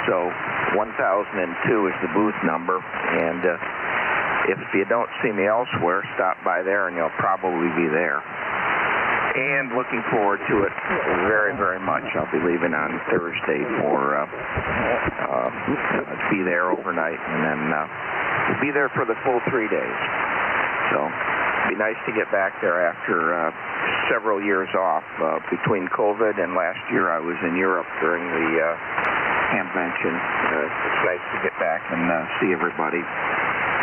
So 1002 is the booth number, and if you don't see me elsewhere, stop by there and you'll probably be there. And looking forward to it very, very much. I'll be leaving on Thursday for be there overnight, and then be there for the full 3 days. So it'd be nice to get back there after several years off between COVID and last year I was in Europe during the convention. It's nice to get back and see everybody.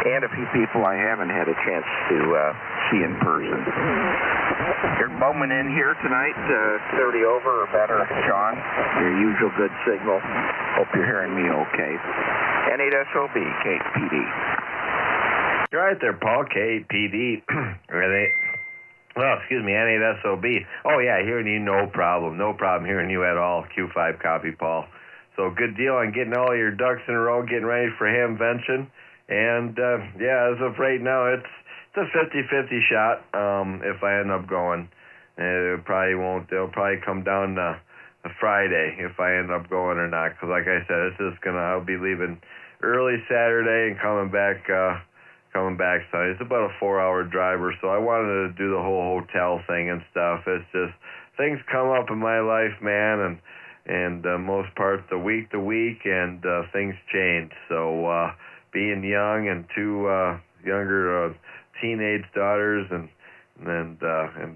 And a few people I haven't had a chance to see in person. You're Bowman in here tonight, 30 over or better, Sean. Your usual good signal. Hope you're hearing me okay. N8SOB, K8PD. You're right there, Paul, K8PD. N8SOB. Oh, yeah, hearing you, no problem. No problem hearing you at all. Q5 copy, Paul. So good deal on getting all your ducks in a row, getting ready for Hamvention. And, yeah, as of right now, it's a 50-50 shot if I end up going. It'll probably come down to Friday if I end up going or not. Because, like I said, I'll be leaving early Saturday and coming back Sunday. It's about a 4-hour drive or so. I wanted to do the whole hotel thing and stuff. It's just things come up in my life, man, and most part the week to week, and things change. So being young and 2 younger teenage daughters and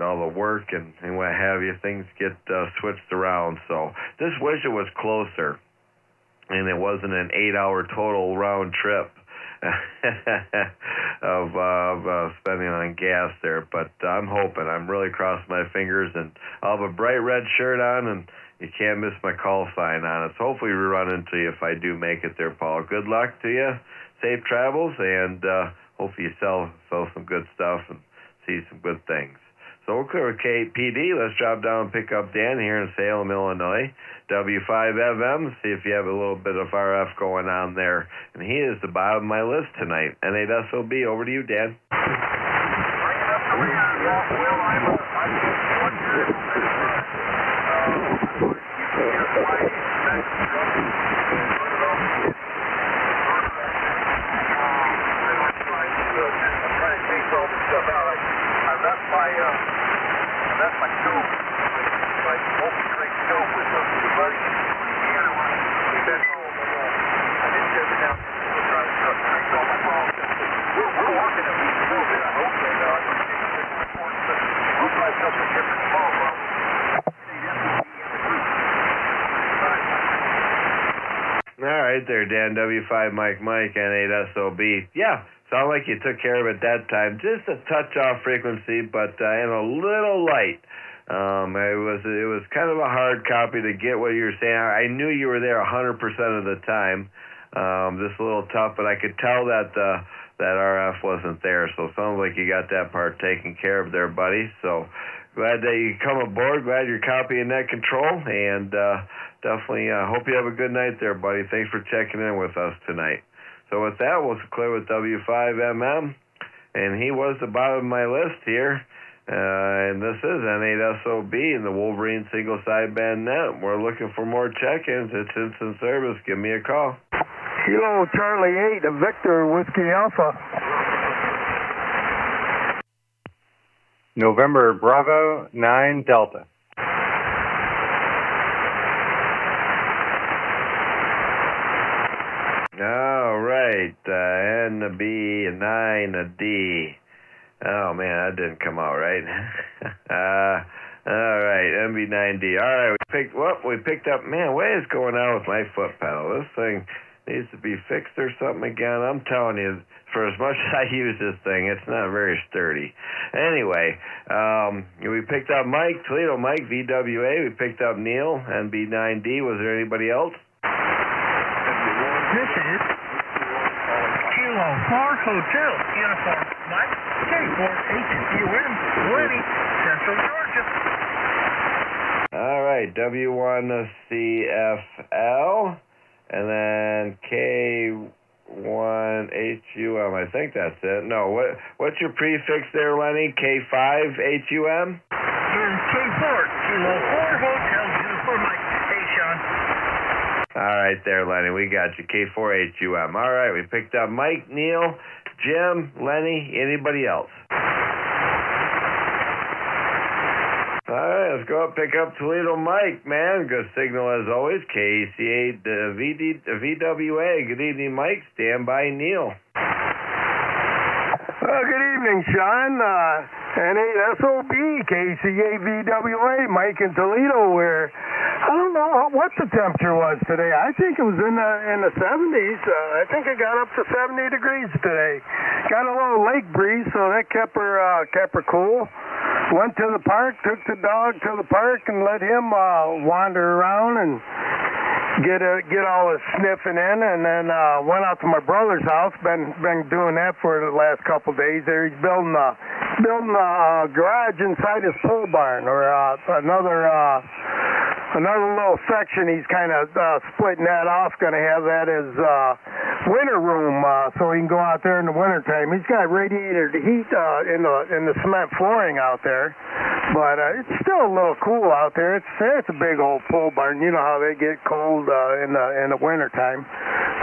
all the work and what have you, things get switched around. So just wish it was closer and it wasn't an 8-hour total round trip of spending on gas there. But I'm hoping. I'm really crossing my fingers, and I'll have a bright red shirt on, and you can't miss my call sign on it. So hopefully we run into you if I do make it there, Paul. Good luck to you. Safe travels, and hopefully you sell some good stuff and see some good things. So we'll clear with KPD. Let's drop down and pick up Dan here in Salem, Illinois. W5FM, see if you have a little bit of RF going on there. And he is the bottom of my list tonight. N8SOB, over to you, Dan. That's my scope. My open crate scope with the buddy in Louisiana when we been home. I didn't get it down to try to make all my balls. We're working at least a little bit, I hope. And I appreciate you getting reports, but we'll try something different tomorrow. All right there, Dan. W5 Mike, N8SOB. Yeah. Sound like you took care of it that time. Just a touch off frequency, but and a little light. It was kind of a hard copy to get what you were saying. I knew you were there 100% of the time. Just a little tough, but I could tell that that RF wasn't there. So it sounds like you got that part taken care of there, buddy. So glad that you come aboard. Glad you're copying that control, and definitely hope you have a good night there, buddy. Thanks for checking in with us tonight. So with that, we'll clear with W5MM, and he was the bottom of my list here. And this is N8SOB in the Wolverine single sideband net. We're looking for more check-ins. It's instant service. Give me a call. Kilo Charlie 8, Victor Whiskey Alpha. November Bravo 9 Delta. All right, N, a B, a 9, a D. Oh, man, that didn't come out right. All right, MB9D. All right, we picked up, man, what is going on with my foot pedal? This thing needs to be fixed or something again. I'm telling you, for as much as I use this thing, it's not very sturdy. Anyway, we picked up Mike, Toledo Mike, VWA. We picked up Neil, NB9D. Was there anybody else? This is Kilo 4 Hotel Uniform Mike, K4HUM, Lenny, Central Georgia. All right, W1CFL, and then K1HUM. I think that's it. No, what's your prefix there, Lenny? K5HUM? K4, Kilo 4 Hotel Uniform Mike. Hey, Sean. All right there, Lenny. We got you. K4HUM. All right, we picked up Mike, Neil, Jim, Lenny, anybody else? All right, let's go up pick up Toledo Mike, man. Good signal as always. KECA VWA. Good evening, Mike. Stand by, Neil. Good evening, Sean. N8SOB, KCA VWA, Mike in Toledo, where I don't know what the temperature was today. I think it was in the 70s. I think it got up to 70 degrees today. Got a little lake breeze, so that kept her cool. Went to the park, took the dog to the park, and let him wander around and get all his sniffing in, and then went out to my brother's house. Been doing that for the last couple days. There, he's building a garage inside his pole barn, or another little section. He's kind of splitting that off. Going to have that as winter room, so he can go out there in the wintertime. He's got radiator heat in the cement flooring out there, but it's still a little cool out there. It's a big old pole barn. You know how they get cold in the wintertime.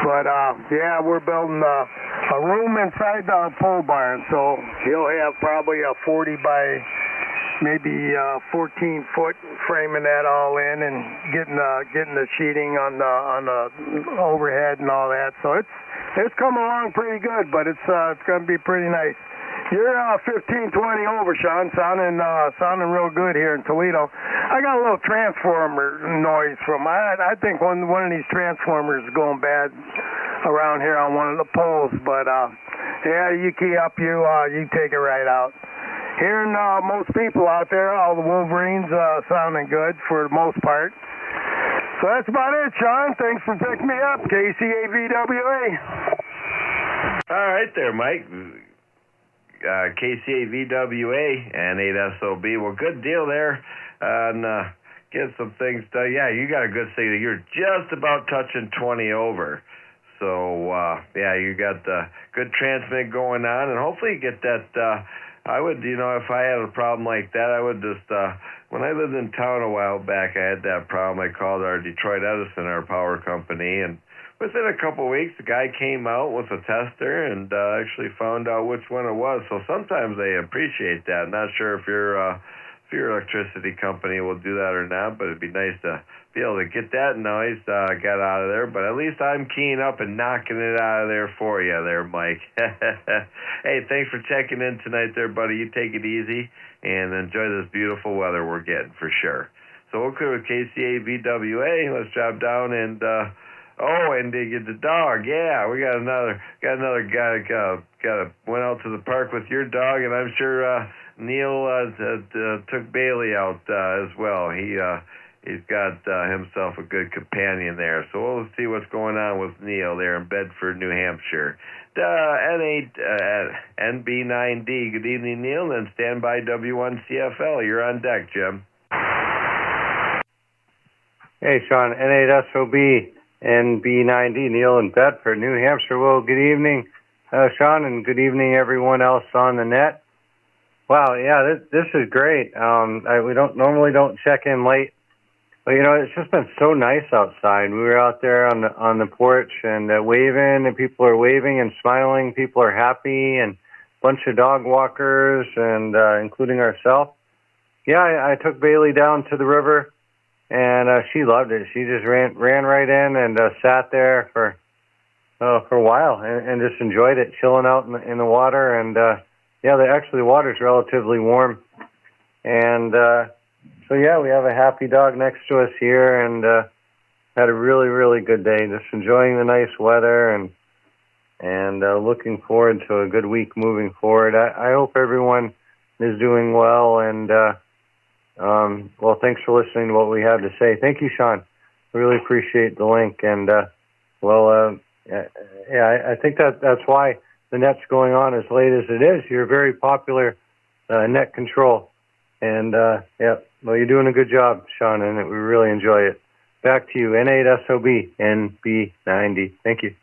But yeah, we're building a room inside the pole barn, so he'll have probably a 40 by maybe 14-foot, framing that all in and getting the sheeting on the overhead and all that. So it's coming along pretty good, but it's going to be pretty nice. You're 15-20 over, Sean. Sounding real good here in Toledo. I got a little transformer noise from. I think one of these transformers is going bad around here on one of the poles. But yeah, you key up, you take it right out. Hearing most people out there, all the Wolverines sounding good for the most part. So that's about it, Sean. Thanks for picking me up, KCAVWA. All right there, Mike. KCAVWA and 8SOB. Well, good deal there. And get some things done. Yeah, you got a good signal. You're just about touching 20 over. So, yeah, you got good transmit going on. And hopefully you get that. I would, if I had a problem like that, I would just, when I lived in town a while back, I had that problem. I called our Detroit Edison, our power company, and within a couple of weeks, the guy came out with a tester and actually found out which one it was. So sometimes they appreciate that. Not sure if your electricity company will do that or not, but it'd be nice to be able to get that noise got out of there. But at least I'm keying up and knocking it out of there for you there, Mike. Hey, thanks for checking in tonight there, buddy. You take it easy and enjoy this beautiful weather we're getting for sure. So we'll clear with KCAVWA. Let's drop down and and they get the dog. Yeah, we got another guy went out to the park with your dog, and I'm sure Neil took Bailey out as well. He's got himself a good companion there. So we'll see what's going on with Neil there in Bedford, New Hampshire. NB9D. Good evening, Neil. And stand by W1CFL. You're on deck, Jim. Hey, Sean. N8SOB. NB9D, Neil in Bedford, New Hampshire. Well, good evening, Sean, and good evening, everyone else on the net. Wow, yeah, this is great. We normally don't check in late, but it's just been so nice outside. We were out there on the porch and waving, and people are waving and smiling. People are happy, and a bunch of dog walkers, and including ourselves. Yeah, I took Bailey down to the river. And she loved it. She just ran right in and sat there for a while and just enjoyed it, chilling out in the water. And the water's relatively warm. And so yeah, we have a happy dog next to us here, and had a really, really good day. Just enjoying the nice weather and looking forward to a good week moving forward. I hope everyone is doing well, and well, thanks for listening to what we have to say. Thank you, Sean. Really appreciate the link. And, I think that's why the net's going on as late as it is. You're a very popular net control. And, you're doing a good job, Sean, and we really enjoy it. Back to you, N8SOB, NB90. Thank you.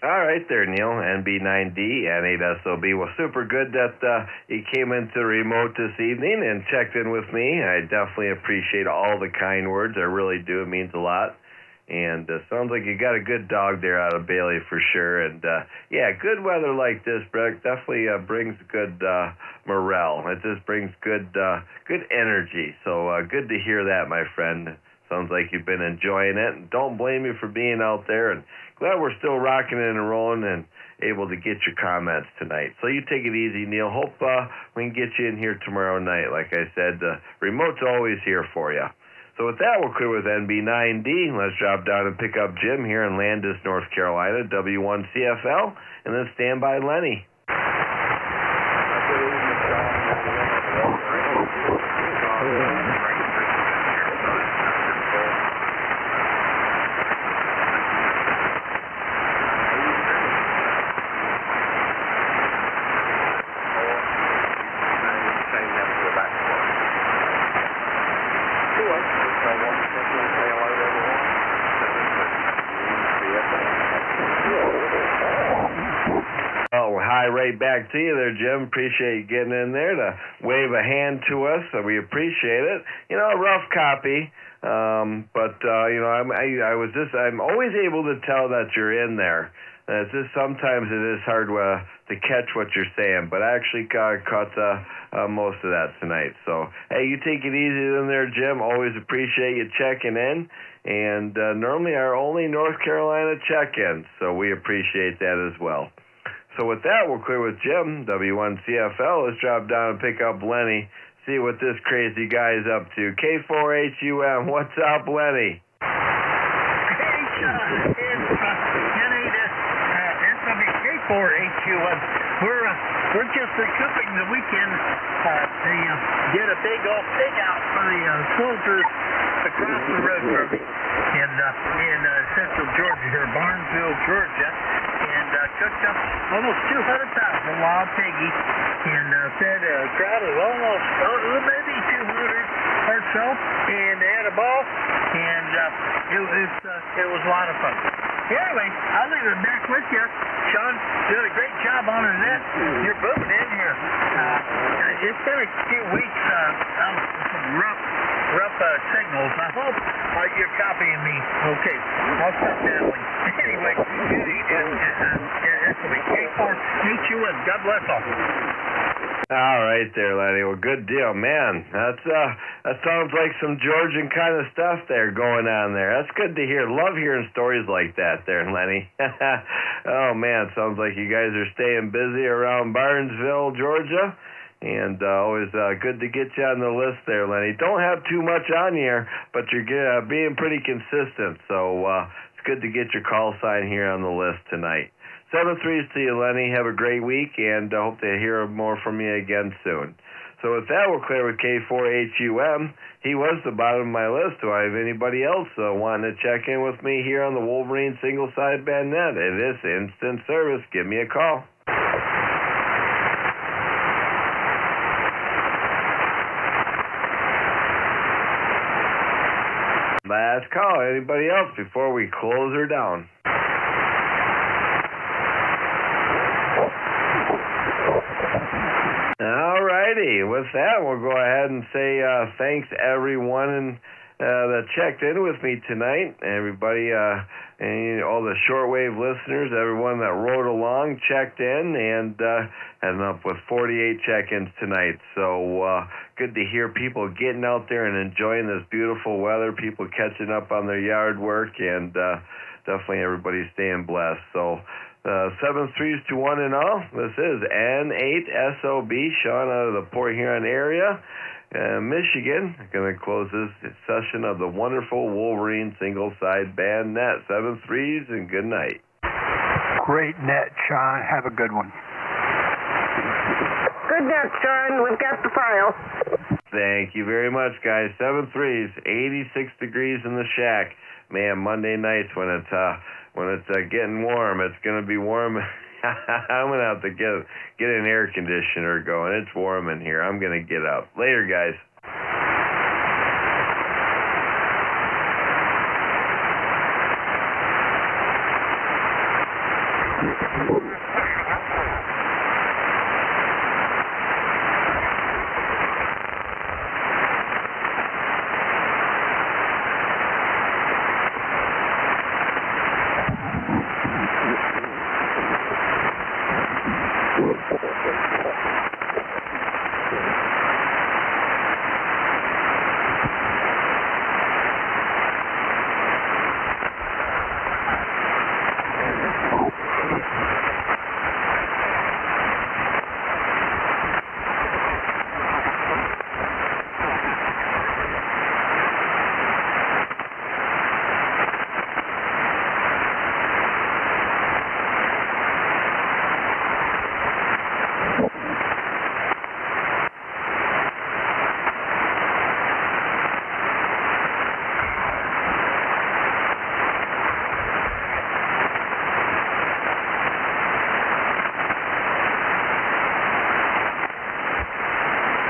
All right there, Neil, NB9D, N8SOB. Well, super good that you came into the remote this evening and checked in with me. I definitely appreciate all the kind words. I really do. It means a lot. And sounds like you got a good dog there out of Bailey for sure. And, good weather like this, Brett, definitely brings good morale. It just brings good energy. So good to hear that, my friend. Sounds like you've been enjoying it. And don't blame me for being out there. And glad we're still rocking and rolling and able to get your comments tonight. So you take it easy, Neil. Hope we can get you in here tomorrow night. Like I said, the remote's always here for you. So with that, we'll clear with NB9D. Let's drop down and pick up Jim here in Landis, North Carolina, W1CFL, and then stand by Lenny. Right back to you there, Jim. Appreciate you getting in there to wave a hand to us. So we appreciate it. A rough copy, but I'm always able to tell that you're in there. It's just sometimes it is hard to catch what you're saying, but I actually caught most of that tonight. So hey, you take it easy in there, Jim. Always appreciate you checking in, and normally our only North Carolina check-in, so we appreciate that as well. So with that, we'll clear with Jim, W1CFL. Let's drop down and pick up Lenny, see what this crazy guy is up to. K4HUM, what's up, Lenny? K4HUN. We're just recouping the weekend. They did a big old pig out for the soldiers across the river in central Georgia here, Barnesville, Georgia, and cooked up almost 200,000 wild piggies and fed a crowd of almost maybe 200 or so, and they had a ball, and it was a lot of fun. Anyway, I'll leave it back with you. Sean did a great job on the net. You're booming in here. It's been a few weeks of some rough signals. I hope you're copying me. Okay, I'll stop battling. Anyway, this will be K4HUN. God bless all. All right there, Lenny. Well, good deal, man. That sounds like some Georgian kind of stuff there going on there. That's good to hear. Love hearing stories like that there, Lenny. Oh, man, sounds like you guys are staying busy around Barnesville, Georgia. And always good to get you on the list there, Lenny. Don't have too much on you, but you're being pretty consistent. So it's good to get your call sign here on the list tonight. 7-3s to you, Lenny. Have a great week, and hope to hear more from you again soon. So with that, we're clear with K4HUM. He was the bottom of my list. Do I have anybody else wanting to check in with me here on the Wolverine single sideband net? It is instant service. Give me a call. Last call. Anybody else before we close her down? Alrighty, with that, we'll go ahead and say thanks everyone that checked in with me tonight. Everybody, and all the shortwave listeners, everyone that rode along, checked in, and ended up with 48 check-ins tonight. So good to hear people getting out there and enjoying this beautiful weather, people catching up on their yard work, and definitely everybody staying blessed. So 7-3s to 1 and all. This is N8SOB, Sean out of the Port Huron area, Michigan. I'm going to close this session of the wonderful Wolverine single sideband net. 7-3s and good night. Great net, Sean. Have a good one. Good net, Sean. We've got the file. Thank you very much, guys. 7-3s, 86 degrees in the shack. Man, Monday nights when it's getting warm, it's going to be warm. I'm going to have to get an air conditioner going. It's warm in here. I'm going to get up. Later, guys.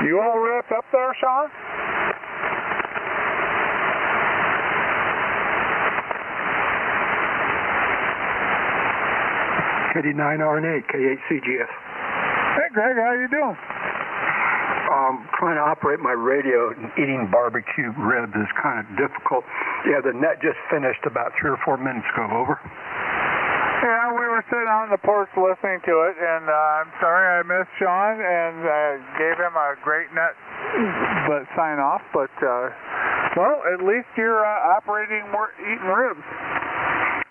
You all wrapped up there, Sean? KD9RN8, K8CGS. Hey, Greg, how you doing? Trying to operate my radio and eating barbecue ribs is kind of difficult. Yeah, the net just finished about 3 or 4 minutes ago. Over. Yeah, we were sitting on the porch listening to it, and I'm sorry I missed Sean and gave him a great net sign off, but, well, at least you're operating, eating ribs.